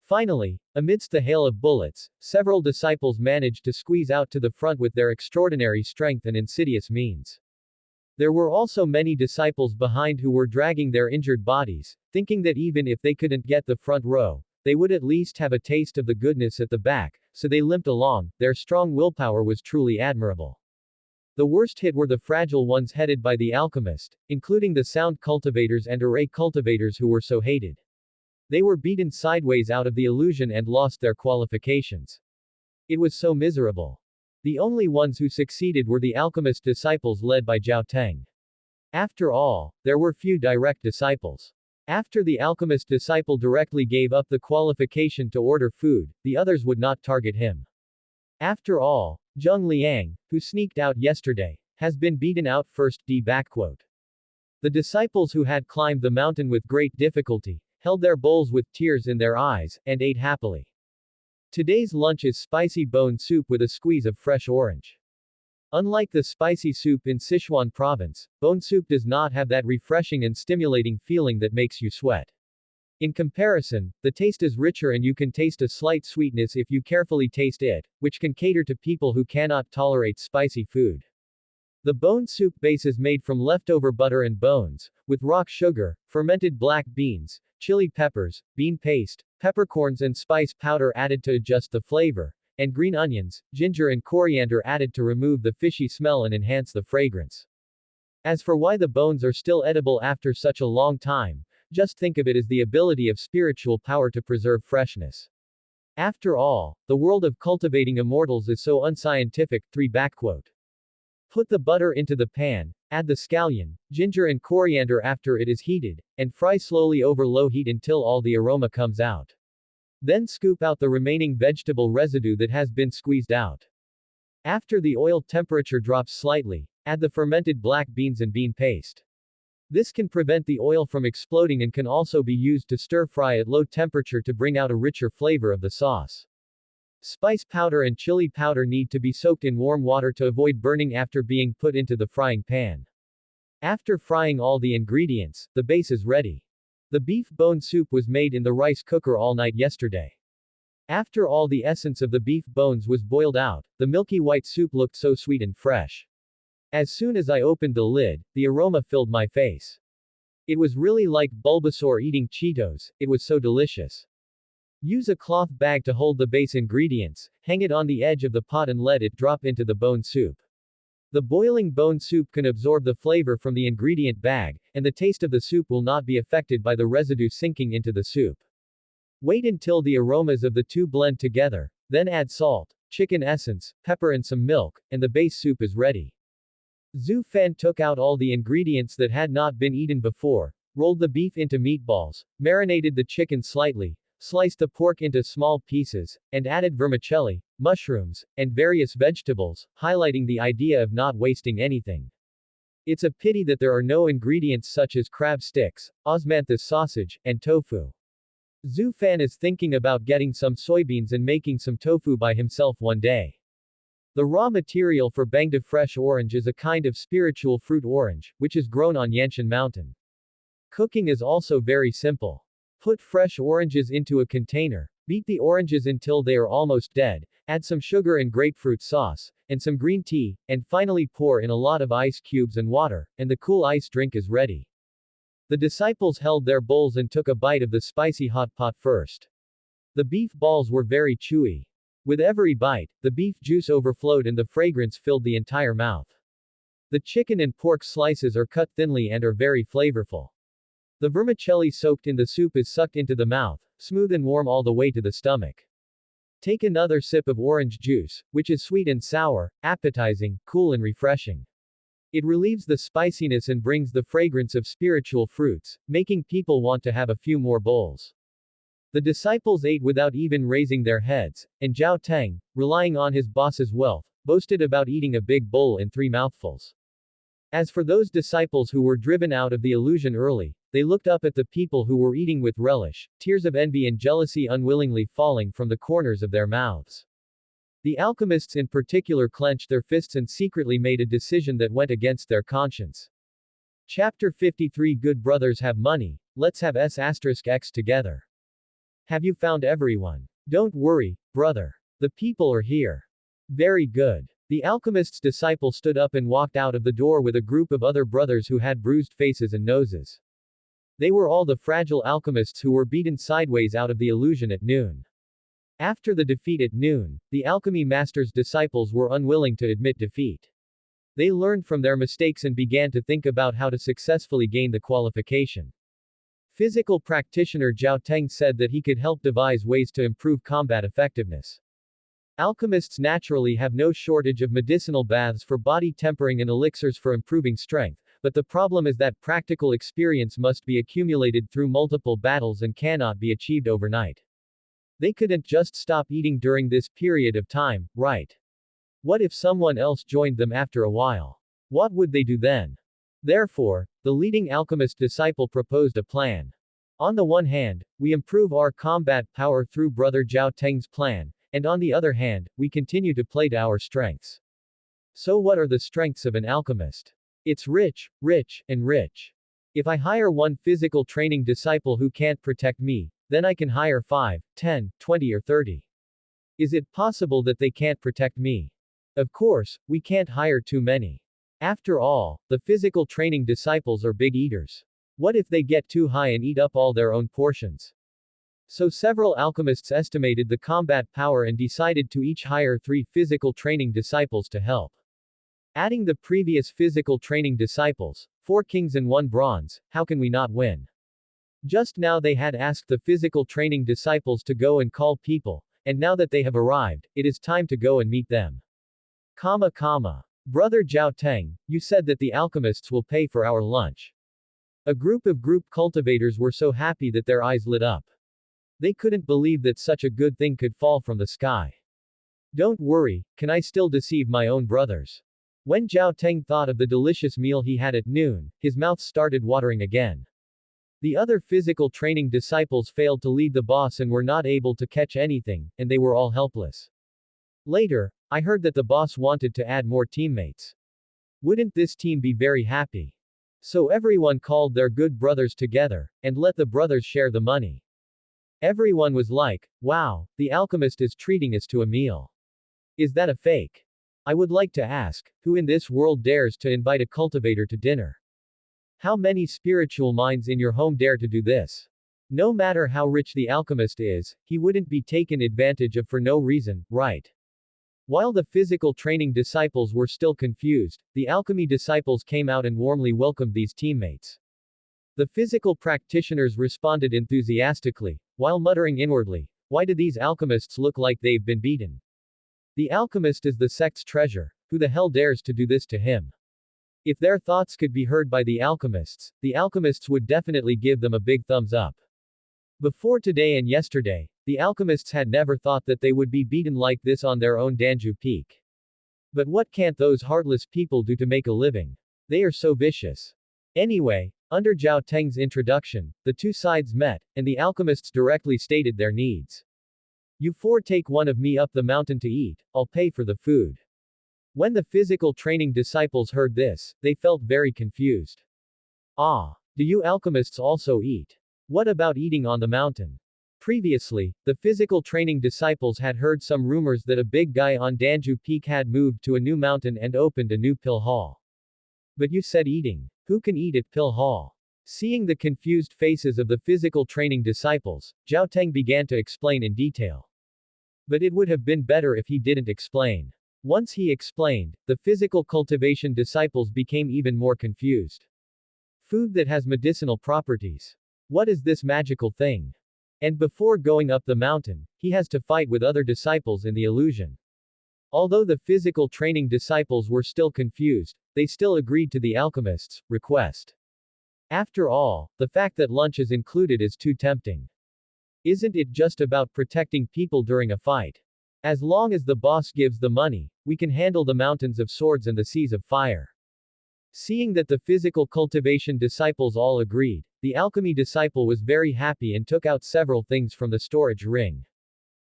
Finally, amidst the hail of bullets, several disciples managed to squeeze out to the front with their extraordinary strength and insidious means. There were also many disciples behind who were dragging their injured bodies, thinking that even if they couldn't get the front row, they would at least have a taste of the goodness at the back, so they limped along. Their strong willpower was truly admirable. The worst hit were the fragile ones headed by the alchemist, including the sound cultivators and array cultivators who were so hated. They were beaten sideways out of the illusion and lost their qualifications. It was so miserable. The only ones who succeeded were the alchemist disciples led by Zhao Teng. After all, there were few direct disciples. After the alchemist disciple directly gave up the qualification to order food, the others would not target him. After all, Zheng Liang, who sneaked out yesterday, has been beaten out first. The disciples who had climbed the mountain with great difficulty, held their bowls with tears in their eyes, and ate happily. Today's lunch is spicy bone soup with a squeeze of fresh orange. Unlike the spicy soup in Sichuan province, bone soup does not have that refreshing and stimulating feeling that makes you sweat. In comparison, the taste is richer and you can taste a slight sweetness if you carefully taste it, which can cater to people who cannot tolerate spicy food. The bone soup base is made from leftover butter and bones, with rock sugar, fermented black beans, chili peppers, bean paste, peppercorns and spice powder added to adjust the flavor, and green onions, ginger and coriander added to remove the fishy smell and enhance the fragrance. As for why the bones are still edible after such a long time, just think of it as the ability of spiritual power to preserve freshness. After all, the world of cultivating immortals is so unscientific. Put the butter into the pan, add the scallion, ginger and coriander after it is heated, and fry slowly over low heat until all the aroma comes out. Then scoop out the remaining vegetable residue that has been squeezed out. After the oil temperature drops slightly, add the fermented black beans and bean paste. This can prevent the oil from exploding and can also be used to stir fry at low temperature to bring out a richer flavor of the sauce. Spice powder and chili powder need to be soaked in warm water to avoid burning after being put into the frying pan. After frying all the ingredients, the base is ready. The beef bone soup was made in the rice cooker all night yesterday. After all the essence of the beef bones was boiled out, the milky white soup looked so sweet and fresh. As soon as I opened the lid, the aroma filled my face. It was really like Bulbasaur eating Cheetos, it was so delicious. Use a cloth bag to hold the base ingredients, hang it on the edge of the pot and let it drop into the bone soup. The boiling bone soup can absorb the flavor from the ingredient bag, and the taste of the soup will not be affected by the residue sinking into the soup. Wait until the aromas of the two blend together, then add salt, chicken essence, pepper and some milk, and the base soup is ready. Zhu Fan took out all the ingredients that had not been eaten before, rolled the beef into meatballs, marinated the chicken slightly, sliced the pork into small pieces, and added vermicelli, mushrooms, and various vegetables, highlighting the idea of not wasting anything. It's a pity that there are no ingredients such as crab sticks, osmanthus sausage, and tofu. Zhu Fan is thinking about getting some soybeans and making some tofu by himself one day. The raw material for Bangde fresh orange is a kind of spiritual fruit orange, which is grown on Yanshan Mountain. Cooking is also very simple. Put fresh oranges into a container, beat the oranges until they are almost dead, add some sugar and grapefruit sauce, and some green tea, and finally pour in a lot of ice cubes and water, and the cool ice drink is ready. The disciples held their bowls and took a bite of the spicy hot pot first. The beef balls were very chewy. With every bite, the beef juice overflowed and the fragrance filled the entire mouth. The chicken and pork slices are cut thinly and are very flavorful. The vermicelli soaked in the soup is sucked into the mouth, smooth and warm all the way to the stomach. Take another sip of orange juice, which is sweet and sour, appetizing, cool and refreshing. It relieves the spiciness and brings the fragrance of spiritual fruits, making people want to have a few more bowls. The disciples ate without even raising their heads, and Zhao Teng, relying on his boss's wealth, boasted about eating a big bowl in 3 mouthfuls. As for those disciples who were driven out of the illusion early, they looked up at the people who were eating with relish, tears of envy and jealousy unwillingly falling from the corners of their mouths. The alchemists in particular clenched their fists and secretly made a decision that went against their conscience. Chapter 53 Good brothers have money, let's have S*X together. Have you found everyone? Don't worry, brother. The people are here. Very good. The alchemist's disciple stood up and walked out of the door with a group of other brothers who had bruised faces and noses. They were all the fragile alchemists who were beaten sideways out of the illusion at noon. After the defeat at noon, the alchemy master's disciples were unwilling to admit defeat. They learned from their mistakes and began to think about how to successfully gain the qualification. Physical practitioner Zhao Teng said that he could help devise ways to improve combat effectiveness. Alchemists naturally have no shortage of medicinal baths for body tempering and elixirs for improving strength, but the problem is that practical experience must be accumulated through multiple battles and cannot be achieved overnight. They couldn't just stop eating during this period of time, right? What if someone else joined them after a while? What would they do then? Therefore, the leading alchemist disciple proposed a plan. On the one hand, we improve our combat power through Brother Zhao Teng's plan, and on the other hand, we continue to play to our strengths. So what are the strengths of an alchemist? It's rich, and rich. If I hire one physical training disciple who can't protect me, then I can hire 5, 10, 20 or 30. Is it possible that they can't protect me? Of course, we can't hire too many. After all, the physical training disciples are big eaters. What if they get too high and eat up all their own portions? So several alchemists estimated the combat power and decided to each hire 3 physical training disciples to help. Adding the previous physical training disciples, 4 kings and 1 bronze, how can we not win? Just now they had asked the physical training disciples to go and call people, and now that they have arrived, it is time to go and meet them. Brother Zhao Teng, you said that the alchemists will pay for our lunch. A group of group cultivators were so happy that their eyes lit up. They couldn't believe that such a good thing could fall from the sky. Don't worry, can I still deceive my own brothers? When Zhao Teng thought of the delicious meal he had at noon, his mouth started watering again. The other physical training disciples failed to lead the boss and were not able to catch anything, and they were all helpless. Later, I heard that the boss wanted to add more teammates. Wouldn't this team be very happy? So everyone called their good brothers together, and let the brothers share the money. Everyone was like, wow, the alchemist is treating us to a meal. Is that a fake? I would like to ask, who in this world dares to invite a cultivator to dinner? How many spiritual minds in your home dare to do this? No matter how rich the alchemist is, he wouldn't be taken advantage of for no reason, right? While the physical training disciples were still confused, the alchemy disciples came out and warmly welcomed these teammates. The physical practitioners responded enthusiastically, while muttering inwardly, why do these alchemists look like they've been beaten? The alchemist is the sect's treasure, who the hell dares to do this to him? If their thoughts could be heard by the alchemists would definitely give them a big thumbs up. Before today and yesterday, the alchemists had never thought that they would be beaten like this on their own Danju peak. But what can't those heartless people do to make a living? They are so vicious. Anyway, under Zhao Teng's introduction, the two sides met, and the alchemists directly stated their needs. You 4 take one of me up the mountain to eat, I'll pay for the food. When the physical training disciples heard this, they felt very confused. Ah, do you alchemists also eat? What about eating on the mountain? Previously, the physical training disciples had heard some rumors that a big guy on Danju Peak had moved to a new mountain and opened a new pill hall. But you said eating. Who can eat at pill hall? Seeing the confused faces of the physical training disciples, Zhao Teng began to explain in detail. But it would have been better if he didn't explain. Once he explained, the physical cultivation disciples became even more confused. Food that has medicinal properties. What is this magical thing? And before going up the mountain, he has to fight with other disciples in the illusion. Although the physical training disciples were still confused, they still agreed to the alchemist's request. After all, the fact that lunch is included is too tempting. Isn't it just about protecting people during a fight? As long as the boss gives the money, we can handle the mountains of swords and the seas of fire. Seeing that the physical cultivation disciples all agreed, the alchemy disciple was very happy and took out several things from the storage ring.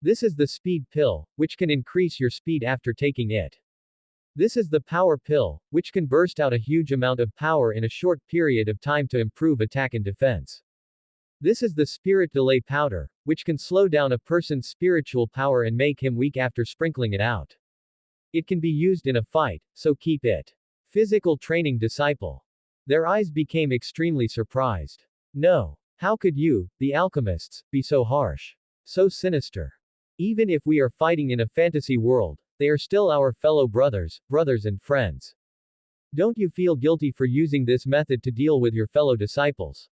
This is the speed pill, which can increase your speed after taking it. This is the power pill, which can burst out a huge amount of power in a short period of time to improve attack and defense. This is the spirit delay powder, which can slow down a person's spiritual power and make him weak after sprinkling it out. It can be used in a fight, so keep it. Physical training disciple. Their eyes became extremely surprised. No. How could you, the alchemists, be so harsh? So sinister. Even if we are fighting in a fantasy world, they are still our fellow brothers and friends. Don't you feel guilty for using this method to deal with your fellow disciples?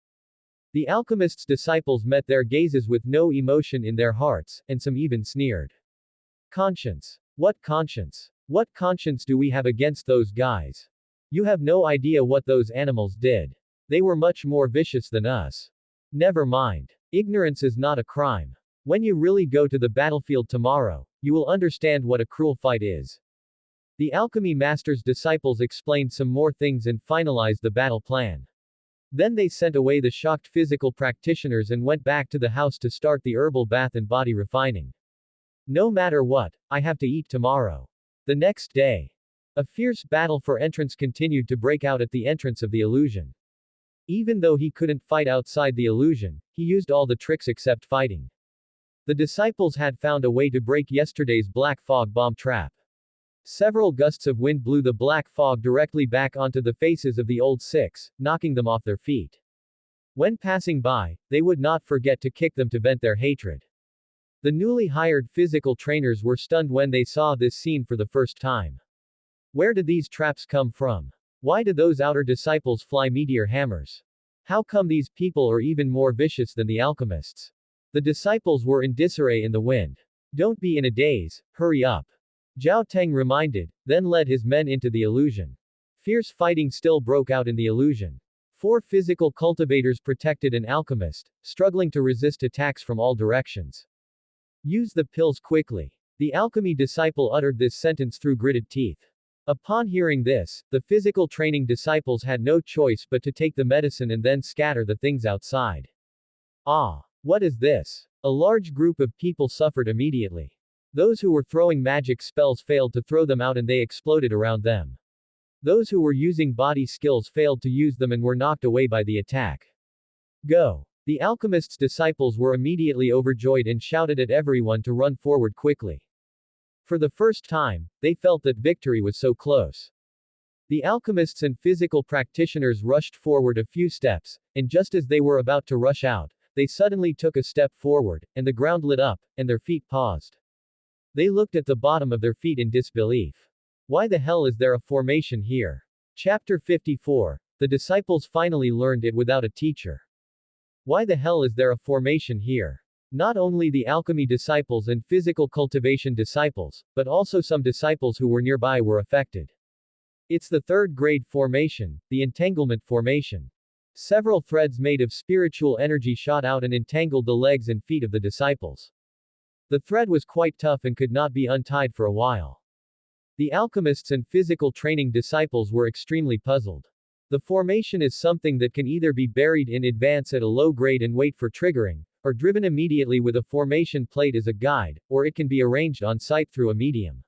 The alchemist's disciples met their gazes with no emotion in their hearts, and some even sneered. Conscience. What conscience? What conscience do we have against those guys? You have no idea what those animals did. They were much more vicious than us. Never mind. Ignorance is not a crime. When you really go to the battlefield tomorrow, you will understand what a cruel fight is. The alchemy master's disciples explained some more things and finalized the battle plan. Then they sent away the shocked physical practitioners and went back to the house to start the herbal bath and body refining. No matter what, I have to eat tomorrow. The next day, a fierce battle for entrance continued to break out at the entrance of the illusion. Even though he couldn't fight outside the illusion, he used all the tricks except fighting. The disciples had found a way to break yesterday's black fog bomb trap. Several gusts of wind blew the black fog directly back onto the faces of the old six, knocking them off their feet. When passing by, they would not forget to kick them to vent their hatred. The newly hired physical trainers were stunned when they saw this scene for the first time. Where did these traps come from? Why did those outer disciples fly meteor hammers? How come these people are even more vicious than the alchemists? The disciples were in disarray in the wind. Don't be in a daze, hurry up. Zhao Teng reminded, then led his men into the illusion. Fierce fighting still broke out in the illusion. 4 physical cultivators protected an alchemist, struggling to resist attacks from all directions. Use the pills quickly. The alchemy disciple uttered this sentence through gritted teeth. Upon hearing this, the physical training disciples had no choice but to take the medicine and then scatter the things outside. Ah! What is this? A large group of people suffered immediately. Those who were throwing magic spells failed to throw them out and they exploded around them. Those who were using body skills failed to use them and were knocked away by the attack. Go! The alchemist's disciples were immediately overjoyed and shouted at everyone to run forward quickly. For the first time, they felt that victory was so close. The alchemists and physical practitioners rushed forward a few steps, and just as they were about to rush out, they suddenly took a step forward, and the ground lit up, and their feet paused. They looked at the bottom of their feet in disbelief. Why the hell is there a formation here? Chapter 54. The disciples finally learned it without a teacher. Why the hell is there a formation here? Not only the alchemy disciples and physical cultivation disciples, but also some disciples who were nearby were affected. It's the 3rd grade formation, the entanglement formation. Several threads made of spiritual energy shot out and entangled the legs and feet of the disciples. The thread was quite tough and could not be untied for a while. The alchemists and physical training disciples were extremely puzzled. The formation is something that can either be buried in advance at a low grade and wait for triggering, or driven immediately with a formation plate as a guide, or it can be arranged on site through a medium.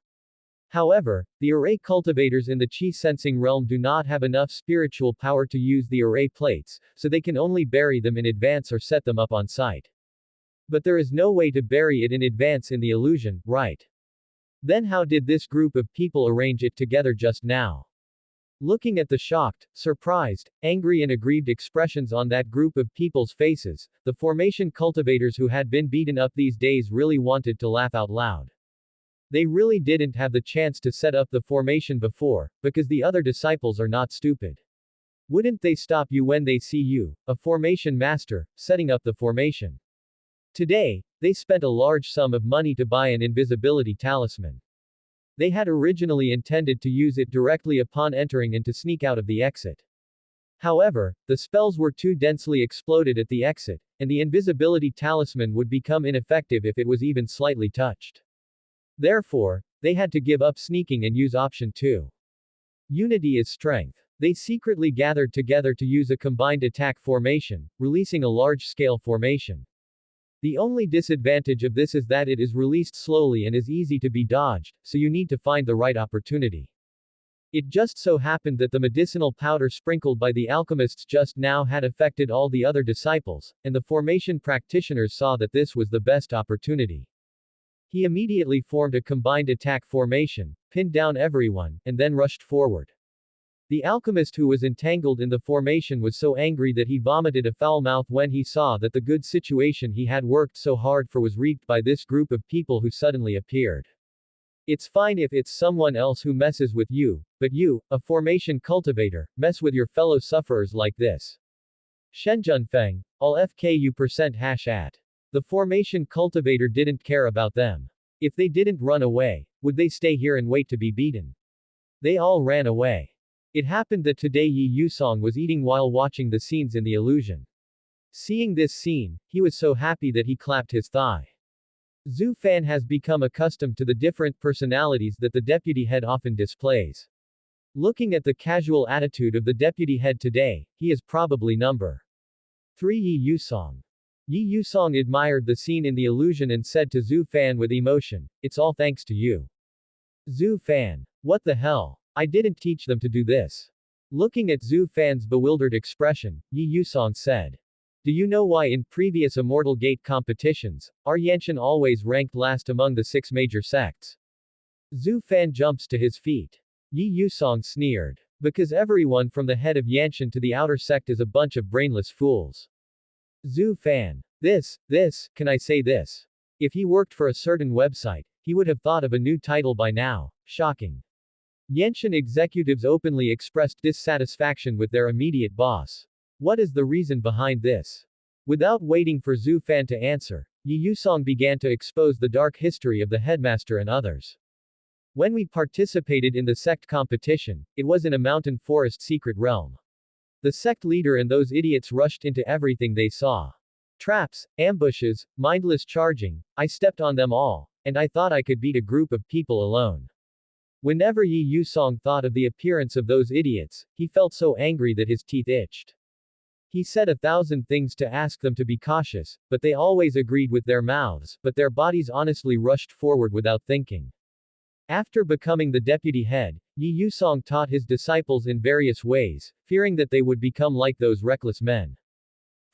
However, the array cultivators in the chi sensing realm do not have enough spiritual power to use the array plates, so they can only bury them in advance or set them up on site. But there is no way to bury it in advance in the illusion, right? Then how did this group of people arrange it together just now? Looking at the shocked, surprised, angry and aggrieved expressions on that group of people's faces, the formation cultivators who had been beaten up these days really wanted to laugh out loud. They really didn't have the chance to set up the formation before, because the other disciples are not stupid. Wouldn't they stop you when they see you, a formation master, setting up the formation? Today, they spent a large sum of money to buy an invisibility talisman. They had originally intended to use it directly upon entering and to sneak out of the exit. However, the spells were too densely exploded at the exit, and the invisibility talisman would become ineffective if it was even slightly touched. Therefore, they had to give up sneaking and use option 2. Unity is strength. They secretly gathered together to use a combined attack formation, releasing a large-scale formation. The only disadvantage of this is that it is released slowly and is easy to be dodged, so you need to find the right opportunity. It just so happened that the medicinal powder sprinkled by the alchemists just now had affected all the other disciples, and the formation practitioners saw that this was the best opportunity. He immediately formed a combined attack formation, pinned down everyone, and then rushed forward. The alchemist who was entangled in the formation was so angry that he vomited a foul mouth when he saw that the good situation he had worked so hard for was reaped by this group of people who suddenly appeared. It's fine if it's someone else who messes with you, but you, a formation cultivator, mess with your fellow sufferers like this. Shenjunfeng, all FKU %@. The formation cultivator didn't care about them. If they didn't run away, would they stay here and wait to be beaten? They all ran away. It happened that today Yusong was eating while watching the scenes in the illusion. Seeing this scene, he was so happy that he clapped his thigh. Zhu Fan has become accustomed to the different personalities that the deputy head often displays. Looking at the casual attitude of the deputy head today, he is probably number 3 Yusong. Yusong admired the scene in the illusion and said to Zhu Fan with emotion, "It's all thanks to you." Zhu Fan. What the hell? I didn't teach them to do this. Looking at Zhu Fan's bewildered expression, Yusong said. Do you know why in previous Immortal Gate competitions, our Yanshan always ranked last among the 6 major sects? Zhu Fan jumps to his feet. Yusong sneered. Because everyone from the head of Yanshan to the outer sect is a bunch of brainless fools. Zhu Fan. Can I say this? If he worked for a certain website, he would have thought of a new title by now. Shocking. Yanshan executives openly expressed dissatisfaction with their immediate boss. What is the reason behind this? Without waiting for Zhu Fan to answer, Yusong began to expose the dark history of the headmaster and others. When we participated in the sect competition, it was in a mountain forest secret realm. The sect leader and those idiots rushed into everything they saw. Traps, ambushes, mindless charging, I stepped on them all, and I thought I could beat a group of people alone. Whenever Yusong thought of the appearance of those idiots, he felt so angry that his teeth itched. He said 1,000 things to ask them to be cautious, but they always agreed with their mouths, but their bodies honestly rushed forward without thinking. After becoming the deputy head, Yusong taught his disciples in various ways, fearing that they would become like those reckless men.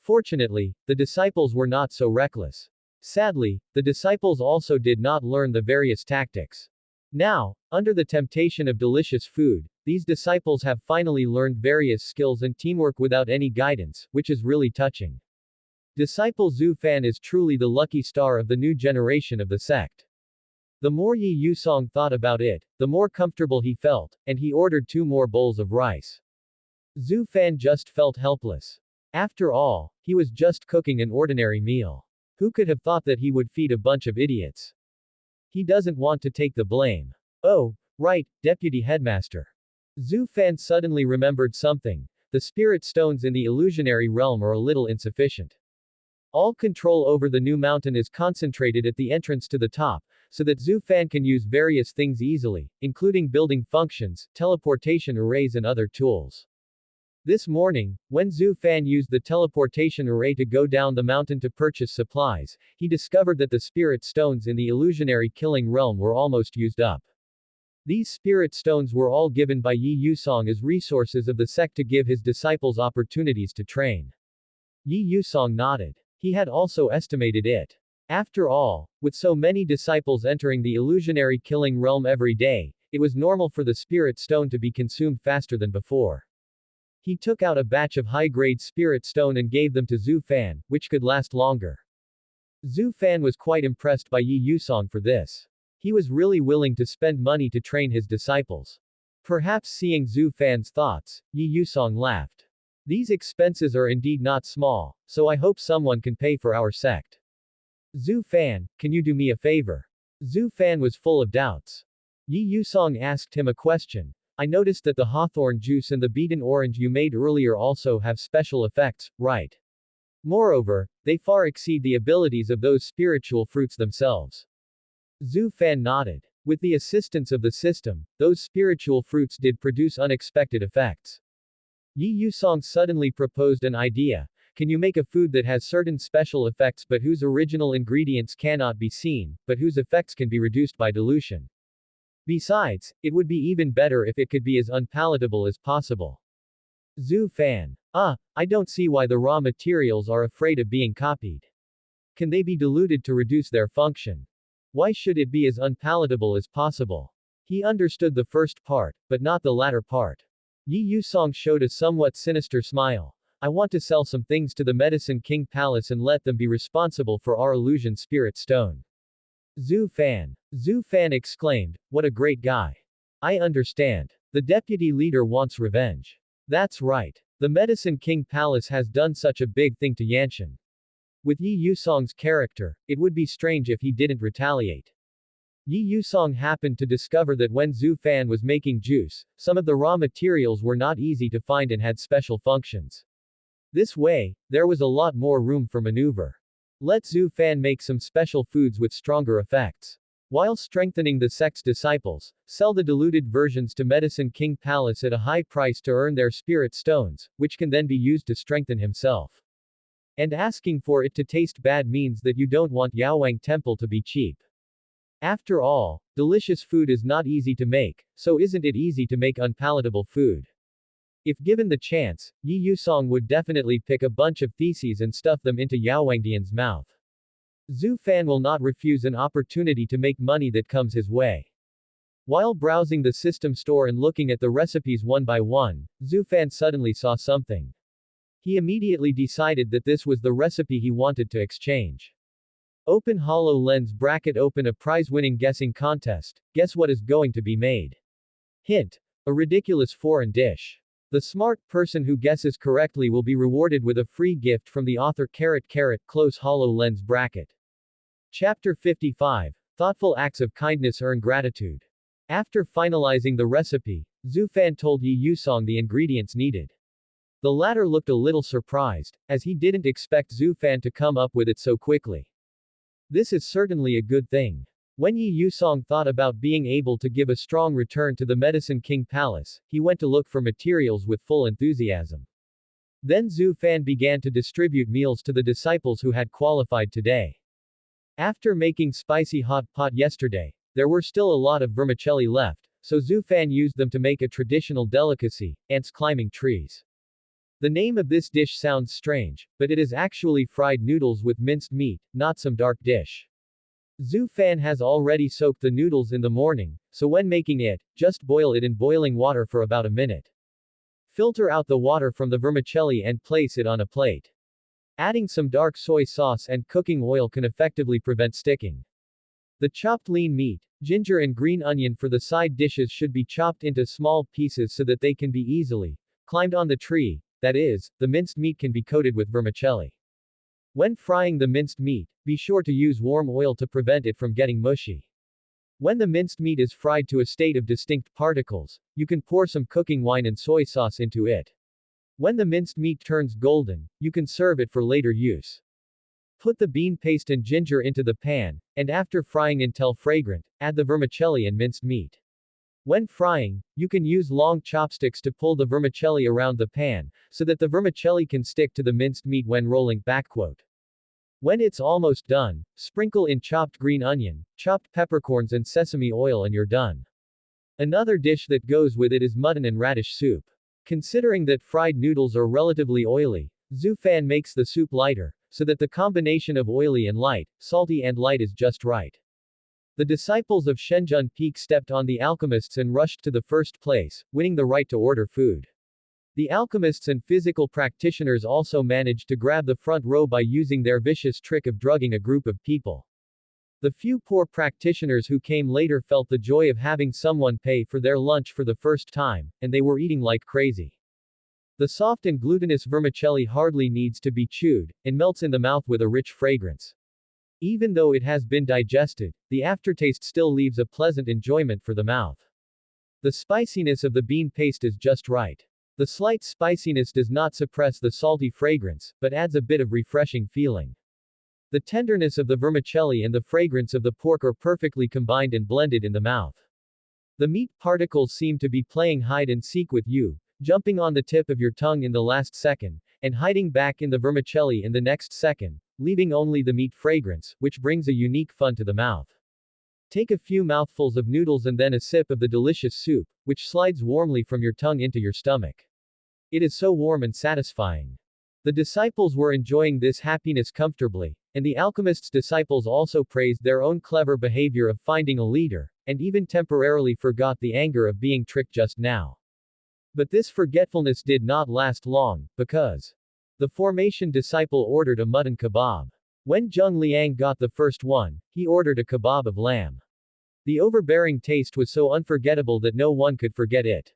Fortunately, the disciples were not so reckless. Sadly, the disciples also did not learn the various tactics. Now, under the temptation of delicious food, these disciples have finally learned various skills and teamwork without any guidance, which is really touching. Disciple Zhu Fan is truly the lucky star of the new generation of the sect. The more Yusong thought about it, the more comfortable he felt, and he ordered 2 more bowls of rice. Zhu Fan just felt helpless. After all, he was just cooking an ordinary meal. Who could have thought that he would feed a bunch of idiots? He doesn't want to take the blame. Oh, right, Deputy Headmaster. Zhu Fan suddenly remembered something. The spirit stones in the illusionary realm are a little insufficient. All control over the new mountain is concentrated at the entrance to the top, so that Zhu Fan can use various things easily, including building functions, teleportation arrays and other tools. This morning, when Zhu Fan used the teleportation array to go down the mountain to purchase supplies, he discovered that the spirit stones in the illusionary killing realm were almost used up. These spirit stones were all given by Yusong as resources of the sect to give his disciples opportunities to train. Yusong nodded. He had also estimated it. After all, with so many disciples entering the illusionary killing realm every day, it was normal for the spirit stone to be consumed faster than before. He took out a batch of high-grade spirit stone and gave them to Zhu Fan, which could last longer. Zhu Fan was quite impressed by Yusong for this. He was really willing to spend money to train his disciples. Perhaps seeing Zhu Fan's thoughts, Yusong laughed. These expenses are indeed not small, so I hope someone can pay for our sect. Zhu Fan, can you do me a favor? Zhu Fan was full of doubts. Yi Yusong asked him a question. I noticed that the hawthorn juice and the beaten orange you made earlier also have special effects, right? Moreover, they far exceed the abilities of those spiritual fruits themselves. Zhu Fan nodded. With the assistance of the system, those spiritual fruits did produce unexpected effects. Yi Yusong suddenly proposed an idea. Can you make a food that has certain special effects but whose original ingredients cannot be seen, but whose effects can be reduced by dilution? Besides, it would be even better if it could be as unpalatable as possible. Zhu Fan. I don't see why the raw materials are afraid of being copied. Can they be diluted to reduce their function? Why should it be as unpalatable as possible? He understood the first part, but not the latter part. Yi Yusong showed a somewhat sinister smile. I want to sell some things to the Medicine King Palace and let them be responsible for our illusion spirit stone. Zhu Fan. Zhu Fan exclaimed, what a great guy. I understand. The deputy leader wants revenge. That's right. The Medicine King Palace has done such a big thing to Yanshan. With Yi Yusong's character, it would be strange if he didn't retaliate. Yi Yusong happened to discover that when Zhu Fan was making juice, some of the raw materials were not easy to find and had special functions. This way, there was a lot more room for maneuver. Let Zhu Fan make some special foods with stronger effects. While strengthening the sect's disciples, sell the diluted versions to Medicine King Palace at a high price to earn their spirit stones, which can then be used to strengthen himself. And asking for it to taste bad means that you don't want Yaowang Temple to be cheap. After all, delicious food is not easy to make, so isn't it easy to make unpalatable food? If given the chance, Yi Yusong would definitely pick a bunch of theses and stuff them into Yaowangdian's mouth. Zhu Fan will not refuse an opportunity to make money that comes his way. While browsing the system store and looking at the recipes one by one, Zhu Fan suddenly saw something. He immediately decided that this was the recipe he wanted to exchange. Open HoloLens bracket open a prize-winning guessing contest. Guess what is going to be made. Hint. A ridiculous foreign dish. The smart person who guesses correctly will be rewarded with a free gift from the author close HoloLens bracket. Chapter 55. Thoughtful acts of kindness earn gratitude. After finalizing the recipe, Zhu Fan told Yi Yusong the ingredients needed. The latter looked a little surprised, as he didn't expect Zhu Fan to come up with it so quickly. This is certainly a good thing. When Yi Yusong thought about being able to give a strong return to the Medicine King Palace, he went to look for materials with full enthusiasm. Then Zhu Fan began to distribute meals to the disciples who had qualified today. After making spicy hot pot yesterday, there were still a lot of vermicelli left, so Zhu Fan used them to make a traditional delicacy, ants climbing trees. The name of this dish sounds strange, but it is actually fried noodles with minced meat, not some dark dish. Zhu Fan has already soaked the noodles in the morning, so when making it, just boil it in boiling water for about a minute. Filter out the water from the vermicelli and place it on a plate. Adding some dark soy sauce and cooking oil can effectively prevent sticking. The chopped lean meat, ginger and green onion for the side dishes should be chopped into small pieces so that they can be easily climbed on the tree, that is, the minced meat can be coated with vermicelli. When frying the minced meat, be sure to use warm oil to prevent it from getting mushy. When the minced meat is fried to a state of distinct particles, you can pour some cooking wine and soy sauce into it. When the minced meat turns golden, you can serve it for later use. Put the bean paste and ginger into the pan, and after frying until fragrant, add the vermicelli and minced meat. When frying, you can use long chopsticks to pull the vermicelli around the pan, so that the vermicelli can stick to the minced meat when rolling. When it's almost done, sprinkle in chopped green onion, chopped peppercorns and sesame oil and you're done. Another dish that goes with it is mutton and radish soup. Considering that fried noodles are relatively oily, Zhu Fan makes the soup lighter, so that the combination of oily and light, salty and light is just right. The disciples of Shenzhen Peak stepped on the alchemists and rushed to the first place, winning the right to order food. The alchemists and physical practitioners also managed to grab the front row by using their vicious trick of drugging a group of people. The few poor practitioners who came later felt the joy of having someone pay for their lunch for the first time, and they were eating like crazy. The soft and glutinous vermicelli hardly needs to be chewed, and melts in the mouth with a rich fragrance. Even though it has been digested, the aftertaste still leaves a pleasant enjoyment for the mouth. The spiciness of the bean paste is just right. The slight spiciness does not suppress the salty fragrance, but adds a bit of refreshing feeling. The tenderness of the vermicelli and the fragrance of the pork are perfectly combined and blended in the mouth. The meat particles seem to be playing hide and seek with you, jumping on the tip of your tongue in the last second, and hiding back in the vermicelli in the next second, leaving only the meat fragrance, which brings a unique fun to the mouth. Take a few mouthfuls of noodles and then a sip of the delicious soup, which slides warmly from your tongue into your stomach. It is so warm and satisfying. The disciples were enjoying this happiness comfortably, and the alchemist's disciples also praised their own clever behavior of finding a leader, and even temporarily forgot the anger of being tricked just now. But this forgetfulness did not last long, because the formation disciple ordered a mutton kebab. When Zheng Liang got the first one, he ordered a kebab of lamb. The overbearing taste was so unforgettable that no one could forget it.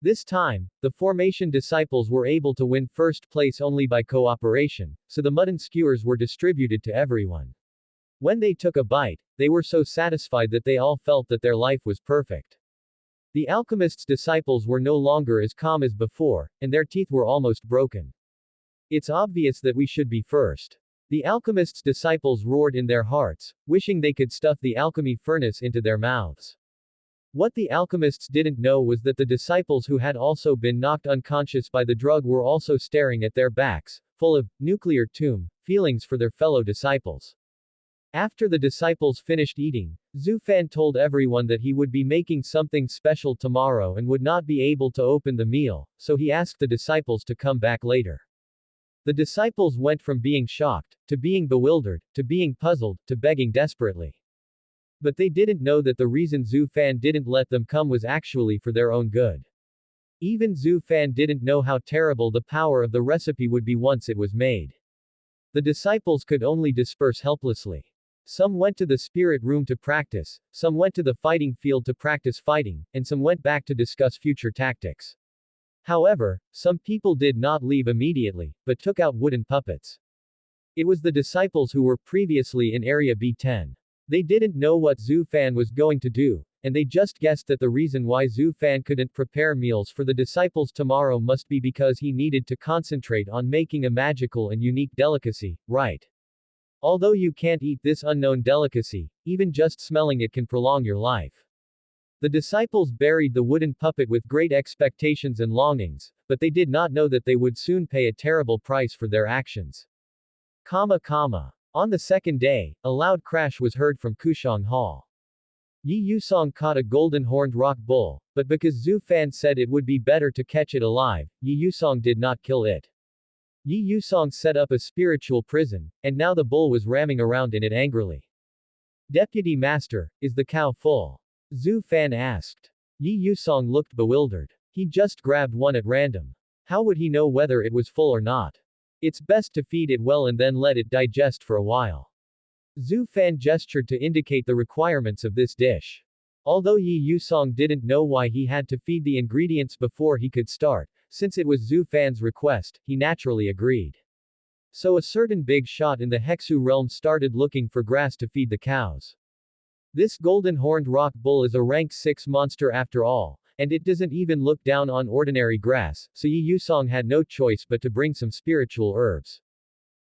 This time, the formation disciples were able to win first place only by cooperation, so the mutton skewers were distributed to everyone. When they took a bite, they were so satisfied that they all felt that their life was perfect. The alchemist's disciples were no longer as calm as before, and their teeth were almost broken. It's obvious that we should be first. The alchemist's disciples roared in their hearts, wishing they could stuff the alchemy furnace into their mouths. What the alchemists didn't know was that the disciples who had also been knocked unconscious by the drug were also staring at their backs, full of nuclear tomb feelings for their fellow disciples. After the disciples finished eating, Zhu Fan told everyone that he would be making something special tomorrow and would not be able to open the meal, so he asked the disciples to come back later. The disciples went from being shocked, to being bewildered, to being puzzled, to begging desperately. But they didn't know that the reason Zhu Fan didn't let them come was actually for their own good. Even Zhu Fan didn't know how terrible the power of the recipe would be once it was made. The disciples could only disperse helplessly. Some went to the spirit room to practice, some went to the fighting field to practice fighting, and some went back to discuss future tactics. However, some people did not leave immediately, but took out wooden puppets. It was the disciples who were previously in Area B10. They didn't know what Zhu Fan was going to do, and they just guessed that the reason why Zhu Fan couldn't prepare meals for the disciples tomorrow must be because he needed to concentrate on making a magical and unique delicacy, right? Although you can't eat this unknown delicacy, even just smelling it can prolong your life. The disciples buried the wooden puppet with great expectations and longings, but they did not know that they would soon pay a terrible price for their actions. On the second day, a loud crash was heard from Kushong Hall. Yusong caught a golden-horned rock bull, but because Zhu Fan said it would be better to catch it alive, Yusong did not kill it. Yusong set up a spiritual prison, and now the bull was ramming around in it angrily. Deputy Master, is the cow full? Zhu Fan asked. Yusong looked bewildered. He just grabbed one at random. How would he know whether it was full or not? It's best to feed it well and then let it digest for a while. Zhu Fan gestured to indicate the requirements of this dish. Although Yusong didn't know why he had to feed the ingredients before he could start, since it was Zhu Fan's request, he naturally agreed. So a certain big shot in the Hexu realm started looking for grass to feed the cows. This golden-horned rock bull is a rank 6 monster after all, and it doesn't even look down on ordinary grass, so Yusong had no choice but to bring some spiritual herbs.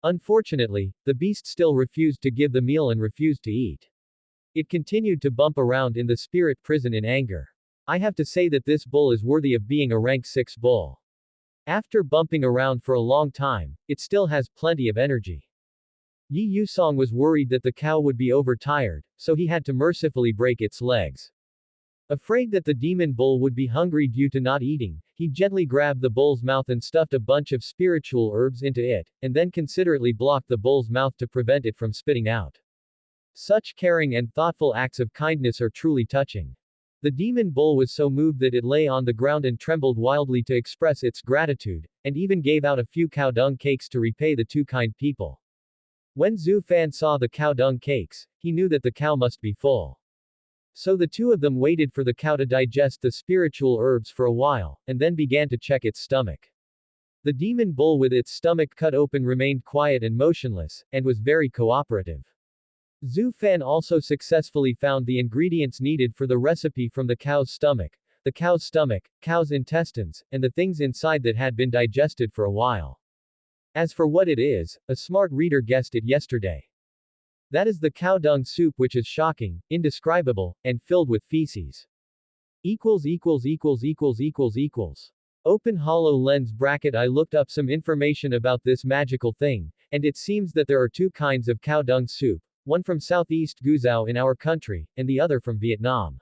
Unfortunately, the beast still refused to give the meal and refused to eat. It continued to bump around in the spirit prison in anger. I have to say that this bull is worthy of being a rank 6 bull. After bumping around for a long time, it still has plenty of energy. Yusong was worried that the cow would be overtired, so he had to mercifully break its legs. Afraid that the demon bull would be hungry due to not eating, he gently grabbed the bull's mouth and stuffed a bunch of spiritual herbs into it, and then considerately blocked the bull's mouth to prevent it from spitting out. Such caring and thoughtful acts of kindness are truly touching. The demon bull was so moved that it lay on the ground and trembled wildly to express its gratitude, and even gave out a few cow dung cakes to repay the two kind people. When Zhu Fan saw the cow dung cakes, he knew that the cow must be full. So the two of them waited for the cow to digest the spiritual herbs for a while, and then began to check its stomach. The demon bull with its stomach cut open remained quiet and motionless, and was very cooperative. Zhu Fan also successfully found the ingredients needed for the recipe from the cow's stomach, cow's intestines, and the things inside that had been digested for a while. As for what it is, a smart reader guessed it yesterday. That is the cow dung soup, which is shocking, indescribable, and filled with feces. Open HoloLens bracket. I looked up some information about this magical thing, and it seems that there are two kinds of cow dung soup, one from Southeast Guizhou in our country, and the other from Vietnam.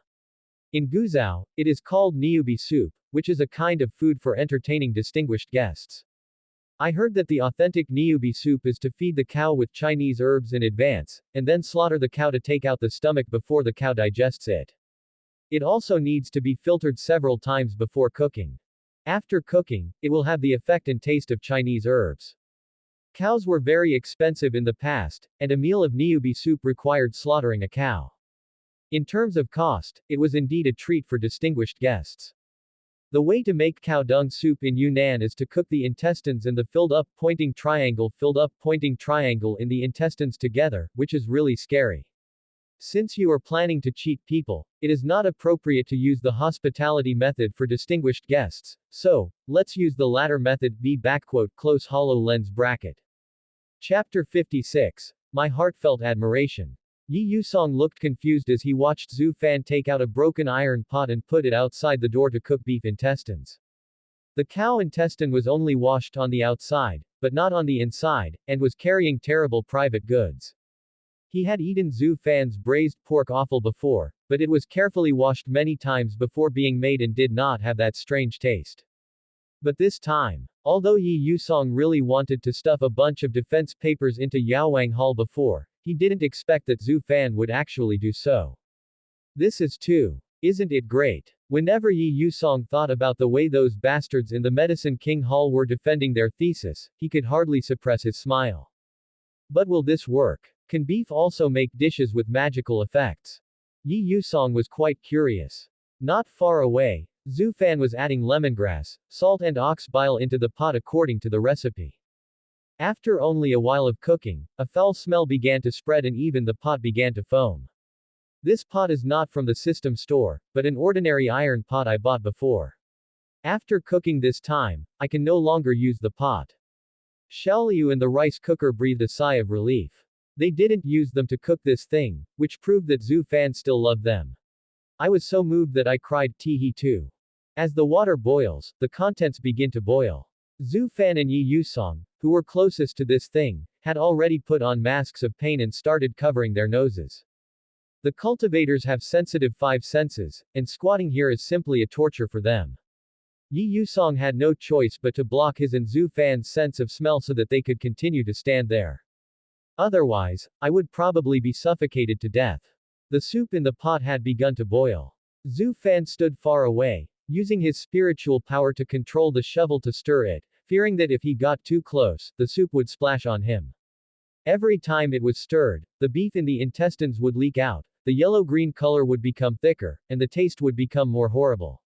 In Guizhou, it is called niubi soup, which is a kind of food for entertaining distinguished guests. I heard that the authentic niubi soup is to feed the cow with Chinese herbs in advance, and then slaughter the cow to take out the stomach before the cow digests it. It also needs to be filtered several times before cooking. After cooking, it will have the effect and taste of Chinese herbs. Cows were very expensive in the past, and a meal of niubi soup required slaughtering a cow. In terms of cost, it was indeed a treat for distinguished guests. The way to make cow dung soup in Yunnan is to cook the intestines and the filled up pointing triangle in the intestines together, which is really scary. Since you are planning to cheat people, it is not appropriate to use the hospitality method for distinguished guests, so, let's use the latter method. Close HoloLens bracket. Chapter 56. My heartfelt admiration. Yusong looked confused as he watched Zhu Fan take out a broken iron pot and put it outside the door to cook beef intestines. The cow intestine was only washed on the outside, but not on the inside, and was carrying terrible private goods. He had eaten Zhu Fan's braised pork offal before, but it was carefully washed many times before being made and did not have that strange taste. But this time, although Yusong really wanted to stuff a bunch of defense papers into Yaowang Hall before, he didn't expect that Zhu Fan would actually do so. This is too. Isn't it great? Whenever Yusong thought about the way those bastards in the Medicine King Hall were defending their thesis, he could hardly suppress his smile. But will this work? Can beef also make dishes with magical effects? Yusong was quite curious. Not far away, Zhu Fan was adding lemongrass, salt and ox bile into the pot according to the recipe. After only a while of cooking, a foul smell began to spread and even the pot began to foam. This pot is not from the system store, but an ordinary iron pot I bought before. After cooking this time, I can no longer use the pot. Xiaoliu and the rice cooker breathed a sigh of relief. They didn't use them to cook this thing, which proved that Zhu Fan still loved them. I was so moved that I cried tee too. As the water boils, the contents begin to boil. Zhu Fan and Yusong, who were closest to this thing, had already put on masks of pain and started covering their noses. The cultivators have sensitive five senses, and squatting here is simply a torture for them. Yusong had no choice but to block his and Zhu Fan's sense of smell so that they could continue to stand there. Otherwise, I would probably be suffocated to death. The soup in the pot had begun to boil. Zhu Fan stood far away, using his spiritual power to control the shovel to stir it, fearing that if he got too close, the soup would splash on him. Every time it was stirred, the beef in the intestines would leak out, the yellow-green color would become thicker, and the taste would become more horrible.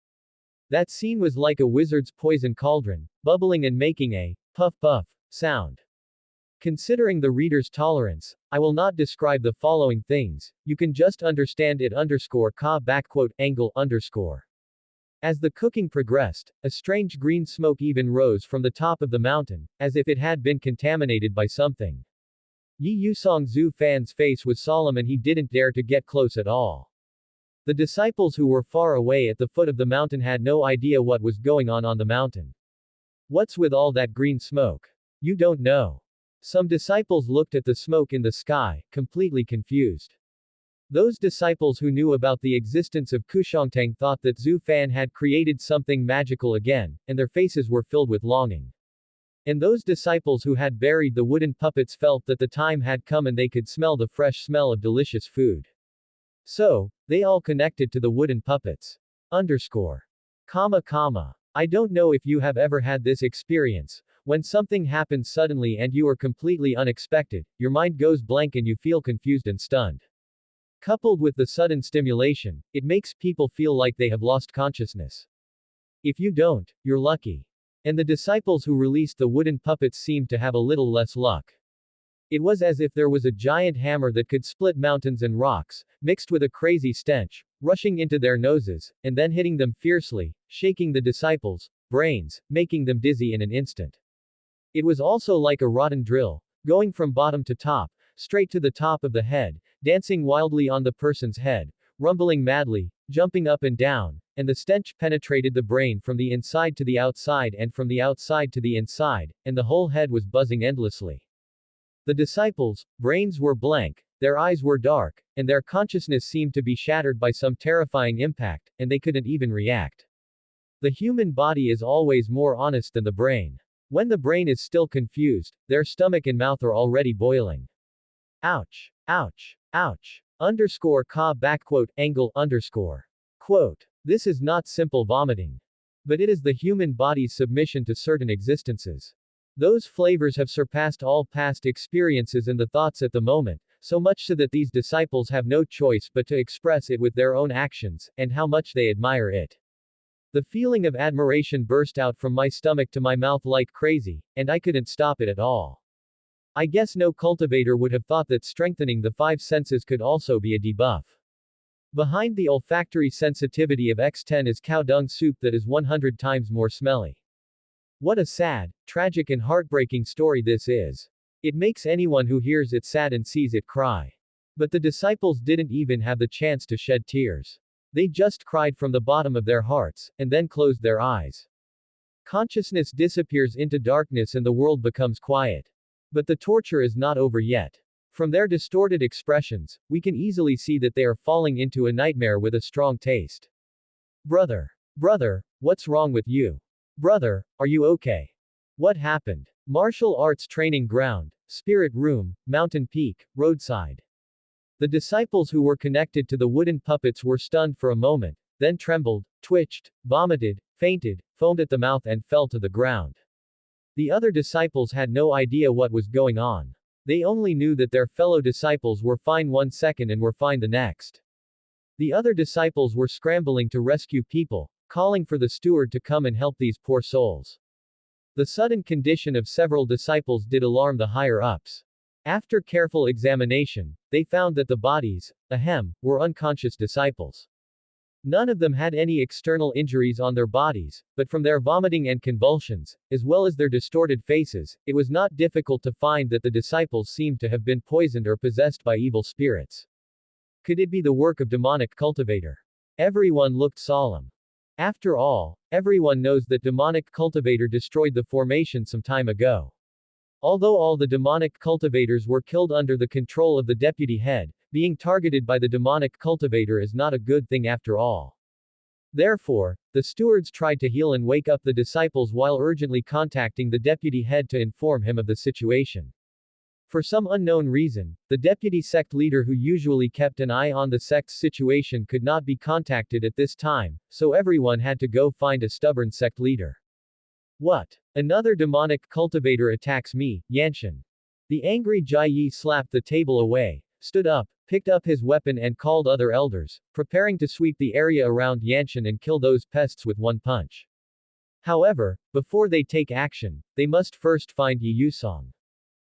That scene was like a wizard's poison cauldron, bubbling and making a puff sound. Considering the reader's tolerance, I will not describe the following things, you can just understand it _angle_. As the cooking progressed, a strange green smoke even rose from the top of the mountain, as if it had been contaminated by something. Yusong Zhu Fan's face was solemn and he didn't dare to get close at all. The disciples who were far away at the foot of the mountain had no idea what was going on the mountain. What's with all that green smoke? You don't know. Some disciples looked at the smoke in the sky, completely confused. Those disciples who knew about the existence of Kushongtang thought that Zhu Fan had created something magical again, and their faces were filled with longing. And those disciples who had buried the wooden puppets felt that the time had come and they could smell the fresh smell of delicious food. So, they all connected to the wooden puppets. I don't know if you have ever had this experience. When something happens suddenly and you are completely unexpected, your mind goes blank and you feel confused and stunned. Coupled with the sudden stimulation, it makes people feel like they have lost consciousness. If you don't, you're lucky. And the disciples who released the wooden puppets seemed to have a little less luck. It was as if there was a giant hammer that could split mountains and rocks, mixed with a crazy stench, rushing into their noses, and then hitting them fiercely, shaking the disciples' brains, making them dizzy in an instant. It was also like a rotten drill, going from bottom to top, straight to the top of the head, dancing wildly on the person's head, rumbling madly, jumping up and down, and the stench penetrated the brain from the inside to the outside and from the outside to the inside, and the whole head was buzzing endlessly. The disciples' brains were blank, their eyes were dark, and their consciousness seemed to be shattered by some terrifying impact, and they couldn't even react. The human body is always more honest than the brain. When the brain is still confused, their stomach and mouth are already boiling. Ouch. Ouch. Ouch. Underscore ka backquote angle underscore. Quote. This is not simple vomiting. But it is the human body's submission to certain existences. Those flavors have surpassed all past experiences and the thoughts at the moment, so much so that these disciples have no choice but to express it with their own actions, and how much they admire it. The feeling of admiration burst out from my stomach to my mouth like crazy, and I couldn't stop it at all. I guess no cultivator would have thought that strengthening the 5 senses could also be a debuff. Behind the olfactory sensitivity of X10 is cow dung soup that is 100 times more smelly. What a sad, tragic and heartbreaking story this is. It makes anyone who hears it sad and sees it cry. But the disciples didn't even have the chance to shed tears. They just cried from the bottom of their hearts, and then closed their eyes. Consciousness disappears into darkness and the world becomes quiet. But the torture is not over yet. From their distorted expressions, we can easily see that they are falling into a nightmare with a strong taste. Brother. Brother, what's wrong with you? Brother, are you okay? What happened? Martial arts training ground, spirit room, mountain peak, roadside. The disciples who were connected to the wooden puppets were stunned for a moment, then trembled, twitched, vomited, fainted, foamed at the mouth and fell to the ground. The other disciples had no idea what was going on. They only knew that their fellow disciples were fine 1 second and were fine the next. The other disciples were scrambling to rescue people, calling for the steward to come and help these poor souls. The sudden condition of several disciples did alarm the higher-ups. After careful examination, they found that the bodies, ahem, were unconscious disciples. None of them had any external injuries on their bodies, but from their vomiting and convulsions, as well as their distorted faces, it was not difficult to find that the disciples seemed to have been poisoned or possessed by evil spirits. Could it be the work of demonic cultivator? Everyone looked solemn. After all, everyone knows that demonic cultivator destroyed the formation some time ago. Although all the demonic cultivators were killed under the control of the deputy head, being targeted by the demonic cultivator is not a good thing after all. Therefore, the stewards tried to heal and wake up the disciples while urgently contacting the deputy head to inform him of the situation. For some unknown reason, the deputy sect leader who usually kept an eye on the sect's situation could not be contacted at this time, so everyone had to go find a stubborn sect leader. What? Another demonic cultivator attacks me, Yanshan. The angry Jìyú slapped the table away, stood up, picked up his weapon and called other elders, preparing to sweep the area around Yanshan and kill those pests with one punch. However, before they take action, they must first find Yusong.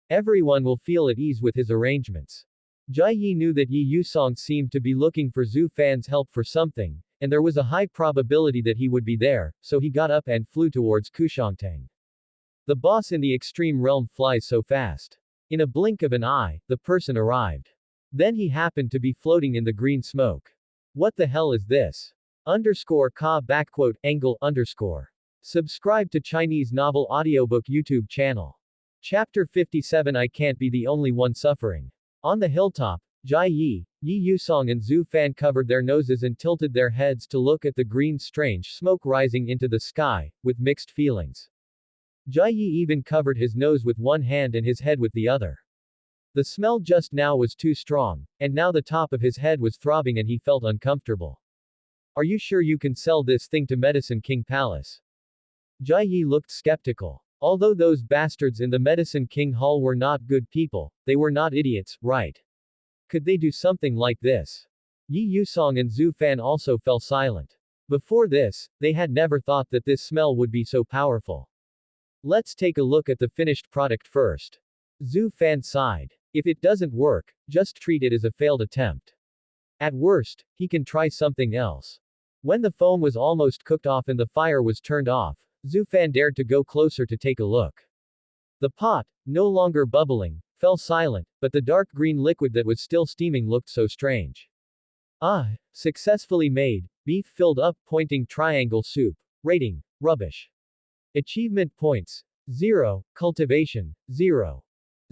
Everyone will feel at ease with his arrangements. Jìyú knew that Yusong seemed to be looking for Zhu Fan's help for something, and there was a high probability that he would be there, so he got up and flew towards Kushongtang. The boss in the extreme realm flies so fast. In a blink of an eye, the person arrived. Then he happened to be floating in the green smoke. What the hell is this? Underscore ka backquote angle underscore. Subscribe to Chinese Novel Audiobook YouTube channel. Chapter 57 I Can't Be the Only One Suffering. On the hilltop, Jìyú, Yusong and Zhu Fan covered their noses and tilted their heads to look at the green strange smoke rising into the sky, with mixed feelings. Jìyú even covered his nose with one hand and his head with the other. The smell just now was too strong, and now the top of his head was throbbing and he felt uncomfortable. Are you sure you can sell this thing to Medicine King Palace? Jìyú looked skeptical. Although those bastards in the Medicine King Hall were not good people, they were not idiots, right? Could they do something like this? Yusong and Zhu Fan also fell silent. Before this, they had never thought that this smell would be so powerful. Let's take a look at the finished product first. Zhu Fan sighed. If it doesn't work, just treat it as a failed attempt. At worst, he can try something else. When the foam was almost cooked off and the fire was turned off, Zhu Fan dared to go closer to take a look. The pot, no longer bubbling, fell silent, but the dark green liquid that was still steaming looked so strange. Ah, successfully made, beef filled up pointing triangle soup. Rating, rubbish. Achievement points, 0, cultivation, 0.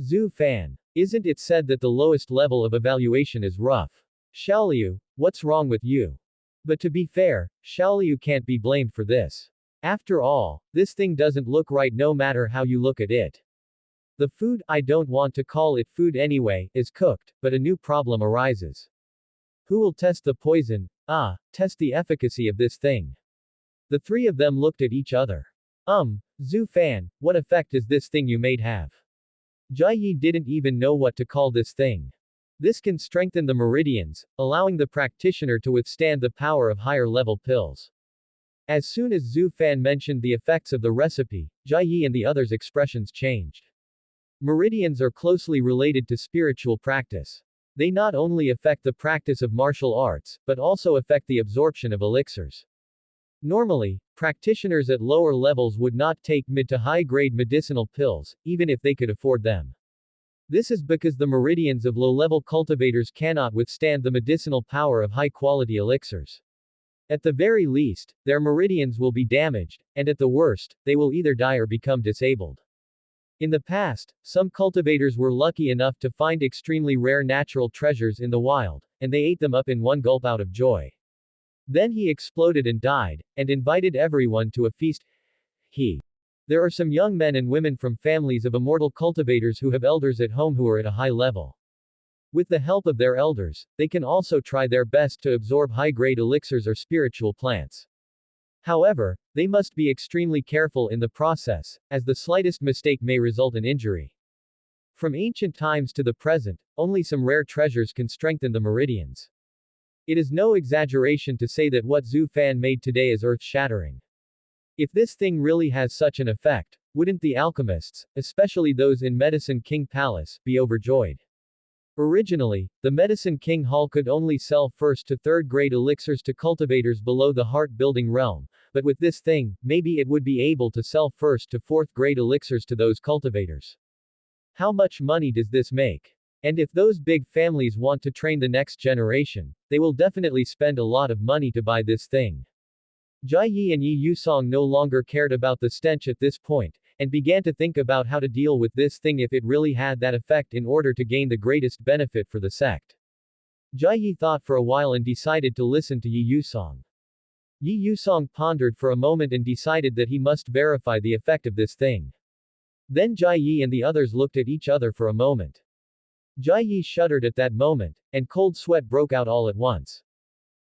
Zhu Fan. Isn't it said that the lowest level of evaluation is rough? Xiaoliu, what's wrong with you? But to be fair, Xiaoliu can't be blamed for this. After all, this thing doesn't look right no matter how you look at it. The food, I don't want to call it food anyway, is cooked, but a new problem arises. Who will test the poison? Test the efficacy of this thing. The three of them looked at each other. Zhu Fan, what effect does this thing you made have? Jìyú didn't even know what to call this thing. This can strengthen the meridians, allowing the practitioner to withstand the power of higher level pills. As soon as Zhu Fan mentioned the effects of the recipe, Jìyú and the others' expressions changed. Meridians are closely related to spiritual practice. They not only affect the practice of martial arts, but also affect the absorption of elixirs. Normally, practitioners at lower levels would not take mid to high-grade medicinal pills, even if they could afford them. This is because the meridians of low-level cultivators cannot withstand the medicinal power of high-quality elixirs. At the very least, their meridians will be damaged, and at the worst, they will either die or become disabled. In the past, some cultivators were lucky enough to find extremely rare natural treasures in the wild, and they ate them up in one gulp out of joy. Then he exploded and died, and invited everyone to a feast. There are some young men and women from families of immortal cultivators who have elders at home who are at a high level. With the help of their elders, they can also try their best to absorb high-grade elixirs or spiritual plants. However, they must be extremely careful in the process, as the slightest mistake may result in injury. From ancient times to the present, only some rare treasures can strengthen the meridians. It is no exaggeration to say that what Zhu Fan made today is earth-shattering. If this thing really has such an effect, wouldn't the alchemists, especially those in Medicine King Palace, be overjoyed? Originally, the Medicine King Hall could only sell first to third-grade elixirs to cultivators below the heart-building realm, but with this thing, maybe it would be able to sell first to fourth-grade elixirs to those cultivators. How much money does this make? And if those big families want to train the next generation, they will definitely spend a lot of money to buy this thing. Jìyú and Yusong no longer cared about the stench at this point, and began to think about how to deal with this thing if it really had that effect in order to gain the greatest benefit for the sect. Jìyú thought for a while and decided to listen to Yusong. Yusong pondered for a moment and decided that he must verify the effect of this thing. Then Jìyú and the others looked at each other for a moment. Jìyú shuddered at that moment, and cold sweat broke out all at once.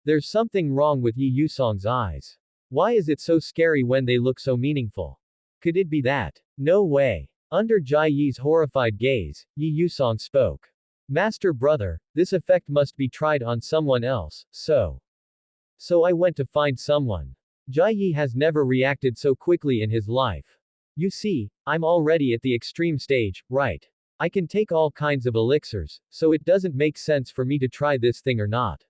There's something wrong with Yusong's eyes. Why is it so scary when they look so meaningful? Could it be that? No way. Under Jìyú's horrified gaze, Yusong spoke. Master brother, this effect must be tried on someone else, so I went to find someone. Jìyú has never reacted so quickly in his life. You see, I'm already at the extreme stage, right? I can take all kinds of elixirs, so it doesn't make sense for me to try this thing or not.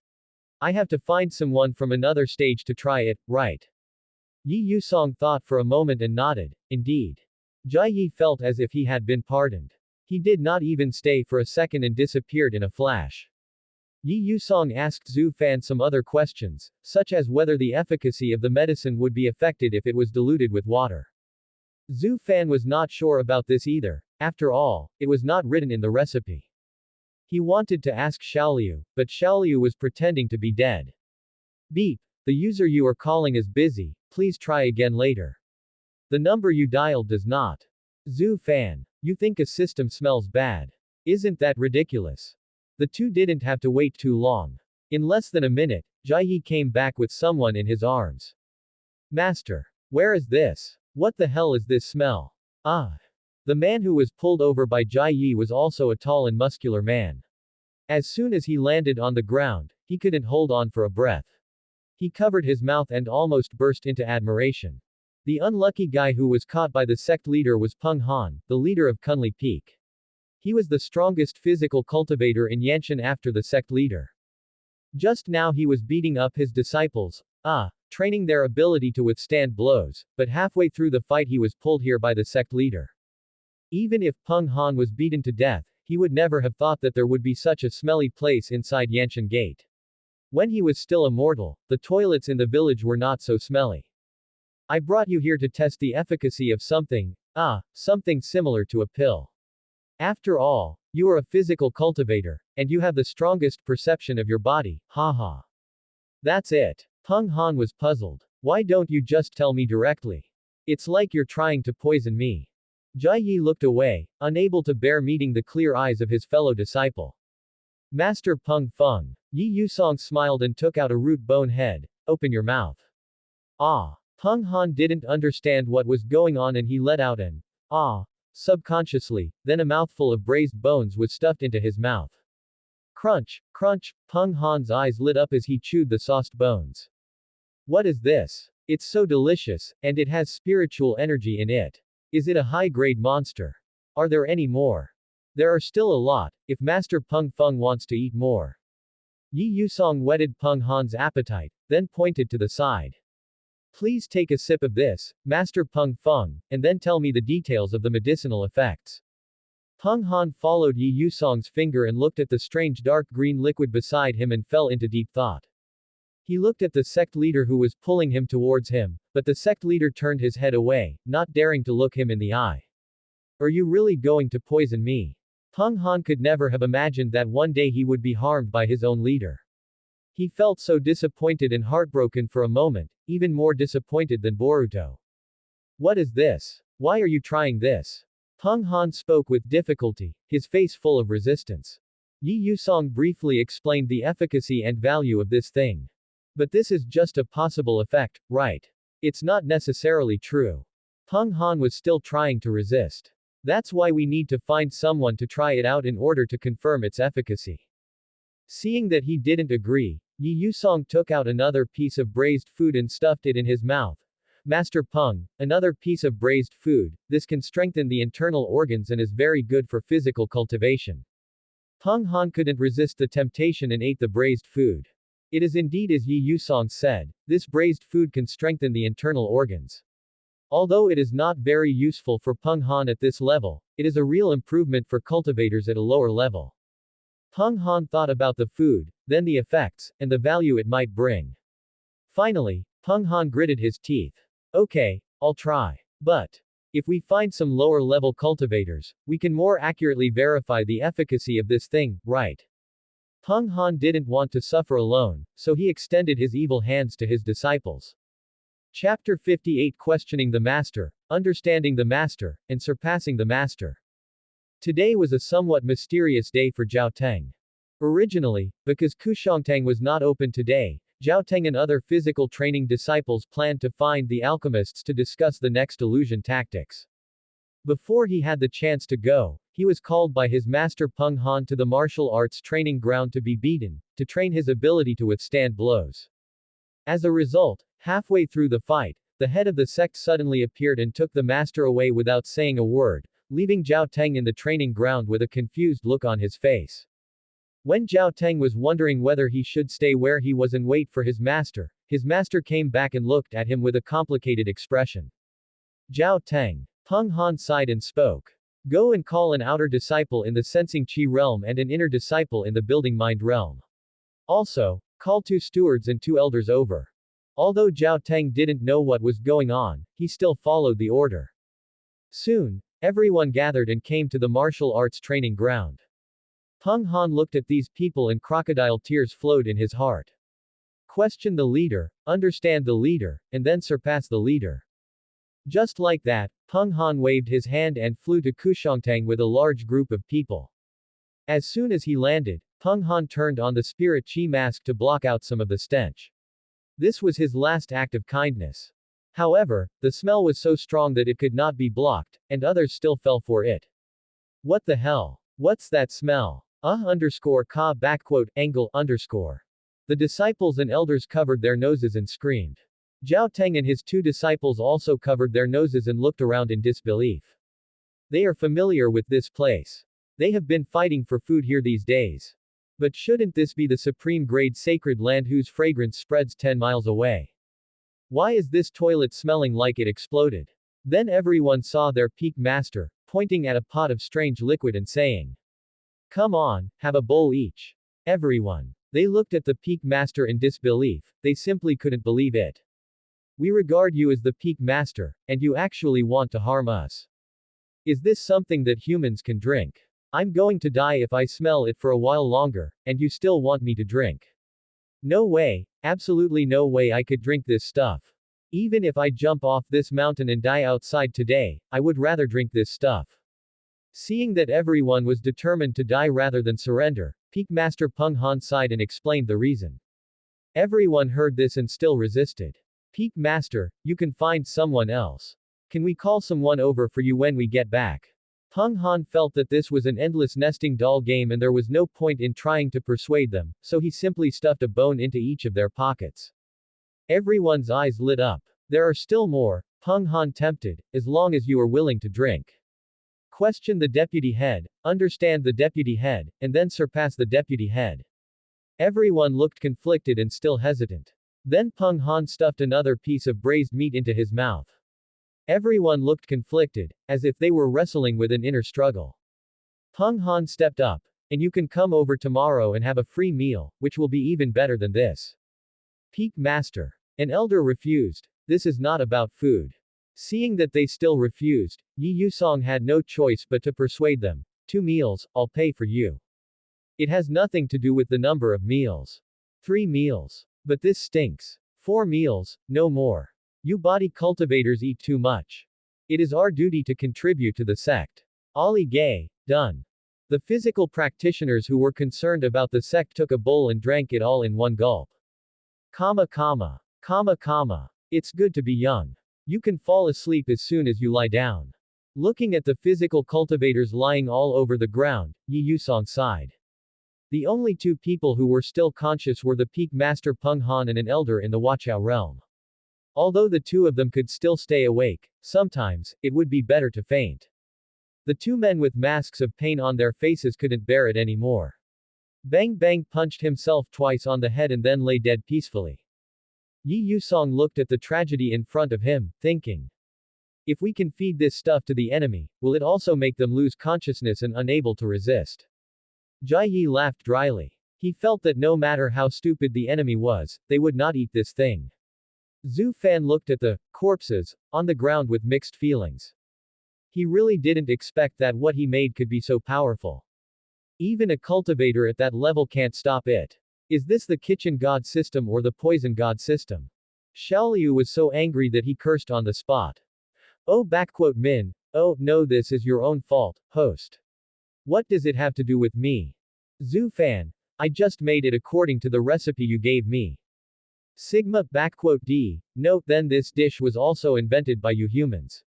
I have to find someone from another stage to try it, right? Yusong thought for a moment and nodded. Indeed. Jìyú felt as if he had been pardoned. He did not even stay for a second and disappeared in a flash. Yusong asked Zhu Fan some other questions, such as whether the efficacy of the medicine would be affected if it was diluted with water. Zhu Fan was not sure about this either. After all, it was not written in the recipe. He wanted to ask Xiaoliu, but Xiaoliu was pretending to be dead. Beep. The user you are calling is busy, please try again later. The number you dialed does not. Zhu Fan. You think a system smells bad. Isn't that ridiculous? The two didn't have to wait too long. In less than a minute, Jìyú came back with someone in his arms. Master. Where is this? What the hell is this smell? The man who was pulled over by Jìyú was also a tall and muscular man. As soon as he landed on the ground, he couldn't hold on for a breath. He covered his mouth and almost burst into admiration. The unlucky guy who was caught by the sect leader was Peng Han, the leader of Kunli Peak. He was the strongest physical cultivator in Yanshan after the sect leader. Just now he was beating up his disciples, training their ability to withstand blows, but halfway through the fight he was pulled here by the sect leader. Even if Peng Han was beaten to death, he would never have thought that there would be such a smelly place inside Yanshan Gate. When he was still immortal, the toilets in the village were not so smelly. I brought you here to test the efficacy of something similar to a pill. After all, you are a physical cultivator, and you have the strongest perception of your body, haha. That's it. Peng Han was puzzled. Why don't you just tell me directly? It's like you're trying to poison me. Jìyú looked away, unable to bear meeting the clear eyes of his fellow disciple. Master Peng Feng. Yi Yusong smiled and took out a root bone head. Open your mouth. Peng Han didn't understand what was going on and he let out an subconsciously, then a mouthful of braised bones was stuffed into his mouth. Crunch, crunch, Peng Han's eyes lit up as he chewed the sauced bones. What is this? It's so delicious, and it has spiritual energy in it. Is it a high-grade monster? Are there any more? There are still a lot, if Master Peng Feng wants to eat more. Yi Yusong whetted Peng Han's appetite, then pointed to the side. Please take a sip of this, Master Peng Feng, and then tell me the details of the medicinal effects. Peng Han followed Yi Yusong's finger and looked at the strange dark green liquid beside him and fell into deep thought. He looked at the sect leader who was pulling him towards him, but the sect leader turned his head away, not daring to look him in the eye. Are you really going to poison me? Peng Han could never have imagined that one day he would be harmed by his own leader. He felt so disappointed and heartbroken for a moment, even more disappointed than Boruto. What is this? Why are you trying this? Peng Han spoke with difficulty, his face full of resistance. Yi Yusong briefly explained the efficacy and value of this thing. But this is just a possible effect, right? It's not necessarily true. Peng Han was still trying to resist. That's why we need to find someone to try it out in order to confirm its efficacy. Seeing that he didn't agree, Yi Yusong took out another piece of braised food and stuffed it in his mouth. Master Peng, another piece of braised food, this can strengthen the internal organs and is very good for physical cultivation. Peng Han couldn't resist the temptation and ate the braised food. It is indeed as Yi Yusong said, this braised food can strengthen the internal organs. Although it is not very useful for Peng Han at this level, it is a real improvement for cultivators at a lower level. Peng Han thought about the food, then the effects, and the value it might bring. Finally, Peng Han gritted his teeth. Okay, I'll try. But if we find some lower-level cultivators, we can more accurately verify the efficacy of this thing, right? Peng Han didn't want to suffer alone, so he extended his evil hands to his disciples. Chapter 58 Questioning the Master, Understanding the Master, and Surpassing the Master. Today was a somewhat mysterious day for Zhao Teng. Originally, because Kushongtang was not open today, Zhao Teng and other physical training disciples planned to find the alchemists to discuss the next illusion tactics. Before he had the chance to go, he was called by his master Peng Han to the martial arts training ground to be beaten, to train his ability to withstand blows. As a result, halfway through the fight, the head of the sect suddenly appeared and took the master away without saying a word, leaving Zhao Teng in the training ground with a confused look on his face. When Zhao Teng was wondering whether he should stay where he was and wait for his master came back and looked at him with a complicated expression. Zhao Teng. Peng Han sighed and spoke. Go and call an outer disciple in the sensing chi realm and an inner disciple in the building mind realm. Also, call 2 stewards and 2 elders over. Although Zhao Teng didn't know what was going on, he still followed the order. Soon, everyone gathered and came to the martial arts training ground. Peng Han looked at these people and crocodile tears flowed in his heart. Question the leader, understand the leader, and then surpass the leader. Just like that, Peng Han waved his hand and flew to Kushongtang with a large group of people. As soon as he landed, Peng Han turned on the spirit chi mask to block out some of the stench. This was his last act of kindness. However, the smell was so strong that it could not be blocked, and others still fell for it. What the hell? What's that smell? Ka angle underscore. The disciples and elders covered their noses and screamed. Zhao Teng and his 2 disciples also covered their noses and looked around in disbelief. They are familiar with this place. They have been fighting for food here these days. But shouldn't this be the supreme grade sacred land whose fragrance spreads 10 miles away? Why is this toilet smelling like it exploded? Then everyone saw their peak master, pointing at a pot of strange liquid and saying, "Come on, have a bowl each." Everyone. They looked at the peak master in disbelief, they simply couldn't believe it. "We regard you as the peak master, and you actually want to harm us. Is this something that humans can drink? I'm going to die if I smell it for a while longer, and you still want me to drink. No way, absolutely no way I could drink this stuff. Even if I jump off this mountain and die outside today, I would rather drink this stuff." Seeing that everyone was determined to die rather than surrender, Peak Master Peng Han sighed and explained the reason. Everyone heard this and still resisted. "Peak Master, you can find someone else. Can we call someone over for you when we get back?" Peng Han felt that this was an endless nesting doll game and there was no point in trying to persuade them, so he simply stuffed a bone into each of their pockets. Everyone's eyes lit up. "There are still more," Peng Han tempted, "as long as you are willing to drink. Question the deputy head, understand the deputy head, and then surpass the deputy head." Everyone looked conflicted and still hesitant. Then Peng Han stuffed another piece of braised meat into his mouth. Everyone looked conflicted, as if they were wrestling with an inner struggle. Peng Han stepped up, "And you can come over tomorrow and have a free meal, which will be even better than this." "Peak Master." An elder refused. "This is not about food." Seeing that they still refused, Jìyú had no choice but to persuade them. "2 meals, I'll pay for you. It has nothing to do with the number of meals. 3 meals. But this stinks. 4 meals, no more. You body cultivators eat too much. It is our duty to contribute to the sect." Ali Gay, done. The physical practitioners who were concerned about the sect took a bowl and drank it all in one gulp. Comma comma. Comma comma. It's good to be young. You can fall asleep as soon as you lie down. Looking at the physical cultivators lying all over the ground, Jìyú sighed. The only 2 people who were still conscious were the peak master Peng Han and an elder in the Wachao realm. Although the 2 of them could still stay awake, sometimes, it would be better to faint. The 2 men with masks of pain on their faces couldn't bear it anymore. Bang Bang punched himself twice on the head and then lay dead peacefully. Jìyú looked at the tragedy in front of him, thinking. If we can feed this stuff to the enemy, will it also make them lose consciousness and unable to resist? Jìyú laughed dryly. He felt that no matter how stupid the enemy was, they would not eat this thing. Zhu Fan looked at the corpses on the ground with mixed feelings. He really didn't expect that what he made could be so powerful. Even a cultivator at that level can't stop it. Is this the kitchen god system or the poison god system? Xiaoliu was so angry that he cursed on the spot. "Oh Min, oh no, this is your own fault, host. What does it have to do with me? Zhu Fan, I just made it according to the recipe you gave me. Sigma D, note then this dish was also invented by you humans.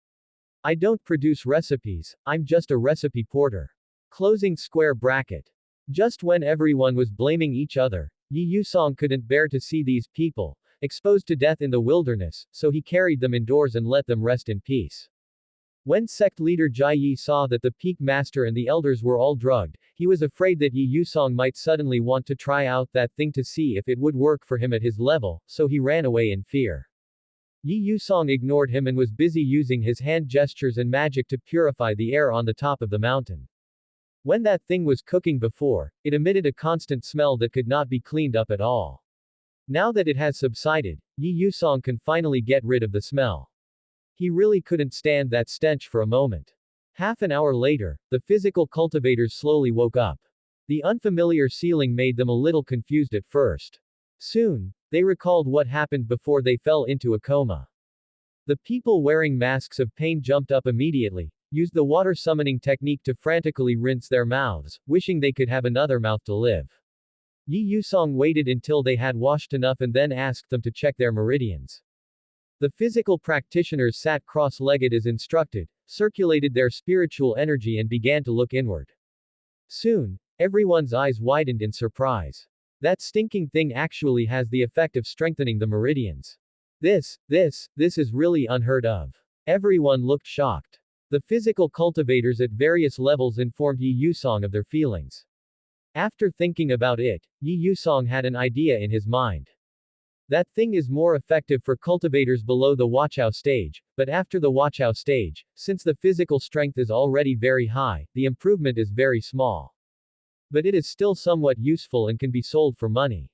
I don't produce recipes, I'm just a recipe porter. Closing square bracket. Just when everyone was blaming each other, Jìyú couldn't bear to see these people, exposed to death in the wilderness, so he carried them indoors and let them rest in peace. When sect leader Jìyú saw that the peak master and the elders were all drugged, he was afraid that Jìyú might suddenly want to try out that thing to see if it would work for him at his level, so he ran away in fear. Jìyú ignored him and was busy using his hand gestures and magic to purify the air on the top of the mountain. When that thing was cooking before, it emitted a constant smell that could not be cleaned up at all. Now that it has subsided, Jìyú can finally get rid of the smell. He really couldn't stand that stench for a moment. Half an hour later, the physical cultivators slowly woke up. The unfamiliar ceiling made them a little confused at first. Soon, they recalled what happened before they fell into a coma. The people wearing masks of pain jumped up immediately, used the water summoning technique to frantically rinse their mouths, wishing they could have another mouth to live. Jìyú waited until they had washed enough and then asked them to check their meridians. The physical practitioners sat cross-legged as instructed, circulated their spiritual energy and began to look inward. Soon, everyone's eyes widened in surprise. That stinking thing actually has the effect of strengthening the meridians. This is really unheard of. Everyone looked shocked. The physical cultivators at various levels informed Yi Yusong of their feelings. After thinking about it, Yi Yusong had an idea in his mind. That thing is more effective for cultivators below the Watchow stage, but after the Watchow stage, since the physical strength is already very high, the improvement is very small. But it is still somewhat useful and can be sold for money.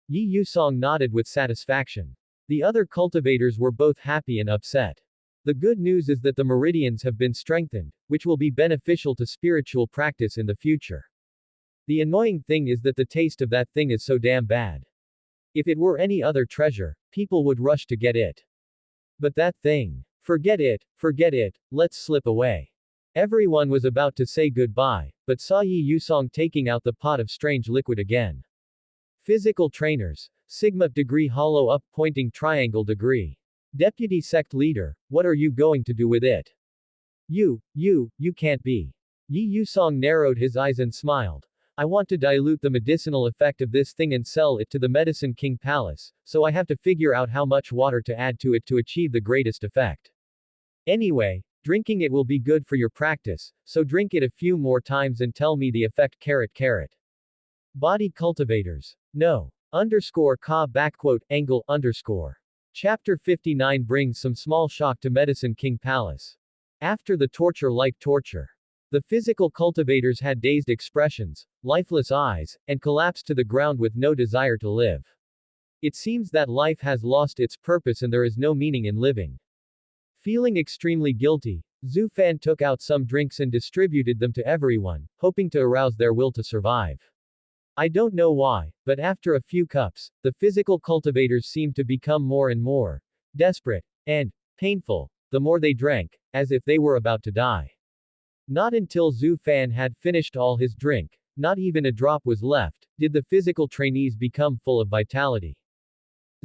Yi Yusong nodded with satisfaction. The other cultivators were both happy and upset. The good news is that the meridians have been strengthened, which will be beneficial to spiritual practice in the future. The annoying thing is that the taste of that thing is so damn bad. If it were any other treasure, people would rush to get it. But that thing. Forget it, let's slip away. Everyone was about to say goodbye, but saw Yi Yusong taking out the pot of strange liquid again. Physical trainers. Sigma degree hollow up pointing triangle degree. Deputy sect leader, what are you going to do with it? You can't be. Yi Yusong narrowed his eyes and smiled. I want to dilute the medicinal effect of this thing and sell it to the Medicine King Palace, so I have to figure out how much water to add to it to achieve the greatest effect. Anyway, drinking it will be good for your practice, so drink it a few more times and tell me the effect. Body cultivators. No. Angle. Chapter 59 brings some small shock to Medicine King Palace. After the torture like torture. The physical cultivators had dazed expressions, lifeless eyes, and collapsed to the ground with no desire to live. It seems that life has lost its purpose and there is no meaning in living. Feeling extremely guilty, Zhu Fan took out some drinks and distributed them to everyone, hoping to arouse their will to survive. I don't know why, but after a few cups, the physical cultivators seemed to become more and more desperate and painful, the more they drank, as if they were about to die. Not until Zhu Fan had finished all his drink, not even a drop was left, did the physical trainees become full of vitality.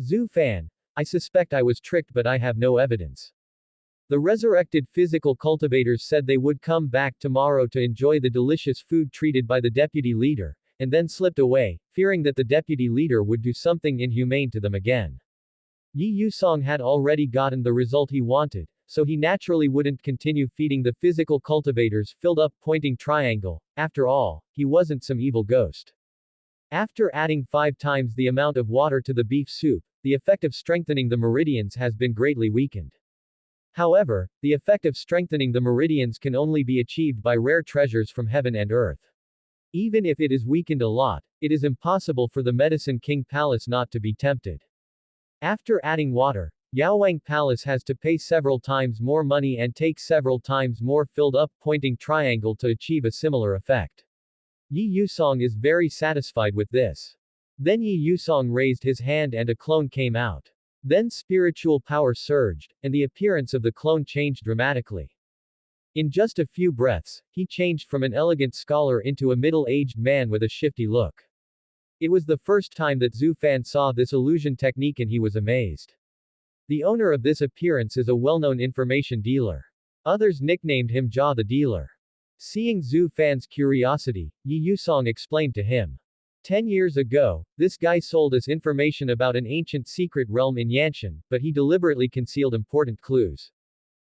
Zhu Fan, I suspect I was tricked but I have no evidence. The resurrected physical cultivators said they would come back tomorrow to enjoy the delicious food treated by the deputy leader, and then slipped away, fearing that the deputy leader would do something inhumane to them again. Yi Yusong had already gotten the result he wanted, so he naturally wouldn't continue feeding the physical cultivators filled up pointing triangle. After all, he wasn't some evil ghost. After adding 5 times the amount of water to the beef soup, the effect of strengthening the meridians has been greatly weakened. However, the effect of strengthening the meridians can only be achieved by rare treasures from heaven and earth. Even if it is weakened a lot, it is impossible for the Medicine King Palace not to be tempted. After adding water, Yaowang Palace has to pay several times more money and take several times more filled up pointing triangle to achieve a similar effect. Yi Yusong is very satisfied with this. Then Yi Yusong raised his hand and a clone came out. Then spiritual power surged, and the appearance of the clone changed dramatically. In just a few breaths, he changed from an elegant scholar into a middle-aged man with a shifty look. It was the first time that Zhu Fan saw this illusion technique and he was amazed. The owner of this appearance is a well-known information dealer. Others nicknamed him Jia the Dealer. Seeing Zhu Fan's curiosity, Yi Yusong explained to him. 10 years ago, this guy sold us information about an ancient secret realm in Yanshan, but he deliberately concealed important clues.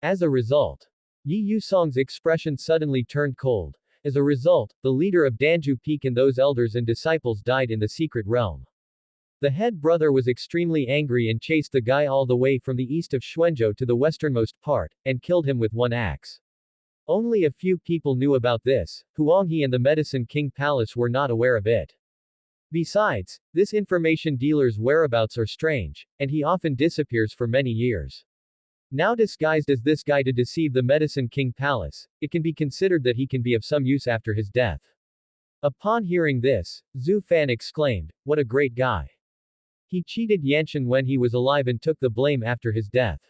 As a result, Yi Yusong's expression suddenly turned cold. As a result, the leader of Danju Peak and those elders and disciples died in the secret realm. The head brother was extremely angry and chased the guy all the way from the east of Xuanzhou to the westernmost part, and killed him with one axe. Only a few people knew about this. Huanghe and the Medicine King Palace were not aware of it. Besides, this information dealer's whereabouts are strange, and he often disappears for many years. Now disguised as this guy to deceive the Medicine King Palace, it can be considered that he can be of some use after his death. Upon hearing this, Zhu Fan exclaimed, "What a great guy. He cheated Yanshan when he was alive and took the blame after his death.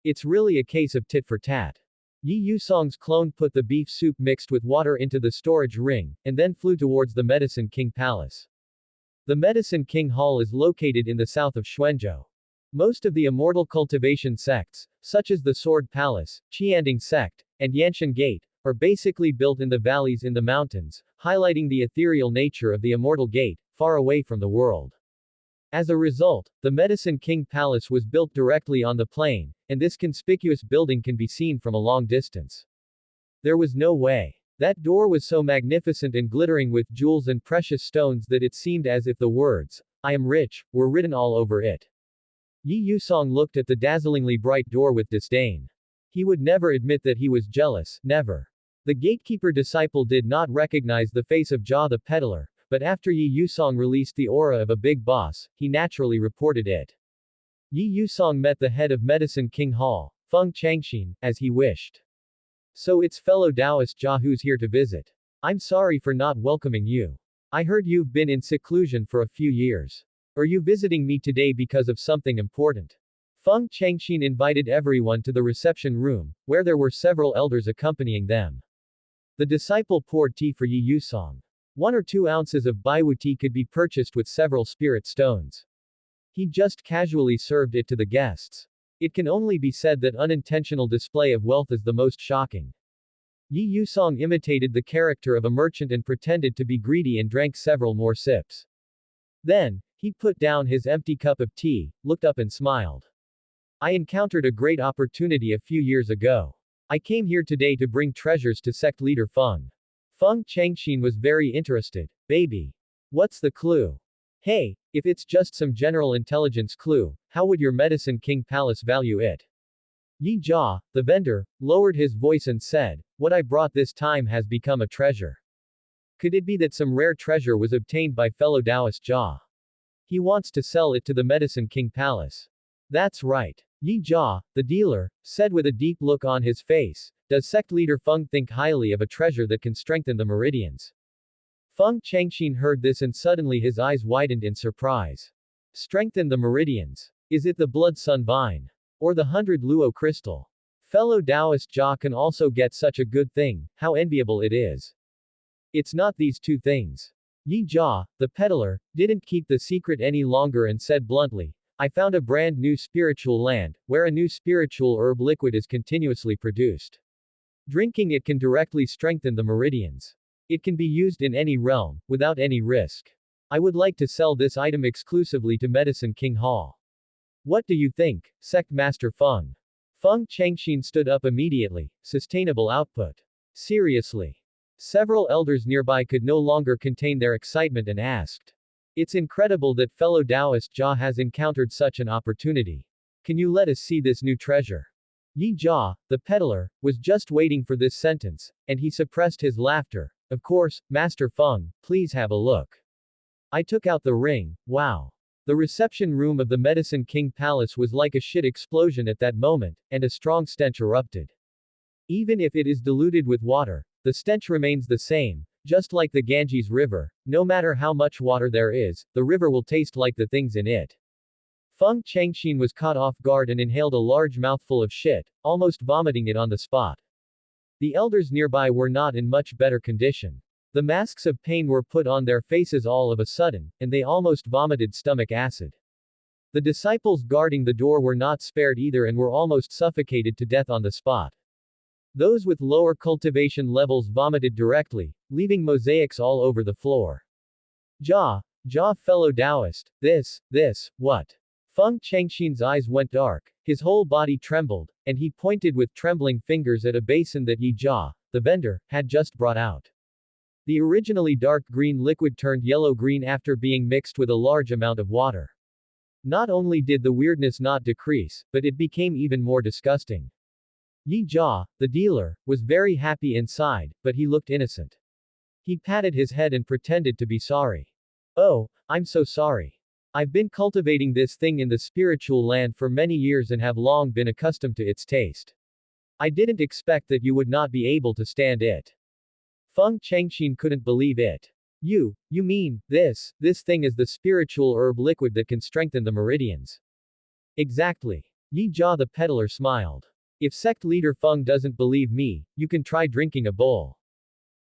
It's really a case of tit for tat." Yi Yusong's clone put the beef soup mixed with water into the storage ring, and then flew towards the Medicine King Palace. The Medicine King Hall is located in the south of Xuanzhou. Most of the Immortal Cultivation sects, such as the Sword Palace, Qianding Sect, and Yanshan Gate, are basically built in the valleys in the mountains, highlighting the ethereal nature of the Immortal Gate, far away from the world. As a result, the Medicine King Palace was built directly on the plain, and this conspicuous building can be seen from a long distance. There was no way. That door was so magnificent and glittering with jewels and precious stones that it seemed as if the words, "I am rich," were written all over it. Jìyú looked at the dazzlingly bright door with disdain. He would never admit that he was jealous, never. The gatekeeper disciple did not recognize the face of Jia the peddler, but after Jìyú released the aura of a big boss, he naturally reported it. Jìyú met the head of Medicine King Hall, Feng Changxin, as he wished. So it's fellow Taoist Jia who's here to visit. I'm sorry for not welcoming you. I heard you've been in seclusion for a few years. Are you visiting me today because of something important? Feng Changxin invited everyone to the reception room, where there were several elders accompanying them. The disciple poured tea for Jìyú. 1 or 2 ounces of Baiwu tea could be purchased with several spirit stones. He just casually served it to the guests. It can only be said that unintentional display of wealth is the most shocking. Jìyú imitated the character of a merchant and pretended to be greedy and drank several more sips. Then, he put down his empty cup of tea, looked up and smiled. I encountered a great opportunity a few years ago. I came here today to bring treasures to sect leader Feng. Feng Changxin was very interested. Baby. What's the clue? Hey, if it's just some general intelligence clue, how would your Medicine King Palace value it? Yi Jia, the vendor, lowered his voice and said, what I brought this time has become a treasure. Could it be that some rare treasure was obtained by fellow Taoist Jia? He wants to sell it to the Medicine King Palace. That's right. Yi Jia, the dealer, said with a deep look on his face, does sect leader Feng think highly of a treasure that can strengthen the meridians? Feng Changxin heard this and suddenly his eyes widened in surprise. Strengthen the meridians. Is it the blood sun vine? Or the 100 luo crystal? Fellow Taoist Jia can also get such a good thing, how enviable it is. It's not these two things. Yi Jia, the peddler, didn't keep the secret any longer and said bluntly, I found a brand new spiritual land, where a new spiritual herb liquid is continuously produced. Drinking it can directly strengthen the meridians. It can be used in any realm, without any risk. I would like to sell this item exclusively to Medicine King Hall. What do you think, Sect Master Feng? Feng Changxin stood up immediately. Sustainable output. Seriously. Several elders nearby could no longer contain their excitement and asked. It's incredible that fellow Taoist Jia has encountered such an opportunity. Can you let us see this new treasure? Yi Jia, the peddler, was just waiting for this sentence, and he suppressed his laughter. Of course, Master Feng, please have a look. I took out the ring. Wow. The reception room of the Medicine King Palace was like a shit explosion at that moment, and a strong stench erupted. Even if it is diluted with water, the stench remains the same, just like the Ganges River. No matter how much water there is, the river will taste like the things in it. Feng Changxin was caught off guard and inhaled a large mouthful of shit, almost vomiting it on the spot. The elders nearby were not in much better condition. The masks of pain were put on their faces all of a sudden, and they almost vomited stomach acid. The disciples guarding the door were not spared either and were almost suffocated to death on the spot. Those with lower cultivation levels vomited directly, leaving mosaics all over the floor. Jia, fellow Taoist, what? Feng Changxin's eyes went dark, his whole body trembled, and he pointed with trembling fingers at a basin that Yi Jia, the vendor, had just brought out. The originally dark green liquid turned yellow-green after being mixed with a large amount of water. Not only did the weirdness not decrease, but it became even more disgusting. Yi Jia, the dealer, was very happy inside, but he looked innocent. He patted his head and pretended to be sorry. Oh, I'm so sorry. I've been cultivating this thing in the spiritual land for many years and have long been accustomed to its taste. I didn't expect that you would not be able to stand it. Feng Changxin couldn't believe it. You mean, this thing is the spiritual herb liquid that can strengthen the meridians. Exactly. Yi Jia the peddler smiled. If sect leader Feng doesn't believe me, you can try drinking a bowl.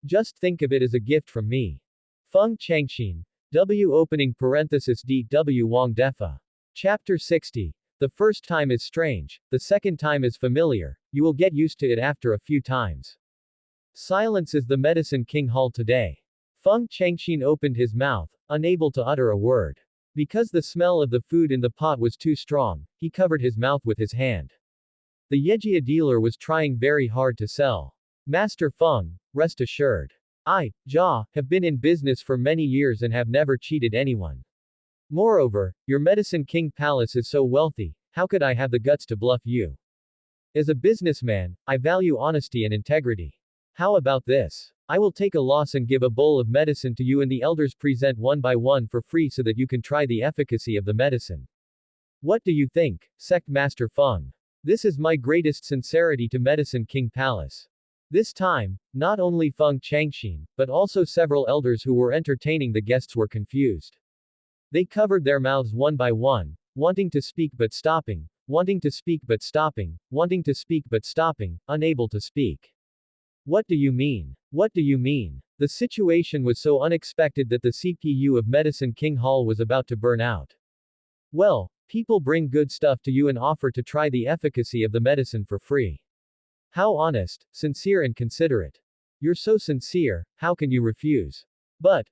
Just think of it as a gift from me. Feng Changxin. W opening parenthesis D.W. Wang Defa. Chapter 60. The first time is strange, the second time is familiar, you will get used to it after a few times. Silence is the Medicine King Hall today. Feng Changxin opened his mouth, unable to utter a word. Because the smell of the food in the pot was too strong, he covered his mouth with his hand. The Yejia dealer was trying very hard to sell. Master Feng, rest assured. I, Jia, have been in business for many years and have never cheated anyone. Moreover, your Medicine King Palace is so wealthy, how could I have the guts to bluff you? As a businessman, I value honesty and integrity. How about this? I will take a loss and give a bowl of medicine to you and the elders present one by one for free so that you can try the efficacy of the medicine. What do you think, Sect Master Feng? This is my greatest sincerity to Medicine King Palace. This time, not only Feng Changxin, but also several elders who were entertaining the guests were confused. They covered their mouths one by one, wanting to speak but stopping, wanting to speak but stopping, wanting to speak but stopping, unable to speak. What do you mean? What do you mean? The situation was so unexpected that the CPU of Medicine King Hall was about to burn out. Well, people bring good stuff to you and offer to try the efficacy of the medicine for free. How honest, sincere and considerate. You're so sincere, how can you refuse? But,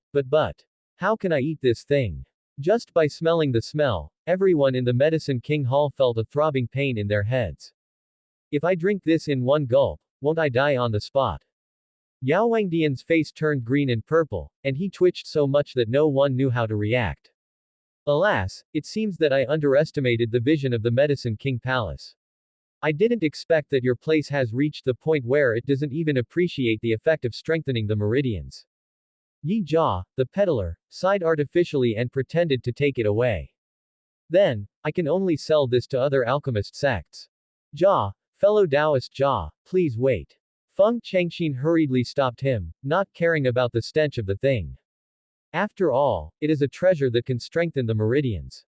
how can I eat this thing? Just by smelling the smell, everyone in the Medicine King Hall felt a throbbing pain in their heads. If I drink this in one gulp, won't I die on the spot? Yao Wangdian's face turned green and purple, and he twitched so much that no one knew how to react. Alas, it seems that I underestimated the vision of the Medicine King Palace. I didn't expect that your place has reached the point where it doesn't even appreciate the effect of strengthening the meridians. Yi Jia, the peddler, sighed artificially and pretended to take it away. Then, I can only sell this to other alchemist sects. Jia, fellow Taoist Jia, please wait. Feng Changxin hurriedly stopped him, not caring about the stench of the thing. After all, it is a treasure that can strengthen the meridians.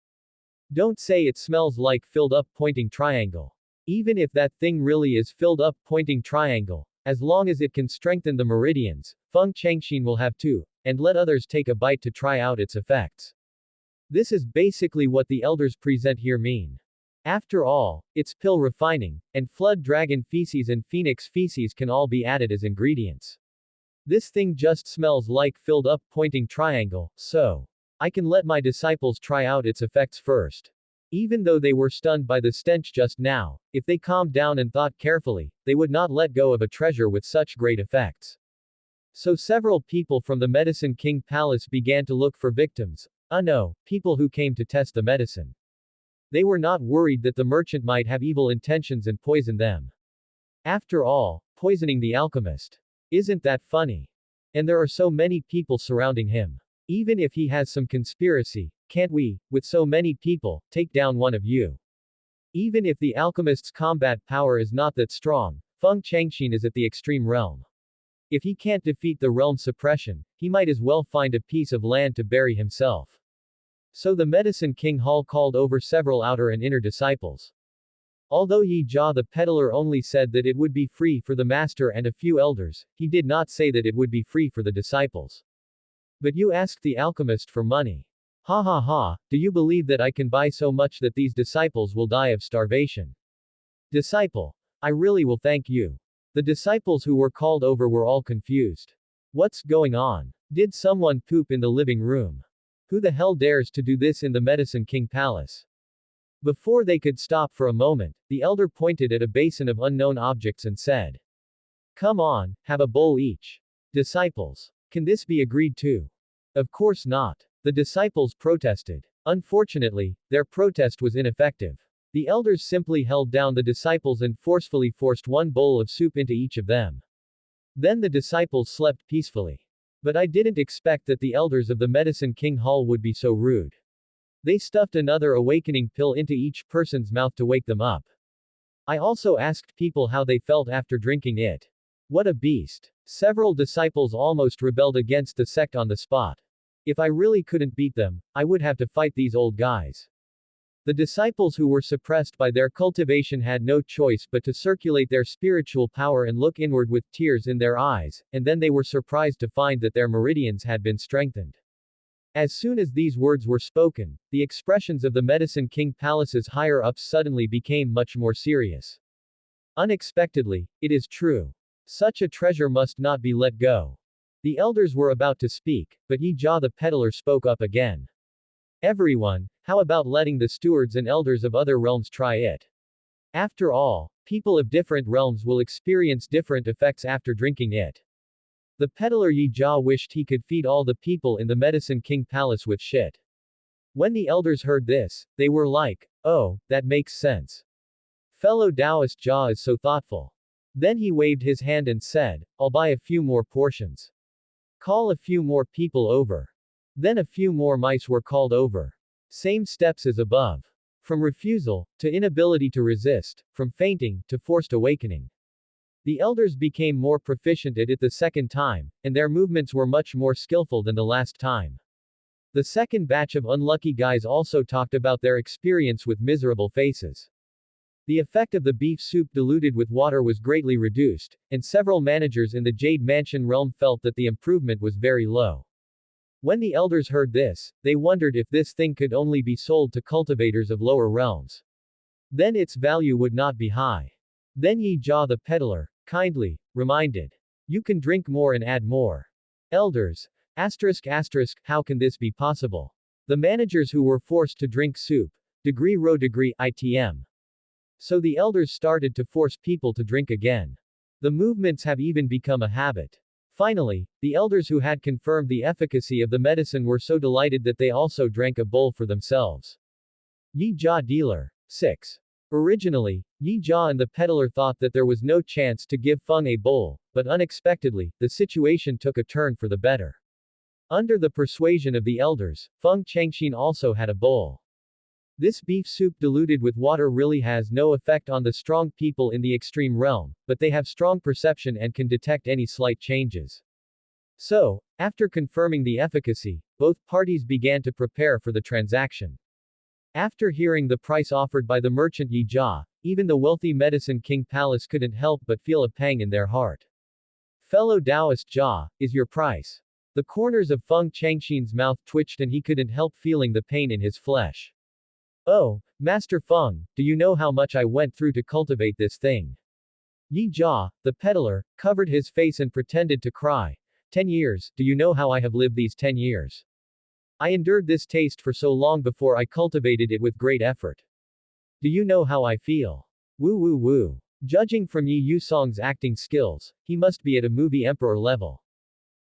Don't say it smells like filled up pointing triangle. Even if that thing really is filled up pointing triangle, as long as it can strengthen the meridians, Feng Changxin will have to, and let others take a bite to try out its effects. This is basically what the elders present here mean. After all, it's pill refining, and flood dragon feces and phoenix feces can all be added as ingredients. This thing just smells like filled up pointing triangle, so I can let my disciples try out its effects first. Even though they were stunned by the stench just now, if they calmed down and thought carefully, they would not let go of a treasure with such great effects. So several people from the Medicine King Palace began to look for victims. No, people who came to test the medicine. They were not worried that the merchant might have evil intentions and poison them. After all, poisoning the alchemist. Isn't that funny? And there are so many people surrounding him. Even if he has some conspiracy, can't we, with so many people, take down one of you? Even if the alchemist's combat power is not that strong, Feng Changxin is at the extreme realm. If he can't defeat the realm suppression, he might as well find a piece of land to bury himself. So the Medicine King Hall called over several outer and inner disciples. Although Yi Jia the peddler only said that it would be free for the master and a few elders, he did not say that it would be free for the disciples. But you asked the alchemist for money. Ha ha ha, do you believe that I can buy so much that these disciples will die of starvation? Disciple. I really will thank you. The disciples who were called over were all confused. What's going on? Did someone poop in the living room? Who the hell dares to do this in the Medicine King Palace? Before they could stop for a moment, the elder pointed at a basin of unknown objects and said, "Come on, have a bowl each." Disciples. Can this be agreed to? Of course not. The disciples protested. Unfortunately, their protest was ineffective. The elders simply held down the disciples and forcefully forced one bowl of soup into each of them. Then the disciples slept peacefully. But I didn't expect that the elders of the Medicine King Hall would be so rude. They stuffed another awakening pill into each person's mouth to wake them up. I also asked people how they felt after drinking it. What a beast. Several disciples almost rebelled against the sect on the spot. If I really couldn't beat them, I would have to fight these old guys. The disciples who were suppressed by their cultivation had no choice but to circulate their spiritual power and look inward with tears in their eyes, and then they were surprised to find that their meridians had been strengthened. As soon as these words were spoken, the expressions of the Medicine King Palace's higher-ups suddenly became much more serious. Unexpectedly, it is true. Such a treasure must not be let go. The elders were about to speak, but Yi Jia the peddler spoke up again. Everyone, how about letting the stewards and elders of other realms try it? After all, people of different realms will experience different effects after drinking it. The peddler Yi Jia wished he could feed all the people in the Medicine King Palace with shit. When the elders heard this, they were like, oh, that makes sense. Fellow Taoist Jia is so thoughtful. Then he waved his hand and said, I'll buy a few more portions. Call a few more people over. Then a few more mice were called over. Same steps as above. From refusal, to inability to resist, from fainting, to forced awakening. The elders became more proficient at it the second time, and their movements were much more skillful than the last time. The second batch of unlucky guys also talked about their experience with miserable faces. The effect of the beef soup diluted with water was greatly reduced, and several managers in the Jade Mansion realm felt that the improvement was very low. When the elders heard this, they wondered if this thing could only be sold to cultivators of lower realms. Then its value would not be high. Then Yi Jia the peddler, kindly, reminded. You can drink more and add more. Elders. How can this be possible? The managers who were forced to drink soup. ITM. So the elders started to force people to drink again. The movements have even become a habit. Finally, the elders who had confirmed the efficacy of the medicine were so delighted that they also drank a bowl for themselves. Yi Jia dealer. 6. Originally, Yi Jia and the peddler thought that there was no chance to give Feng a bowl, but unexpectedly, the situation took a turn for the better. Under the persuasion of the elders, Feng Changxin also had a bowl. This beef soup diluted with water really has no effect on the strong people in the extreme realm, but they have strong perception and can detect any slight changes. So, after confirming the efficacy, both parties began to prepare for the transaction. After hearing the price offered by the merchant Yi Jia, even the wealthy Medicine King Palace couldn't help but feel a pang in their heart. Fellow Taoist Jia, is your price? The corners of Feng Changxin's mouth twitched and he couldn't help feeling the pain in his flesh. Oh, Master Feng, do you know how much I went through to cultivate this thing? Yi Jia, the peddler, covered his face and pretended to cry. 10 years, do you know how I have lived these 10 years? I endured this taste for so long before I cultivated it with great effort. Do you know how I feel? Woo woo woo. Judging from Yi Yusong's acting skills, he must be at a movie emperor level.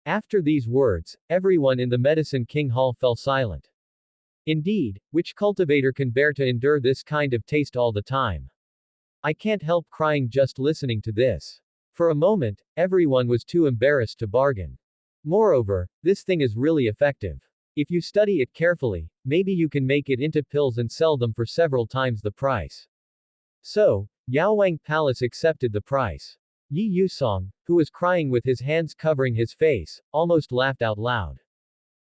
After these words, everyone in the Medicine King Hall fell silent. Indeed, which cultivator can bear to endure this kind of taste all the time? I can't help crying just listening to this. For a moment, everyone was too embarrassed to bargain. Moreover, this thing is really effective. If you study it carefully, maybe you can make it into pills and sell them for several times the price. So, Yaowang Palace accepted the price. Yi Yusong, who was crying with his hands covering his face, almost laughed out loud.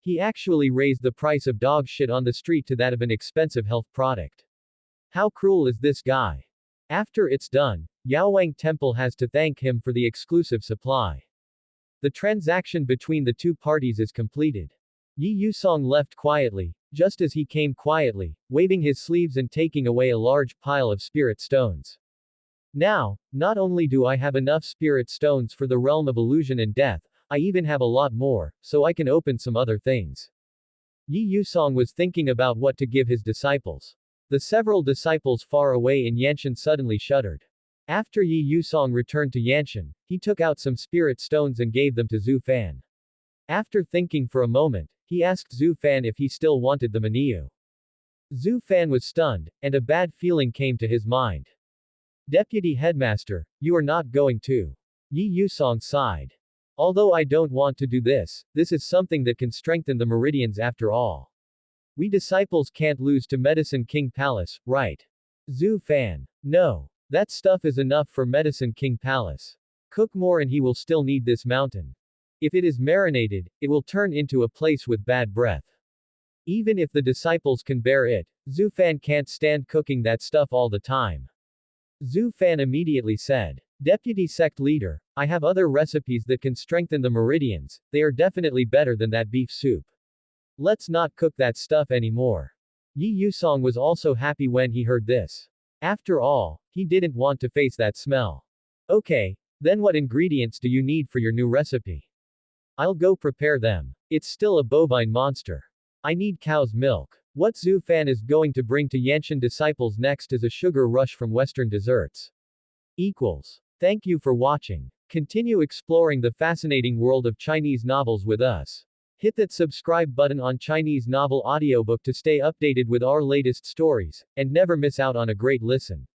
He actually raised the price of dog shit on the street to that of an expensive health product. How cruel is this guy? After it's done, Yaowang Temple has to thank him for the exclusive supply. The transaction between the two parties is completed. Yi Yusong left quietly, just as he came quietly, waving his sleeves and taking away a large pile of spirit stones. Now, not only do I have enough spirit stones for the realm of illusion and death, I even have a lot more, so I can open some other things. Yi Yusong was thinking about what to give his disciples. The several disciples far away in Yanshan suddenly shuddered. After Yi Yusong returned to Yanshan, he took out some spirit stones and gave them to Zhu Fan. After thinking for a moment, he asked Zhu Fan if he still wanted the Maniu. Zhu Fan was stunned, and a bad feeling came to his mind. Deputy Headmaster, you are not going to. Yi Yusong sighed. Although I don't want to do this, this is something that can strengthen the meridians after all. We disciples can't lose to Medicine King Palace, right? Zhu Fan. No. That stuff is enough for Medicine King Palace. Cook more and he will still need this mountain. If it is marinated, it will turn into a place with bad breath. Even if the disciples can bear it, Zhu Fan can't stand cooking that stuff all the time. Zhu Fan immediately said. Deputy Sect Leader, I have other recipes that can strengthen the meridians, they are definitely better than that beef soup. Let's not cook that stuff anymore. Yi Yusong was also happy when he heard this. After all, he didn't want to face that smell. Okay, then what ingredients do you need for your new recipe? I'll go prepare them. It's still a bovine monster. I need cow's milk. What Zhu Fan is going to bring to Yanshan disciples next is a sugar rush from Western desserts. Equals. Thank you for watching. Continue exploring the fascinating world of Chinese novels with us. Hit that subscribe button on Chinese Novel Audiobook to stay updated with our latest stories, and never miss out on a great listen.